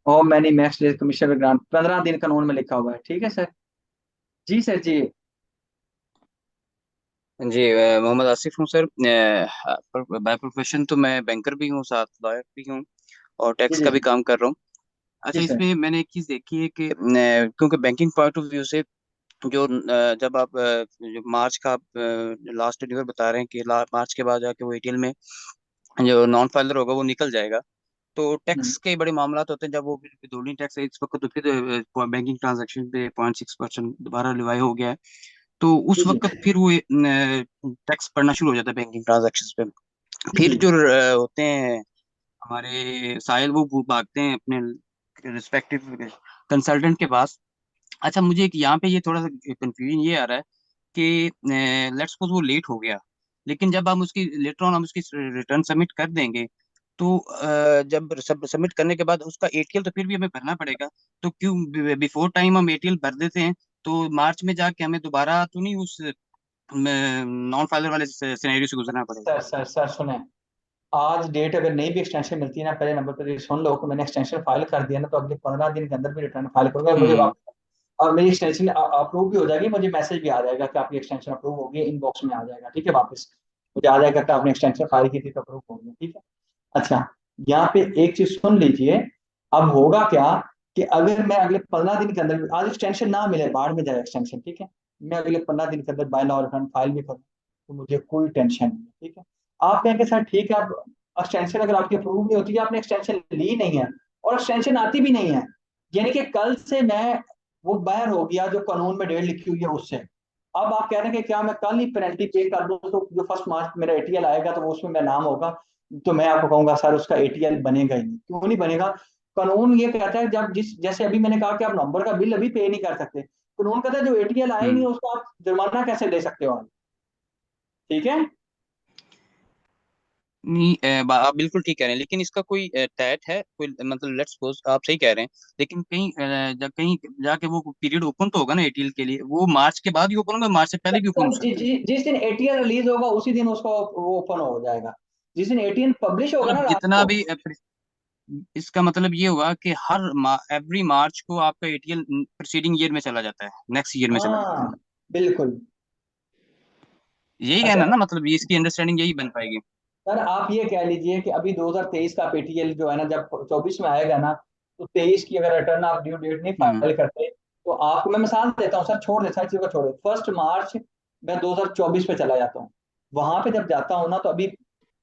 How many max days commission grant, 15 दिन कानून में लिखा हुआ है, ठीक है सर। जी सर जी। जी मोहम्मद आसिफ हूँ सर। बाय प्रोफेशन तो मैं बैंकर भी हूँ, साथ लॉयर भी हूँ और जी टैक्स जी का भी काम कर रहा हूँ। जी अच्छा, सर। इसमें मैंने एक चीज़ देखी है कि क्योंकि बैंकिंग पॉइंट ऑफ व्यू से जो जब आप जो मार्च का लास्ट डिलीवर बता रहे हैं कि मार्च के बाद जाके वो एटीएल में जो नॉन फाइलर होगा वो निकल जाएगा, तो टैक्स के बड़े मामला होते हैं जब वो विथहोल्डिंग टैक्स है इस वक्त, तो फिर बैंकिंग ट्रांजैक्शन पे 0.6% दोबारा लिवाई हो गया है, तो जी उस जी वक्त फिर वो टैक्स पड़ना शुरू हो जाता है बैंकिंग ट्रांजैक्शन पे। जी फिर जी जो होते हैं हमारे साहिल, वो भागते हैं अपने रिस्पेक्टिव कंसल्टेंट के पास। अच्छा, मुझे एक यहाँ पे ये थोड़ा सा कंफ्यूजन ये आ रहा है कि लेट्स सपोज वो लेट हो गया, लेकिन जब हम उसकी लेटर ऑन हम उसकी रिटर्न सबमिट कर देंगे, तो जब सबमिट करने के बाद उसका एटीएल तो फिर भी हमें भरना पड़ेगा, तो क्यों बिफोर टाइम हम एटीएल भर देते हैं, तो मार्च में जाके हमें दोबारा तो नहीं उस नॉन फाइलर वाले सिनेरियो से गुजरना पड़ेगा। सर सुने, आज डेट अगर नई भी एक्सटेंशन मिलती है ना, पहले नंबर पर ये सुन लो कि मैंने एक्सटेंशन फाइल कर दिया ना, तो अगले 15 दिन के अंदर भी रिटर्न फाइल करूंगा, मुझे हम्म। और मेरी एक्सटेंशन अप्रूव भी हो जाएगी, मुझे मैसेज भी आ जाएगा कि आपकी एक्सटेंशन अप्रूव होगी, इनबॉक्स में आ जाएगा, ठीक है, वापस मुझे आ जाएगा कि आपने एक्सटेंशन फाइल की थी तो अप्रूव हो गया, ठीक है। अच्छा यहाँ पे एक चीज सुन लीजिए, अब होगा क्या कि अगर मैं अगले 15 दिन के अंदर, आज एक्सटेंशन ना मिले बाहर में जाए एक्सटेंशन, ठीक है, मैं अगले 15 दिन के अंदर बाय लॉ रिटर्न फाइल भी करूँ, तो मुझे कोई टेंशन नहीं है, ठीक है। आप कहेंगे सर ठीक है, आप एक्सटेंशन अगर आपकी अप्रूव नहीं होती है, आपने एक्सटेंशन ली नहीं है और एक्सटेंशन आती भी नहीं है। यानी कि कल से मैं वो बाहर हो गया जो कानून में डेट लिखी हुई है उससे। अब आप कह रहे हैं कि क्या मैं कल ही पेनल्टी पे कर दूं तो जो 1 मार्च मेरा एटीएल आएगा तो उसमें मेरा नाम होगा, तो मैं आपको कहूंगा सर उसका एटीएल बनेगा ही नहीं। क्यों नहीं बनेगा? कानून ये कहता है जब जिस जैसे अभी मैंने कहा कि आप नवंबर का बिल अभी पे नहीं कर सकते, कानून कहता है जो एटीएल आए नहीं उसका आप जुर्माना कैसे दे सकते हो आप? ठीक है। नहीं आप बिल्कुल ठीक कह रहे हैं, लेकिन इसका कोई टैट है कोई, मतलब लेट्स सपोज आप सही कह रहे हैं, लेकिन कहीं जब कहीं जाके वो पीरियड ओपन तो होगा ना एटीएल के लिए, वो मार्च के बाद ही ओपन होगा, मार्च से पहले भी ओपन हो सकता है। जिस दिन एटीएल रिलीज होगा उसी दिन उसका वो ओपन हो जाएगा, जिस दिन एटीएल पब्लिश होगा ना मतलब रात जितना को। भी इसका मतलब ये हुआ कि हर एवरी मार्च को आपका एटीएल प्रीसीडिंग ईयर में चला जाता है, नेक्स्ट ईयर में चला जाता है। हाँ बिल्कुल। यही अच्छा कहना ना, मतलब ये इसकी अंडरस्टैंडिंग यही बन पाएगी। सर आप ये कह लीजिए कि अभी 2023 का एटीएल जो है ना जब 24 में आएगा ना, तो 23 की अगर रिटर्न आप ड्यू डेट नहीं हम्म। फाइल करते तो आपको मैं मिसाल देता हूँ सर, छोड़ दे सारी चीजों को छोड़े, 1 मार्च मैं 2024 पे चला जाता हूँ, वहां पे जब जाता हूँ ना तो अभी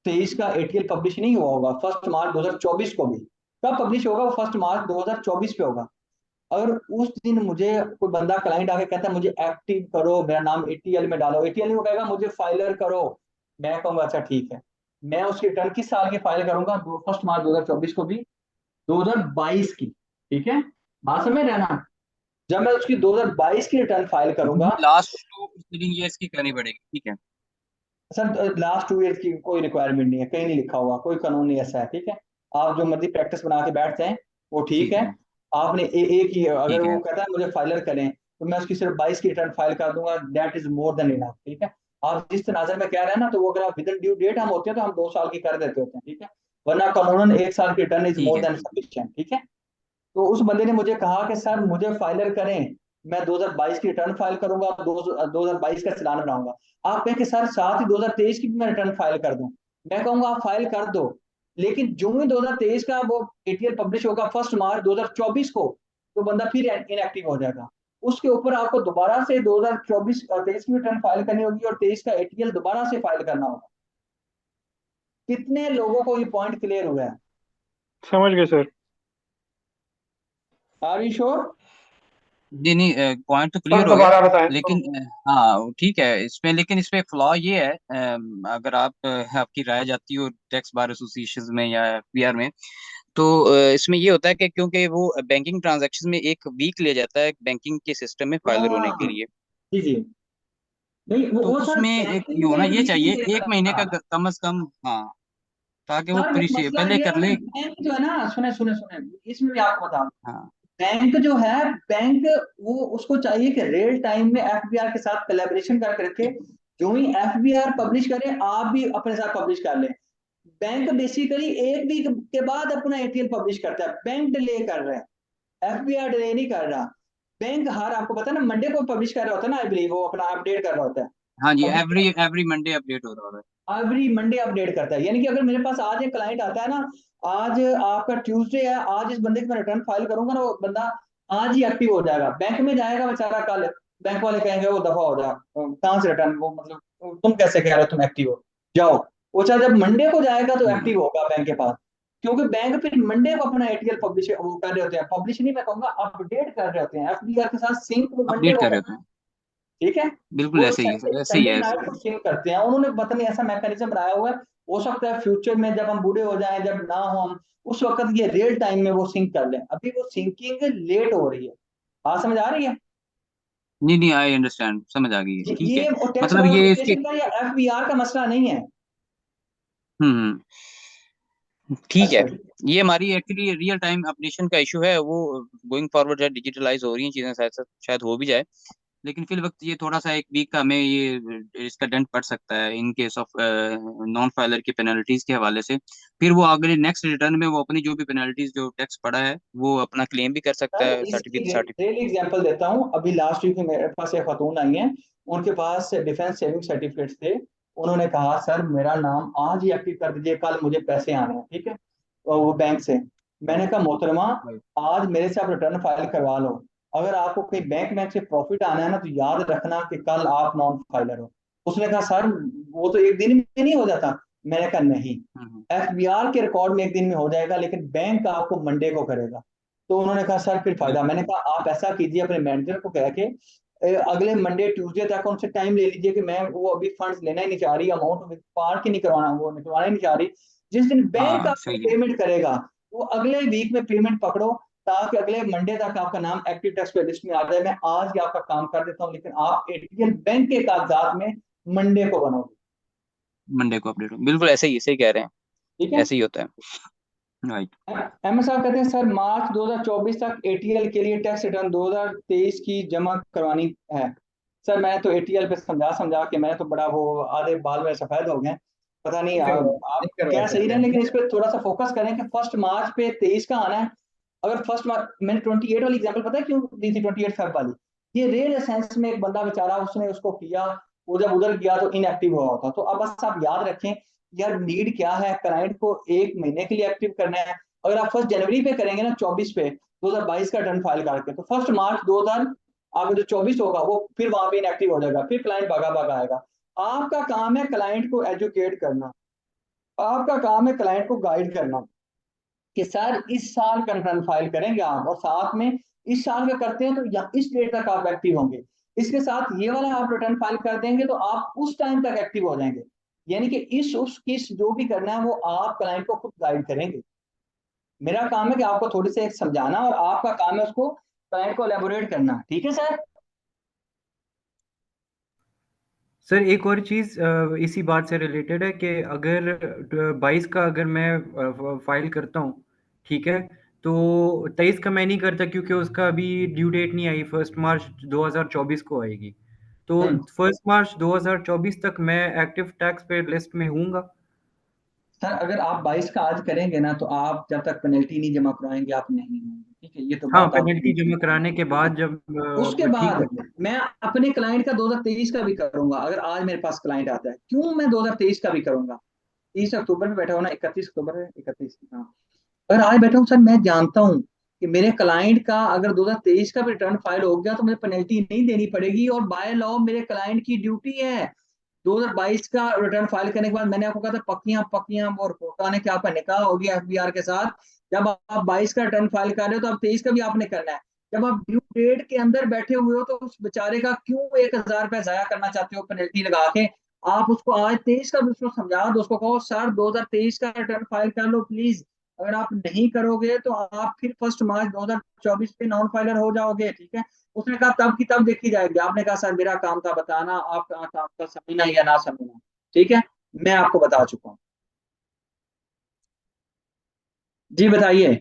23 का एटीएल पब्लिश नहीं हुआ होगा, 1 मार्च 2024 को भी कब पब्लिश होगा? वो 1 मार्च 2024 पे होगा। अगर उस दिन मुझे कोई बंदा क्लाइंट आके कहता है मुझे एक्टिव करो, मेरा नाम एटीएल में डालो, एटीएल नहीं, वो कहेगा मुझे फाइलर करो, मैं कहूंगा अच्छा ठीक है। मैं उसकी रिटर्न किस साल की फाइल करूंगा? 1 मार्च 2024 को भी, 2022 की। ठीक है, बात समझ रहे हैं ना? जब मैं उसकी 2022 की रिटर्न फाइल करूंगा, लास्ट टू प्रीसीडिंग ईयर्स की करनी पड़ेगी, ठीक है। सर लास्ट 2 ईयर की कोई रिक्वायरमेंट नहीं है, कहीं नहीं लिखा हुआ, कोई कानून नहीं ऐसा है। ठीक है, आप जो मर्जी प्रैक्टिस बना के बैठ जाएं वो ठीक ठीक है। है। आपने एक ही, अगर ठीक वो है। कहता है मुझे फाइलर करें तो मैं उसकी सिर्फ 22 की रिटर्न फाइल कर दूंगा, that is more than enough. ठीक है, आप जिस तनाजर में कह रहे हैं ना, तो वो अगर आप विद इन ड्यू डेट हम होते हैं तो हम 2 साल की कर देते होते हैं। ठीक है, वरना कानूनन 1 साल की रिटर्न इज ठीक मोर है। Than sufficient. ठीक है, तो उस बंदे ने मुझे कहा कि सर मुझे फाइलर करें, मैं 2022 की रिटर्न फाइल करूंगा, 2022 का चालान बनाऊंगा। आप कहें कि सर साथ ही 2023 की भी मैं रिटर्न फाइल कर दूं, मैं कहूंगा आप फाइल कर दो, लेकिन जो ही 2023 का वो एटीएल पब्लिश होगा 1 मार्च 2024 को, तो बंदा फिर इनएक्टिव हो जाएगा। उसके ऊपर आपको दोबारा से 2024 और 23 की रिटर्न फाइल करनी होगी और 23 का एटीएल दोबारा से फाइल करना होगा। कितने लोगों को ये पॉइंट क्लियर हुआ है? समझ गए सर। Are you sure? जी नहीं, पॉइंट तो सर क्लियर हो गया, दोबारा बताएं तो। लेकिन हाँ ठीक है इसमें, लेकिन इसमें फ्लॉ ये है, अगर आपकी राय जाती हो टैक्स बार एसोसिएशन में या पीआर में, तो इसमें ये होता है कि क्योंकि वो बैंकिंग ट्रांजैक्शन में 1 वीक ले जाता है बैंकिंग के सिस्टम में फाइलर होने के हाँ लिए, जी जी। नहीं तो वो सर उसमें एक ये बैंकिंग में होना एक ये वीक नहीं चाहिए, दे 1 महीने का सकता। कम से कम, हाँ, ताकि वो सर मसला पहले ये कर है ले। कि बैंक जो है ना, सुने सुने सुने, इसमें भी आपको बता, हाँ। बैंक जो है, बैंक वो उसको चाहिए कि रियल टाइम में एफबीआर के साथ कोलैबोरेशन करके रखे, जो ही एफबीआर पब्लिश करे आप भी अपने साथ पब्लिश कर ले। बैंक बेसिकली 1 वीक के बाद अपना एटीएल पब्लिश करता है, बैंक डिले कर रहा है, एफबीआर डिले नहीं कर रहा। बैंक हर, आपको पता है ना, मंडे को पब्लिश कर रहा होता है ना, आई बिलीव वो अपना अपडेट कर रहा होता है। हाँ जी, publish every every Monday update हो रहा है। एवरी मंडे अपडेट करता है, यानी कि अगर मेरे पास आज एक क्लाइंट आता है ना, आज आपका ट्यूसडे है, आज इस बंदे की मैं रिटर्न फाइल करूंगा ना, वो बंदा आज ही एक्टिव हो जाएगा। बैंक में जाएगा बेचारा कल, बैंक वाले कहेंगे वो दफा हो जा, कहाँ से रिटर्न, वो मतलब तुम कैसे कह रहे हो तुम एक्टिव हो, जाओ। वो चाहे जब मंडे को जाएगा तो एक्टिव होगा बैंक के पास, क्योंकि बैंक फिर मंडे को अपना एटीएल पब्लिश वो कर रहे होते हैं, पब्लिश नहीं मैं कहूंगा अपडेट कर रहे होते हैं, एफडीआर के साथ सिंक वो मंडे अपडेट को कर रहे करते होते हैं। हैं, ठीक है, बिल्कुल वो ऐसे ही है, संडे ऐसे ही संडे है ऐसे नाइट को सिंक करते हैं, उन्होंने पता नहीं ऐसा मैकेनिज्म बनाया हुआ है। हो सकता है फ्यूचर में जब हम बूढ़े हो जाएं, जब ना हो हम, उस वक्त ये रियल टाइम में वो सिंक कर लें, अभी वो सिंकिंग लेट हो रही है। बात समझ आ रही है? नहीं नहीं, आई अंडरस्टैंड, समझ आ गई है, ठीक है। ये टैक्स मतलब बार ये इसके, एसोसिएशन का या एफबीआर का मसला नहीं है। हम्म, ठीक है। अच्छा जी। ये हमारी एक्चुअली रियल टाइम अपडेशन का इशू है, वो गोइंग फॉरवर्ड जो डिजिटलाइज हो रही हैं चीजें, शायद शायद हो भी जाए, लेकिन फिर वक्त ये थोड़ा सा 1 वीक का हमें ये इसका डेंट पड़ सकता है in case of non filer की पेनल्टीज के हवाले से। फिर वो अगले नेक्स्ट रिटर्न में वो अपनी जो भी पेनल्टीज जो टैक्स पड़ा है वो अपना क्लेम भी कर सकता सर है, इसकी सर्टिफिकेट। रियल एग्जांपल देता हूँ, अभी लास्ट वीक में मेरे पास एक खातून आई है, उनके पास डिफेंस सेविंग सर्टिफिकेट्स थे, उन्होंने कहा सर मेरा नाम आज ही एक्टिव कर दीजिए, कल मुझे पैसे आने हैं। ठीक है, और वो बैंक से, मैंने कहा मोहतरमा आज मेरे से आप रिटर्न फाइल करवा लो, अगर आपको कहीं बैंक बैंक से प्रॉफिट आना है ना तो याद रखना कि कल आप नॉन फाइलर हो। उसने कहा सर वो तो एक दिन में नहीं हो जाता, मैंने कहा नहीं, एफबीआर के रिकॉर्ड में एक दिन में हो जाएगा, लेकिन बैंक आपको मंडे को करेगा। तो उन्होंने कहा सर फिर फायदा। मैंने कहा आप ऐसा कीजिए, अपने मैनेजर को कह के अगले मंडे ट्यूसडे तक उनसे टाइम ले लीजिए कि मैं वो अभी फंड्स लेना ही नहीं चाह रही, अमाउंट पार्क ही नहीं करवाना, वो निकलवाना ही नहीं चाह रही। जिस दिन बैंक हाँ आपको सही है। पेमेंट करेगा वो अगले वीक में पेमेंट पकड़ो, ताकि अगले मंडे तक आपका नाम एक्टिव टैक्स पे लिस्ट में आ जाए। मैं आज ही आपका काम कर देता हूँ, लेकिन आप एटीएल बैंक के कागजात में मंडे को बनोगे। मंडे को अपडेट हो, बिल्कुल ऐसे ही सही कह रहे हैं, ठीक है। ऐसे ही होता है। राइट। एमएस साहब कहते हैं सर मार्च 2024 तक एटीएल के लिए टैक्स रिटर्न 2023 की जमा करवानी है। सर मैं तो एटीएल पे समझा समझा के मैं तो बड़ा वो आधे बाल में सफेद हो गए, पता नहीं आप क्या सही रहे, लेकिन इस पे थोड़ा सा फोकस करें कि 1 मार्च पे 23 का आना है। अगर 1 मार्च, मैंने 28 वाली एग्जांपल पता है क्यों दी थी, 28 फेब वाली, ये रियल एसेंस में एक बंदा बेचारा उसने उसको किया, वो जब उधर गया तो इनएक्टिव हुआ होता। तो अब बस आप याद रखें यार नीड क्या है, क्लाइंट को 1 महीने के लिए एक्टिव करना है। अगर आप 1 जनवरी पे करेंगे ना 24 पे 2022 का रिटर्न फाइल करके, तो 1 मार्च 2000 आपका जो 24 होगा वो फिर वहां पे इनएक्टिव हो जाएगा, फिर क्लाइंट भागा भागा आएगा। आपका काम है क्लाइंट को एजुकेट करना, आपका काम है क्लाइंट को गाइड करना कि सर इस साल का रिटर्न फाइल करेंगे आप, और साथ में इस साल का करते हैं तो या इस डेट तक आप एक्टिव होंगे, इसके साथ ये वाला आप रिटर्न फाइल कर देंगे तो आप उस टाइम तक एक्टिव हो जाएंगे। यानी कि इस उस किस जो भी करना है वो आप क्लाइंट को खुद गाइड करेंगे। मेरा काम है कि आपको थोड़ी से एक समझाना, और आपका काम है उसको क्लाइंट को एलेबोरेट करना। ठीक है सर। सर एक और चीज़ इसी बात से रिलेटेड है कि अगर 22 का अगर मैं फाइल करता हूँ, ठीक है, तो 23 का मैं नहीं करता क्योंकि उसका अभी ड्यू डेट नहीं आई, 1 मार्च 2024 को आएगी। तो 1 मार्च 2024 तक मैं एक्टिव टैक्स पेड लिस्ट में हूँगा। सर अगर आप 22 का आज करेंगे ना तो आप जब तक पेनल्टी नहीं जमा कराएंगे आप नहीं होंगे। ठीक है, ये तो हाँ, बात आप पेनल्टी जमा कराने के बाद जब उसके ठीक बाद हो गया। मैं अपने क्लाइंट का 2023 का भी करूंगा। अगर आज मेरे पास क्लाइंट आता है, क्यों मैं 2023 का भी करूंगा। 30 अक्टूबर में बैठा हूँ ना, 31 अक्टूबर है, 31, हाँ। अगर आज बैठा हूँ सर, मैं जानता हूँ कि मेरे क्लाइंट का अगर 2023 का भी रिटर्न फाइल हो गया तो मुझे पेनल्टी नहीं देनी पड़ेगी, और बाय लॉ मेरे क्लाइंट की ड्यूटी है 2022 का रिटर्न फाइल करने के बाद। मैंने आपको कहा था पक्कियां पक्कियां वो रिपोर्ट आने के आपका निकाह हो गया एफबीआर के साथ। जब आप 22 का रिटर्न फाइल कर रहे हो तो आप 23 का भी आपने करना है। जब आप ड्यू डेट के अंदर बैठे हुए हो तो उस बेचारे का क्यों 1000 रुपया जाया करना चाहते हो पेनल्टी लगा के। आप उसको आज 23 का भी उसको समझा दो, उसको कहो सर 2023 का रिटर्न फाइल कर लो प्लीज। अगर आप नहीं करोगे तो आप फिर 1 मार्च 2024 पे नॉन फाइलर हो जाओगे। ठीक है। उसने कहा तब की तब देखी जाएगी। आपने कहा सर मेरा काम था बताना, आपका काम था समझना या ना समझना। ठीक है, मैं आपको बता चुका हूँ। जी बताइए,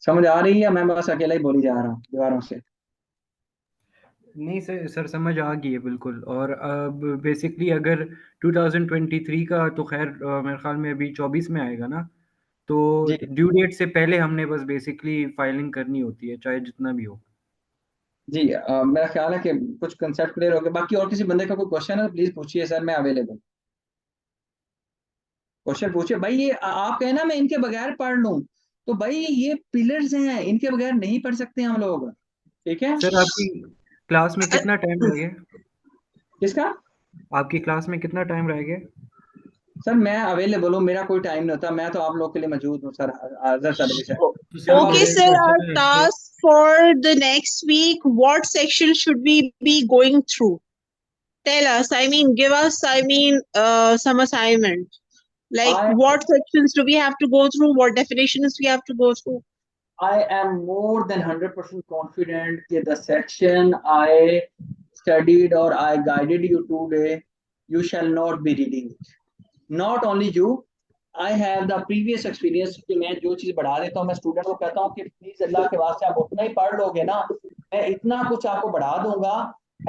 समझ आ रही है? मैं बस अकेला ही बोली जा रहा हूँ दीवारों से। नहीं सर, समझ आ गई है बिल्कुल। और अब बेसिकली अगर 2023 का तो खैर मेरे ख्याल में अभी 24 में आएगा ना, तो जी ड्यू डेट से पहले हमने बस बेसिकली फाइलिंग करनी होती है चाहे जितना भी हो। जी मेरा ख्याल है कि कुछ कंसेप्ट क्लियर हो गए। बाकी और किसी बंदे का कोई क्वेश्चन है तो प्लीज पूछिए सर, मैं अवेलेबल। क्वेश्चन पूछिए भाई। ये आप कहे ना मैं इनके बगैर पढ़ लूं, तो भाई ये पिलर्स हैं, इनके बगैर नहीं पढ़ सकते हम लोग। ठीक है सर आपकी क्लास में कितना टाइम रह गया? किसका? आपकी क्लास में कितना टाइम रह गया? सर मैं अवेलेबल हूँ, मेरा कोई टाइम नहीं होता, मैं तो आप लोग के लिए मौजूद हूँ सर, हर सर्विस है। तो सर जब Okay, मेरा आप एक sir, our क्वेश्चन है कि task for the next week, what section should we be going through? Tell us, I mean, give us, I mean, some assignment. Like, I what sections do we have to go through? What definitions we have to go through? I am more than 100% confident that the section I studied or I guided you today, you shall not be reading it. Not only you, I have the previous experience कि मैं जो चीज़ बढ़ा देता हूँ मैं student को कहता हूँ कि प्लीज अल्लाह के वास्ते आप उतना ही पढ़ लोगे ना, मैं इतना कुछ आपको बढ़ा दूंगा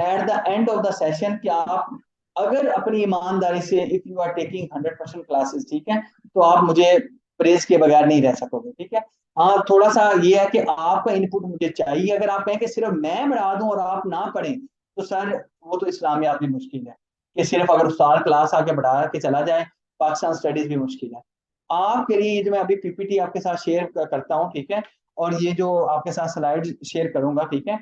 at the end of the session कि आप अगर अपनी ईमानदारी से if you are taking 100% classes, ठीक है, तो आप मुझे प्रेज के बगैर नहीं रह सकोगे। ठीक है। हाँ थोड़ा सा ये है कि आपका इनपुट मुझे चाहिए। अगर आप कहें कि सिर्फ मैं बढ़ा दूं और आप ना पढ़ें तो सर वो तो इस्लामियात भी मुश्किल है कि सिर्फ अगर उस्ताद क्लास आके बढ़ा के चला जाए, पाकिस्तान स्टडीज भी मुश्किल है। आपके लिए ये जो मैं अभी पीपीटी आपके साथ शेयर करता हूँ, ठीक है, और ये जो आपके साथ स्लाइड शेयर करूंगा, ठीक है,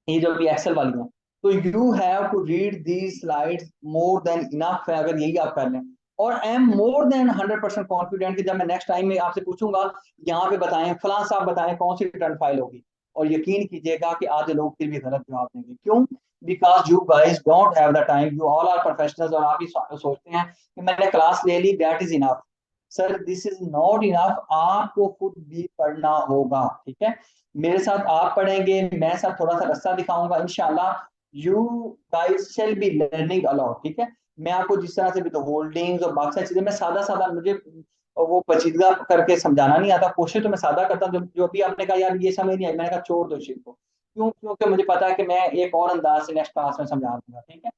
ये जो अभी एक्सेल वाली है, तो you have to read these slides more than enough है, अगर यही आप कर लें। और I am more than 100% confident कि जब मैं नेक्स्ट टाइम में आपसे पूछूंगा, यहाँ पे बताएं फलां साहब बताएं कौन सी रिटर्न फाइल होगी, और यकीन कीजिएगा कि आधे लोग फिर भी गलत जवाब देंगे। क्यों? Because you guys don't have the time, you all are professionals, और आप ही सोचते हैं कि मैंने क्लास ले ली that is enough. Sir this is not enough, आपको खुद भी पढ़ना होगा, ठीक है। मेरे साथ आप पढ़ेंगे, मैं साथ थोड़ा सा रास्ता दिखाऊंगा, इंशाल्लाह you guys shall be learning allot, ठीक है। मैं आपको जिस तरह से भी तो होल्डिंग्स और बाकी सारी चीजें मैं सादा सादा, मुझे वो पेचीदगा करके समझाना नहीं आता, कोशिश तो मैं सादा करता हूँ। जो अभी आपने कहा यार ये समझ नहीं आई, मैंने कहा छोड़ दो इस चीज को। क्यों? क्योंकि मुझे पता है कि मैं एक और अंदाज से नेक्स्ट क्लास में समझा दूंगा, ठीक है।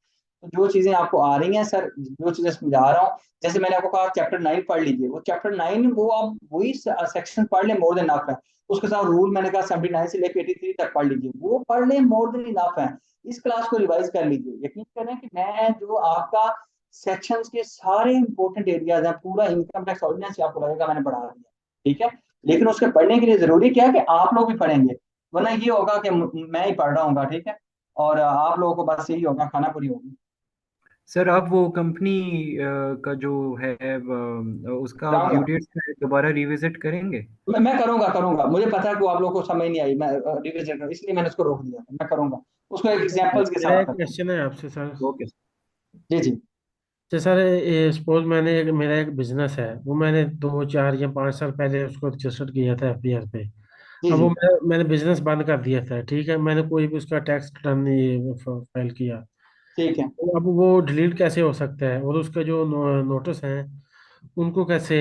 तो जो चीजें आपको आ रही हैं सर, जो चीजें समझा रहा हूँ, जैसे मैंने आपको कहा चैप्टर 9 पढ़ लीजिए, वो चैप्टर 9 वो आप वही सेक्शन पढ़ लें, मोर देन इनफ है। उसके साथ रूल मैंने कहा 79 से लेकर 83 तक पढ़ लीजिए, वो पढ़ लें, मोर देन इनफ है। इस क्लास को रिवाइज कर लीजिए, यकीन करें कि मैं जो आपका सेक्शंस के सारे इंपॉर्टेंट एरियाज हैं, पूरा इनकम टैक्स ऑर्डिनेंस आपको लगेगा मैंने बढ़ा दिया, ठीक है। लेकिन उसके पढ़ने के लिए जरूरी क्या है कि आप लोग भी पढ़ेंगे, वरना ये होगा कि मैं ही पढ़ रहा हूँ, ठीक है, और आप लोगों को बस यही होगा, खाना पूरी होगी। सर आप वो कंपनी का जो है उसका आप ड्यू डेट दोबारा रिविजिट करेंगे? मैं करूंगा, मुझे पता है कि वो आप लोगों को समझ नहीं आई, मैं रिविजिट करूँ, इसलिए मैंने उसको रोक दिया, मैं करूंगा उसको एग्जांपल्स के मेरा साथ एक करूंगा। क्वेश्चन है आपसे सर। ओके जी जी तो सर सपोज मेरा एक बिजनेस है, वो मैंने 2 4 या 5 साल पहले उसको रजिस्टर किया था एफबीआर पे। जी अब जी वो मैंने बिजनेस बंद कर दिया था, ठीक है, मैंने कोई भी उसका टैक्स रिटर्न नहीं फाइल किया। ठीक है। तो अब वो डिलीट कैसे हो सकता है, और उसका जो नोटिस हैं उनको कैसे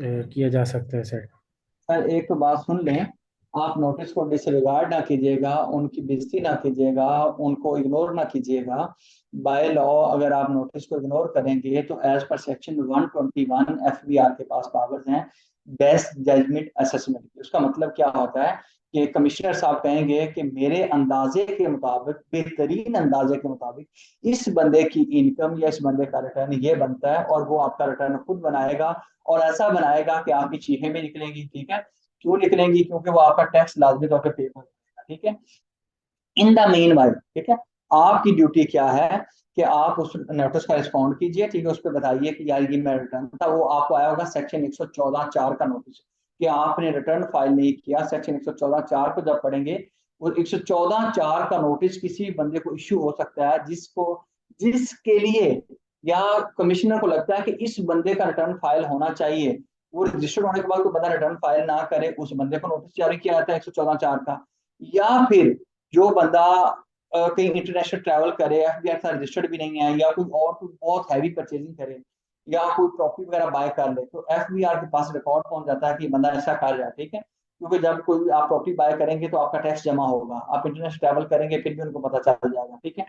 किया जा सकता है सर? सर एक तो बात सुन लें, आप नोटिस को डिसरिगार्ड ना कीजिएगा, उनकी बेइज्जती ना कीजिएगा, उनको इग्नोर ना कीजिएगा। बाय लॉ अगर आप नोटिस को इग्नोर करेंगे तो एज पर सेक्शन 121 एफबीआर के पास पावर्स हैं बेस्ट जजमेंट असेसमेंट की। उसका मतलब क्या होता है कि कमिश्नर साहब कहेंगे कि मेरे अंदाजे के मुताबिक, बेहतरीन अंदाजे के मुताबिक इस बंदे की इनकम या इस बंदे का रिटर्न ये बनता है, और वो आपका रिटर्न खुद बनाएगा, और ऐसा बनाएगा कि आपकी चीखें भी निकलेंगी, ठीक है। क्यों निकलेंगी? क्योंकि वो आपका टैक्स लाजमी तौर पर पे करेगा, ठीक है। इन द मेन वाइल, ठीक है, आपकी ड्यूटी क्या है कि आप उस नोटिस का रिस्पॉन्ड कीजिए, ठीक है, उस पर बताइए कि यार ये मेरा रिटर्न था, वो आपको आया होगा सेक्शन 114(4) का नोटिस कि आपने रिटर्न फाइल नहीं किया। सेक्शन 114(4) को जब पढ़ेंगे, वो 114(4) का नोटिस किसी बंदे को इश्यू हो सकता है जिसके लिए या कमिश्नर को लगता है कि इस बंदे का रिटर्न फाइल होना चाहिए, वो रजिस्टर्ड होने के बाद तो बंदा रिटर्न फाइल ना करे, उस बंदे को नोटिस जारी किया जाता है 114(4) का। या फिर जो बंदा कहीं इंटरनेशनल ट्रैवल करे, एफबीआई के साथ रजिस्टर्ड भी नहीं है, या कोई और कोई बहुत हैवी परचेजिंग करे, या कोई प्रॉपर्टी वगैरह बाय कर ले, तो एफबीआर के पास रिकॉर्ड पहुंच जाता है कि बंदा ऐसा कर रहा है, ठीक है। क्योंकि जब कोई आप प्रॉपर्टी बाय करेंगे तो आपका टैक्स जमा होगा, आप इंटरनेशनल ट्रैवल करेंगे फिर भी उनको पता चल जाएगा, ठीक है।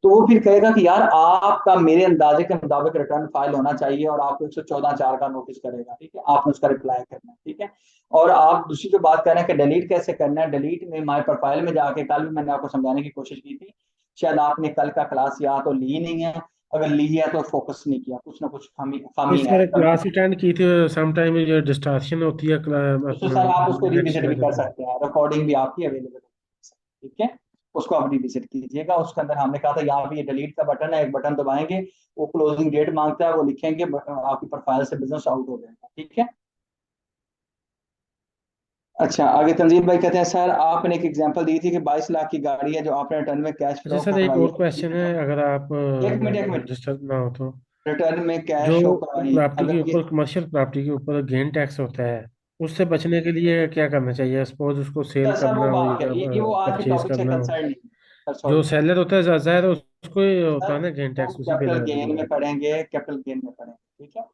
तो वो फिर कहेगा कि यार आपका मेरे अंदाजे के मुताबिक रिटर्न फाइल होना चाहिए, और आपको 114(4) का नोटिस करेगा, ठीक है, आपने उसका रिप्लाई करना है, ठीक है। और आप दूसरी जो बात कर रहे हैं कि डिलीट कैसे करना है, डिलीट में माई प्रोफाइल में जाके, कल भी मैंने आपको समझाने की कोशिश की थी, शायद आपने कल का क्लास या तो ली नहीं है, अगर ली है तो फोकस नहीं किया, कुछ ना कुछ तो खामी है, सर कमी क्लास अटेंड की थी, सम टाइम जो डिस्ट्रैक्शन होती है उससे अपना सर आप उसको नेट रिविजिट चला भी कर जाता है। सकते हैं, रिकॉर्डिंग भी आपकी अवेलेबल है, ठीक है। उसको आप रिविजिट कीजिएगा, उसके अंदर हमने कहा था यहाँ पे ये डिलीट का बटन है, एक बटन दबाएंगे, वो क्लोजिंग डेट मांगता है, वो लिखेंगे, आपकी प्रोफाइल से बिजनेस आउट हो जाएगा, ठीक है। अच्छा, आगे तंजील भाई कहते हैं सर आपने एक एग्जांपल दी थी कि 22 लाख की गाड़ी है जो आपने रिटर्न में कैश अच्छा फ्लो सर, एक करवाई और क्वेश्चन है, अगर आप है। एक मिनट डिस्टर्ब ना हो तो। रिटर्न में जो कैश शो करवाई, प्रॉपर्टी के अगर ये ऊपर, कमर्शियल प्रॉपर्टी के ऊपर गेन टैक्स होता है, उससे बचने के लिए क्या करना चाहिए? सपोज उसको सेल सर वो करना हो बात है, या ये वो आज के परचेज टॉपिक से करना हो, कंसर्न नहीं है सर, जो सॉरी सेलर होता है जाहिर है उसको ही होता सर, है ना गेन वो टैक्स, उसी पे कैपिटल गेन लगेगा। में पढ़ेंगे, कैपिटल गेन में पढ़ेंगे, ठीक है।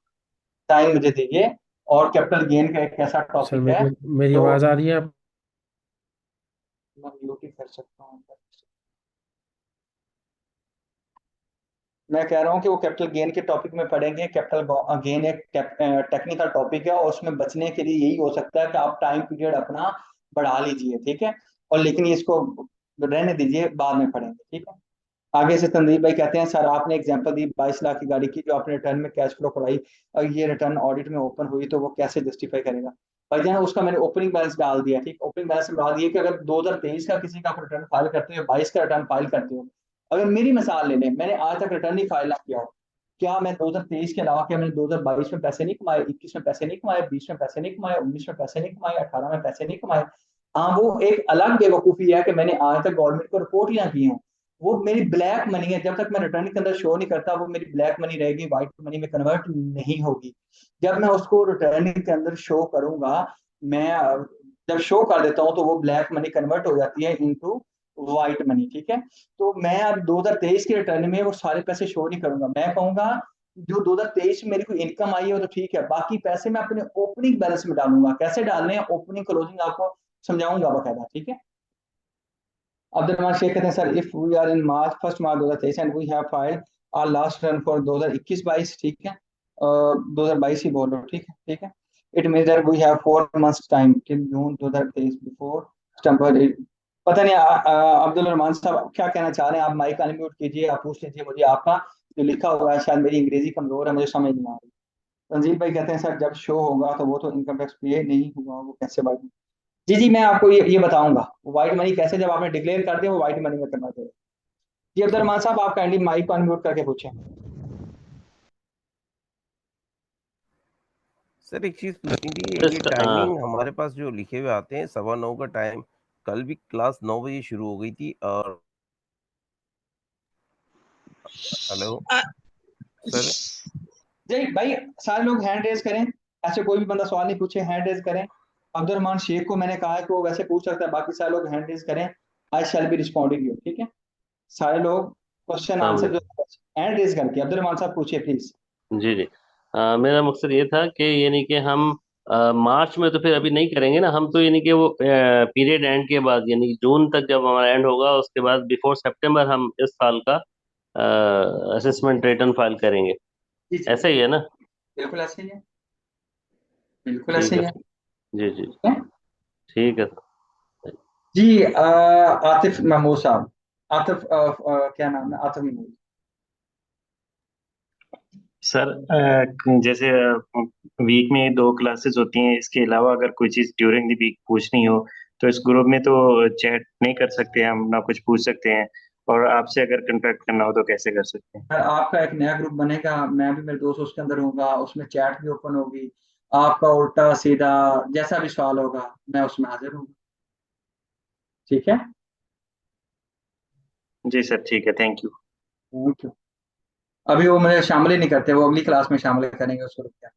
टाइम मुझे दीजिए, और कैपिटल गेन का एक ऐसा सर टॉपिक है मेरी जो आवाज़ आ रही है आप? मैं म्यूट ही कर सकता हूँ। मैं कह रहा हूँ कि वो कैपिटल गेन के टॉपिक में पढ़ेंगे। कैपिटल गेन एक टेक्निकल टॉपिक है, और उसमें बचने के लिए यही हो सकता है कि आप टाइम पीरियड अपना बढ़ा लीजिए, ठीक है, और लेकिन इसको रहने दीजिए, बाद में पढ़ेंगे, ठीक है। आगे से तंदीप भाई कहते हैं सर आपने एग्जांपल दी 22 लाख की गाड़ी की जो आपने रिटर्न में कैश फ्लो कराई, और ये रिटर्न ऑडिट में ओपन हुई तो वो कैसे जस्टिफाई करेगा? भाईजान उसका मैंने ओपनिंग बैलेंस डाल दिया, ठीक, ओपनिंग बैलेंस में डाल दिया कि अगर 2023 का किसी का आप रिटर्न फाइल करते हो, 22 का रिटर्न फाइल करते हो, अगर मेरी मिसाल ले लें, मैंने आज तक रिटर्न ही फाइल ना किया हो, क्या मैं 2023 के अलावा क्या मैंने 2022 में पैसे नहीं कमाए, 21 में पैसे नहीं कमाए, 20 में पैसे नहीं कमाए, 19 में पैसे नहीं कमाए, 18 में पैसे नहीं कमाए? हाँ, वो एक अलग बेवकूफी है कि मैंने आज तक गवर्नमेंट को रिपोर्ट ही ना की हूँ। वो मेरी ब्लैक मनी है, जब तक मैं रिटर्न के अंदर शो नहीं करता वो मेरी ब्लैक मनी रहेगी, व्हाइट मनी में कन्वर्ट नहीं होगी। जब मैं उसको रिटर्न के अंदर शो करूंगा, मैं जब शो कर देता हूँ तो वो ब्लैक मनी कन्वर्ट हो जाती है इनटू व्हाइट मनी, ठीक है। तो मैं अब 2023 के रिटर्न में वो सारे पैसे शो नहीं करूंगा, मैं कहूंगा जो 2023 में मेरी कोई इनकम आई है वो तो ठीक है, बाकी पैसे मैं अपने ओपनिंग बैलेंस में डालूंगा। कैसे डालने हैं, ओपनिंग क्लोजिंग आपको समझाऊंगा बकायदा, ठीक है। अब्दुल शेख कहते हैं sir, if we are in March 1 March 2023 and we have filed our last return for 2021-22, ठीक है, 2022 ही बोल रहा हूँ, ठीक है, ठीक है। It means that we have 4 months time till June 2023 before September. पता नहीं अब्दुल रहमान साहब क्या कहना चाह रहे हैं, आप माइक अनम्यूट कीजिए, आप पूछ लीजिए मुझे, आपका जो लिखा हुआ है शायद मेरी अंग्रेजी कमजोर है, मुझे समझ नहीं आ रही। तंजील भाई कहते हैं सर जब शो होगा तो वो तो इनकम टैक्स पे नहीं हुआ, वो कैसे भाई? जी जी, मैं आपको ये बताऊंगा व्हाइट मनी कैसे, जब आपने डिक्लेयर कर दिया वो व्हाइट मनी में कन्वर्ट होगा। जी अब्दुल रहमान साहब, आप काइंडली माइक को अनम्यूट करके पूछें। सर एक चीज पूछनी थी, ये टाइमिंग हमारे पास जो लिखे हुए आते हैं 9:15 का टाइम, कल भी क्लास 9 बजे शुरू हो गई थी और हेलो सर। जी भाई, सारे लोग हैंड रेज करें, ऐसे कोई भी बंदा सवाल नहीं पूछे, हैंड रेज करें। अब्दुल रहमान शेख को मैंने कहा है कि वो वैसे पूछ सकता है, बाकी सारे लोग हैंड रेज करें, आई शैल बी रिस्पॉन्डिंग यू, ठीक है। सारे लोग क्वेश्चन आंसर जो हैंड रेज करके, अब्दुल रहमान साहब पूछिए प्लीज। जी जी। मेरा मकसद ये था कि यानी कि हम मार्च में तो फिर अभी नहीं करेंगे ना, हम तो यानी कि वो पीरियड एंड के बाद यानी कि जून तक जब हमारा एंड होगा उसके बाद बिफोर सितंबर हम इस साल का असेसमेंट रिटर्न फाइल करेंगे, ऐसा ही है ना? बिल्कुल ऐसे ही है, बिल्कुल ठीक ऐसे ही है है। जी जी, ठीक है जी आतिफ महमूद साहब, आतिफ क्या नाम है, आतिफ महमूद। सर जैसे वीक में 2 क्लासेस होती हैं, इसके अलावा अगर कोई चीज़ ड्यूरिंग द वीक पूछनी हो तो इस ग्रुप में तो चैट नहीं कर सकते हम, ना कुछ पूछ सकते हैं, और आपसे अगर कंटेक्ट करना हो तो कैसे कर सकते हैं? सर आपका एक नया ग्रुप बनेगा, मैं भी मेरे दोस्त उसके अंदर होगा, उसमें चैट भी ओपन होगी, आपका उल्टा सीधा जैसा भी सवाल होगा मैं उसमें हाजिर हूँ, ठीक है। जी सर, ठीक है, थैंक यू। Thank you. अभी वो मुझे शामिल ही नहीं करते, वो अगली क्लास में शामिल करेंगे उस ग्रुप के।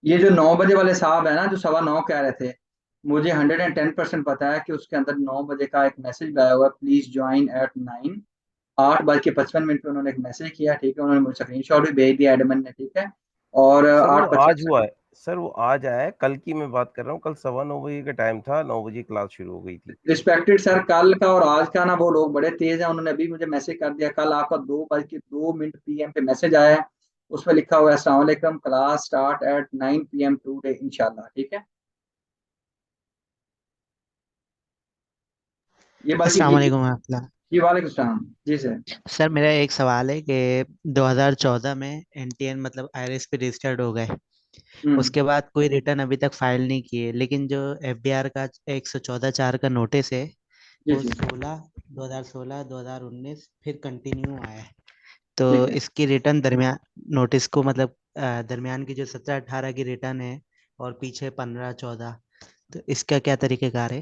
ये जो 9 बजे वाले साहब है ना, जो 9:15 कह रहे थे, मुझे 110% पता है कि उसके अंदर 9 बजे का एक मैसेज आया हुआ, प्लीज ज्वाइन एट 9। 8:55 पे उन्होंने एक मैसेज किया, ठीक है, उन्होंने मुझे स्क्रीनशॉट भी भेज दिया एडमिन ने, ठीक है। और सर वो 8:55 आज हुआ है, सर वो आज आया है, कल की मैं बात कर रहा हूँ, कल 9:15 का टाइम था, 9 बजे क्लास शुरू हो गई थी। रिस्पेक्टेड सर, कल का और आज का ना वो लोग बड़े तेज हैं, उन्होंने अभी मुझे मैसेज कर दिया, कल आपका 2:02 PM पे मैसेज आया है, उसमें लिखा हुआ है अस्सलाम वालेकुम, class start at 9 PM today इंशाल्लाह, ठीक है। ये बात अस्सलाम वालेकुम आपला। जी वालेकुम सलाम जी सर। सर मेरा एक सवाल है कि 2014 में एनटीएन मतलब आईआरएस पे रजिस्टर्ड हो गए, उसके बाद कोई रिटर्न अभी तक फाइल नहीं किए, लेकिन जो एफबीआर का 114(4) का नोटिस है वो 2016, 2019 फिर कंटिन्यू आया है, तो ठीक है। इसकी रिटर्न दरमियान नोटिस को मतलब दरमियान की जो 17-18 की रिटर्न है और पीछे 15-14, तो इसका क्या तरीकेकार है?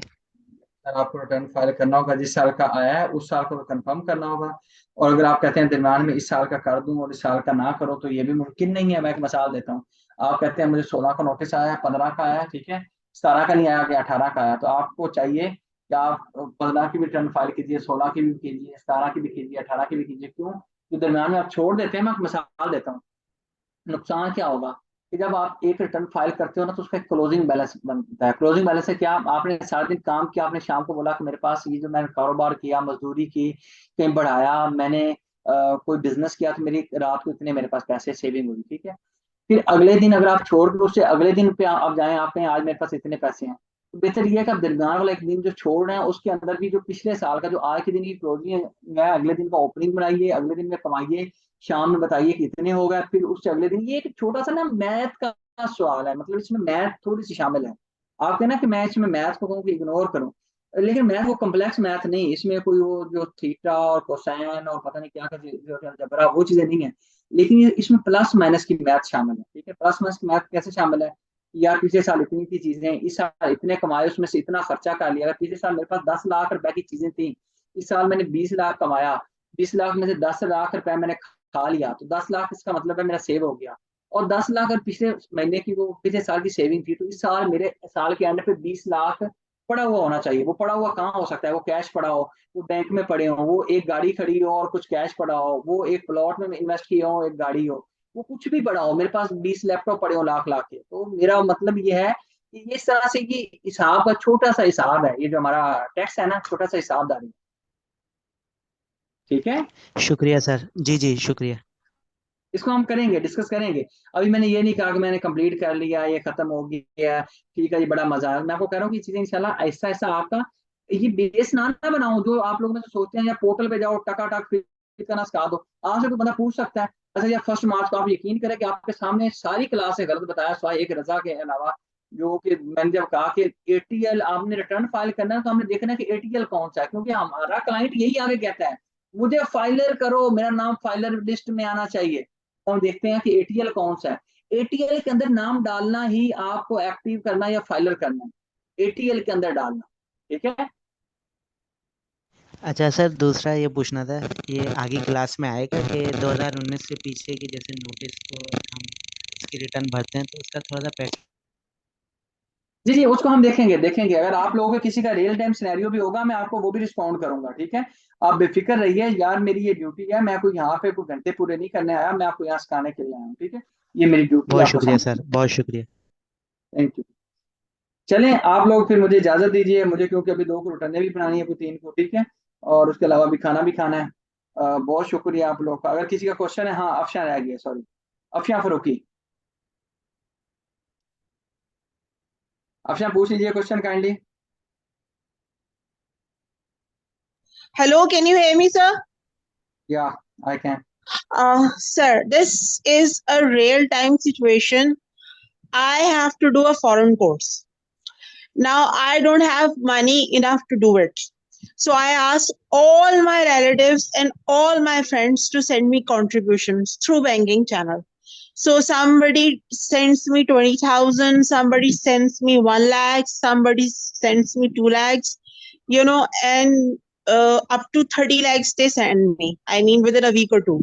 सर आपको रिटर्न फाइल करना होगा, जिस साल का आया है उस साल को कंफर्म करना होगा, और अगर आप कहते हैं दरमियान में इस साल का कर दूं और इस साल का ना करो तो ये भी मुमकिन नहीं है। मैं एक मिसाल देता हूँ, आप कहते हैं मुझे 16 का नोटिस आया है, 15 का आया है, ठीक है, 17 का नहीं आया कि 18 का आया, तो आपको चाहिए कि आप 15 की भी रिटर्न फाइल कीजिए, 16 की भी कीजिए, 17 की भी कीजिए, 18 की भी कीजिए। क्यों? तो दरमियान में आप छोड़ देते हैं। मैं एक मिसाल देता हूँ, नुकसान क्या होगा कि जब आप एक रिटर्न फाइल करते हो ना तो उसका एक क्लोजिंग बैलेंस बनता है। क्लोजिंग बैलेंस है क्या, आपने सारा दिन काम किया, आपने शाम को बोला कि मेरे पास ये जो मैंने कारोबार किया, मजदूरी की, कहीं बढ़ाया, मैंने कोई बिजनेस किया तो मेरी रात को इतने मेरे पास पैसे सेविंग हुई, ठीक है। फिर अगले दिन अगर आप छोड़ के उससे अगले दिन पे आप जाएं, आप कहें आज मेरे पास इतने पैसे हैं, तो बेहतर यह है कि आप दरमियान वाला एक दिन जो छोड़ रहे हैं उसके अंदर भी जो पिछले साल का जो आज के दिन की क्लोजिंग है, अगले दिन का ओपनिंग बनाइए, अगले दिन में कमाइए, शाम में बताइए कितने हो गए, फिर उससे अगले दिन, ये एक छोटा सा ना मैथ का सवाल है, मतलब इसमें मैथ थोड़ी सी शामिल है। आप कहना कि मैं इसमें मैथ को कहूँ कि इग्नोर करूँ, लेकिन मैथ वो कम्प्लेक्स मैथ नहीं, इसमें कोई वो जो थीटा और कोसाइन और पता नहीं क्या क्या जबरा वो चीजें नहीं है। लेकिन इसमें प्लस माइनस की मैथ शामिल है, ठीक है। प्लस माइनस की मैथ कैसे शामिल है? यार पिछले साल इतनी थी चीजें, इस साल इतने कमाए, उसमें से इतना खर्चा कर लिया। अगर पिछले साल मेरे पास 10 लाख रुपए की चीजें थी, इस साल मैंने 20 लाख कमाया, 20 लाख में से 10 लाख रुपए मैंने खा लिया, तो 10 लाख इसका मतलब है मेरा सेव हो गया। और 10 लाख अगर पिछले महीने की वो पिछले साल की सेविंग थी, तो इस साल मेरे साल के एंड पे 20 लाख पड़ा हुआ होना चाहिए। वो पड़ा हुआ कहाँ हो सकता है? वो कैश पड़ा हो, वो बैंक में पड़े हो, वो एक गाड़ी खड़ी हो और कुछ कैश पड़ा हो, वो एक प्लॉट में इन्वेस्ट किया हो, एक गाड़ी हो, वो कुछ भी पड़ा हो, मेरे पास 20 लैपटॉप पड़े हो लाख लाख के। तो मेरा मतलब ये है कि इस तरह से ये हिसाब का छोटा सा हिसाब है, ये जो हमारा टैक्स है ना, छोटा सा हिसाबदारी, ठीक है। शुक्रिया सर, जी जी शुक्रिया। इसको हम करेंगे, डिस्कस करेंगे। अभी मैंने ये नहीं कहा कि मैंने कंप्लीट कर लिया, ये खत्म हो गया, ठीक है, ये बड़ा मजा है। मैं आपको कह रहा हूँ कि चीजें इंशाल्लाह ऐसा ऐसा आपका ये बेस ना बनाओ जो आप लोग में से सोचते हैं, या पोर्टल पे जाओ टकाटक फिर करना सिखा दो। आपसे कोई बंदा पूछ सकता है, अच्छा यार 1 मार्च को आप यकीन करें कि आपके सामने सारी क्लास है गलत बताया, सिवाय एक रजा के अलावा। जो कि मैंने जब कहा कि एटीएल आपने रिटर्न फाइल करना है, तो हमने देखना है कि एटीएल कौन सा है, क्योंकि हमारा क्लाइंट यही आगे कहता है, मुझे फाइलर करो, मेरा नाम फाइलर लिस्ट में आना चाहिए। तो हम देखते हैं कि एटीएल कौन सा है। एटीएल के अंदर नाम डालना ही आपको एक्टिव करना या फाइलर करना है, एटीएल के अंदर डालना, ठीक है। अच्छा सर, दूसरा ये पूछना था, ये आगे क्लास में आएगा कि 2019 से पीछे की जैसे नोटिस को हम इसकी रिटर्न भरते हैं तो उसका थोड़ा सा पैटर्न। जी जी, उसको हम देखेंगे। अगर आप लोगों के किसी का रियल टाइम सिनेरियो भी होगा, मैं आपको वो भी रिस्पॉन्ड करूंगा, ठीक है। आप बेफिक्र रहिए यार, मेरी ये ड्यूटी है, मैं कोई यहाँ पे कोई घंटे पूरे नहीं करने आया, मैं आपको यहाँ सिखाने के लिए आया हूँ, ठीक है। ये मेरी ड्यूटी है, बहुत आपको शुक्रिया समझ। सर, बहुत शुक्रिया। Thank you. चलें आप लोग, फिर मुझे इजाजत दीजिए, मुझे क्योंकि अभी 2 को रिटर्नें भी बनानी है, कोई 3 को, ठीक है। और उसके अलावा भी खाना है। बहुत शुक्रिया आप लोग का। अगर किसी का क्वेश्चन है, हाँ अफशा रह गया, सॉरी, अफशा फरूकी, अफशा पूछ लीजिए question kindly. Hello, can you hear me, sir? या I can. Sir, this is a real-time situation. I have to do a foreign course. Now, I don't have money enough to do it. So I asked all my relatives and all my friends to send me contributions through banking channel. So somebody sends me 20,000, somebody sends me 1 lakh, somebody sends me 2 lakhs, and up to 30 lakhs they send me. I mean, within a week or two.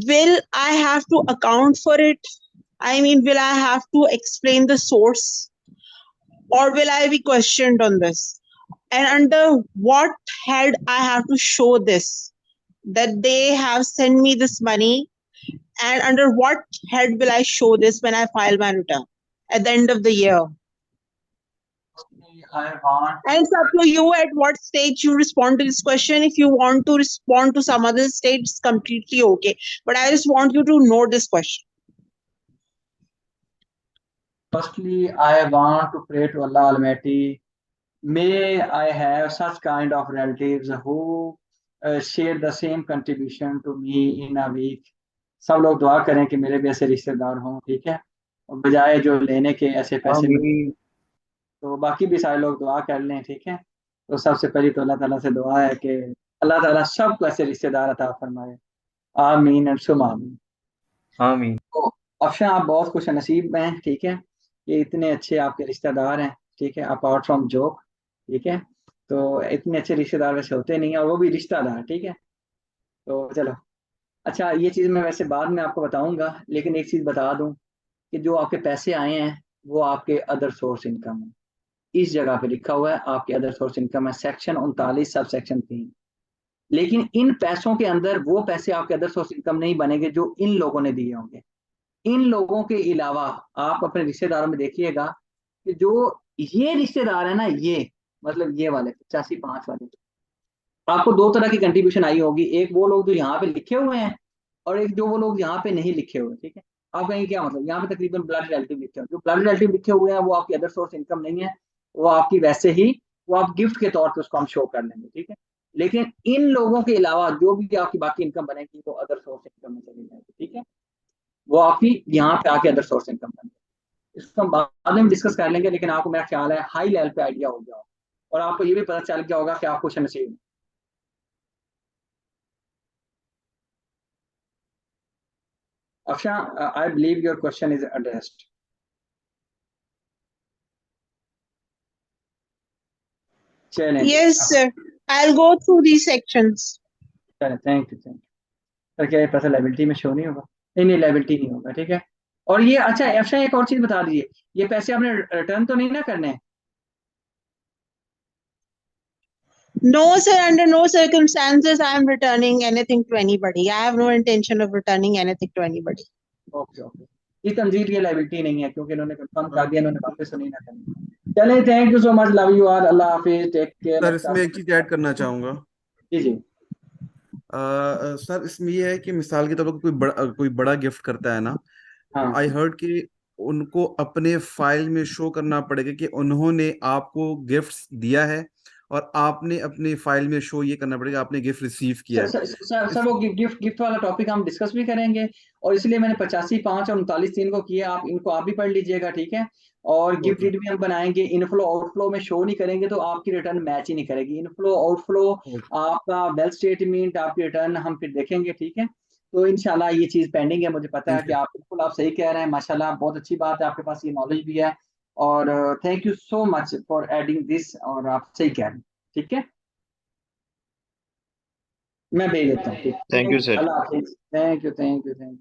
Will I have to account for it? I mean, will I have to explain the source? Or will I be questioned on this? And under what head I have to show this, that they have sent me this money, and under what head will I show this when I file my return at the end of the year? And it's up to you at what stage you respond to this question. If you want to respond to some other stage, it's completely okay. But I just want you to know this question. Firstly, I want to pray to Allah Almighty. May I have such kind of relatives who share the same contribution to me in a week. सब लोग दुआ करें कि मेरे भी ऐसे रिश्तेदार हों, ठीक है, और बजाय जो लेने के ऐसे पैसे मिले। तो बाकी भी सारे लोग दुआ कर लें, ठीक है। तो सबसे पहली तो अल्लाह ताला से दुआ है कि अल्लाह ताला सबको ऐसे रिश्तेदार अता फरमाए, आमीन और सुम आमीन। आमीन। तो अफशा आप बहुत खुश नसीब हैं, ठीक है, ये इतने अच्छे आपके रिश्तेदार हैं, ठीक है, अपार्ट फ्रॉम जोक, ठीक है। तो इतने अच्छे रिश्तेदार वैसे होते नहीं है, और वो भी रिश्तेदार, ठीक है। तो चलो, अच्छा ये चीज़ मैं वैसे बाद में आपको बताऊंगा, लेकिन एक चीज़ बता दूं कि जो आपके पैसे आए हैं वो आपके अदर सोर्स इनकम है। इस जगह पे लिखा हुआ है आपके अदर सोर्स इनकम है, सेक्शन 39 सब सेक्शन 3। लेकिन इन पैसों के अंदर वो पैसे आपके अदर सोर्स इनकम नहीं बनेंगे जो इन लोगों ने दिए होंगे। इन लोगों के अलावा आप अपने रिश्तेदारों में देखिएगा कि जो ये रिश्तेदार है ना, ये मतलब ये वाले 85 वाले, आपको 2 तरह की कंट्रीब्यूशन आई होगी। एक वो लोग जो यहाँ पे लिखे हुए हैं, और एक जो वो लोग यहाँ पे नहीं लिखे हुए, ठीक है। आप कहेंगे क्या मतलब, यहाँ पे तकरीबन ब्लड रिलेटिव लिखे हुए, जो ब्लड रिलेटिव लिखे हुए हैं वो आपकी अदर सोर्स इनकम नहीं है, वो आपकी वैसे ही वो आप गिफ्ट के तौर पर उसको हम शो कर लेंगे, ठीक है। लेकिन इन लोगों के अलावा जो भी आपकी बाकी इनकम बनेगी वो अदर सोर्स इनकम में चली जाएगी, ठीक है। वो आपकी यहाँ पे आके अदर सोर्स इनकम बन गई। इसको हम बाद में डिस्कस कर लेंगे, लेकिन आपको मेरा ख्याल है हाई लेवल पे आइडिया हो गया और आपको ये भी पता चल गया होगा कि आपको नसीब है। Afsha, I believe your question is addressed. चलें Yes, sir. I'll go through these sections. चलें, थैंक यू। सर क्या ये पैसा लाइबिलिटी में शो नहीं होगा? नहीं, लाइबिलिटी नहीं होगा, ठीक है। और ये अच्छा अफशा एक और चीज बता दीजिए, ये पैसे आपने रिटर्न तो नहीं ना करने हैं? No, sir, under no circumstances I am returning anything to anybody. I have no intention of returning anything to anybody. Okay okay, इस तंजील की लाइबिलिटी नहीं है क्योंकि इन्होंने कंफर्म कर दिया, इन्होंने वापस तो नहीं ना करनी। चलें, thank you so much, love you all, अल्लाह हाफिज, टेक केयर। सर इसमें एक चीज ऐड करना चाहूंगा। जी जी। सर इसमें ये है कि मिसाल के तौर पर कोई बड़ा गिफ्ट करता है ना, आई हर्ड कि उनको अपने फाइल में शो करना पड़ेगा कि उन्होंने आपको गिफ्ट्स दिया है और आपने अपने फाइल में शो ये करना पड़ेगा आपने गिफ्ट रिसीव किया है। सर वो गिफ्ट वाला टॉपिक हम डिस्कस भी करेंगे और इसलिए मैंने 85(5) और 39(3) को किया, आप इनको आप भी पढ़ लीजिएगा, ठीक है। और गिफ्ट रीड भी हम बनाएंगे, इनफ्लो आउटफ्लो में शो नहीं करेंगे तो आपकी रिटर्न मैच ही नहीं करेगी। इनफ्लो आउटफ्लो आपका वेल्थ स्टेटमेंट आपकी रिटर्न हम फिर देखेंगे, ठीक है। तो इंशाल्लाह ये चीज पेंडिंग है, मुझे पता है कि आप बिल्कुल आप सही कह रहे हैं, माशाल्लाह बहुत अच्छी बात है, आपके पास ये नॉलेज भी है और thank you so much for adding this, और आप सही कह रहे हैं, ठीक है। मैं भेज देता हूँ। Thank you sir. Allah Hafiz, thank you.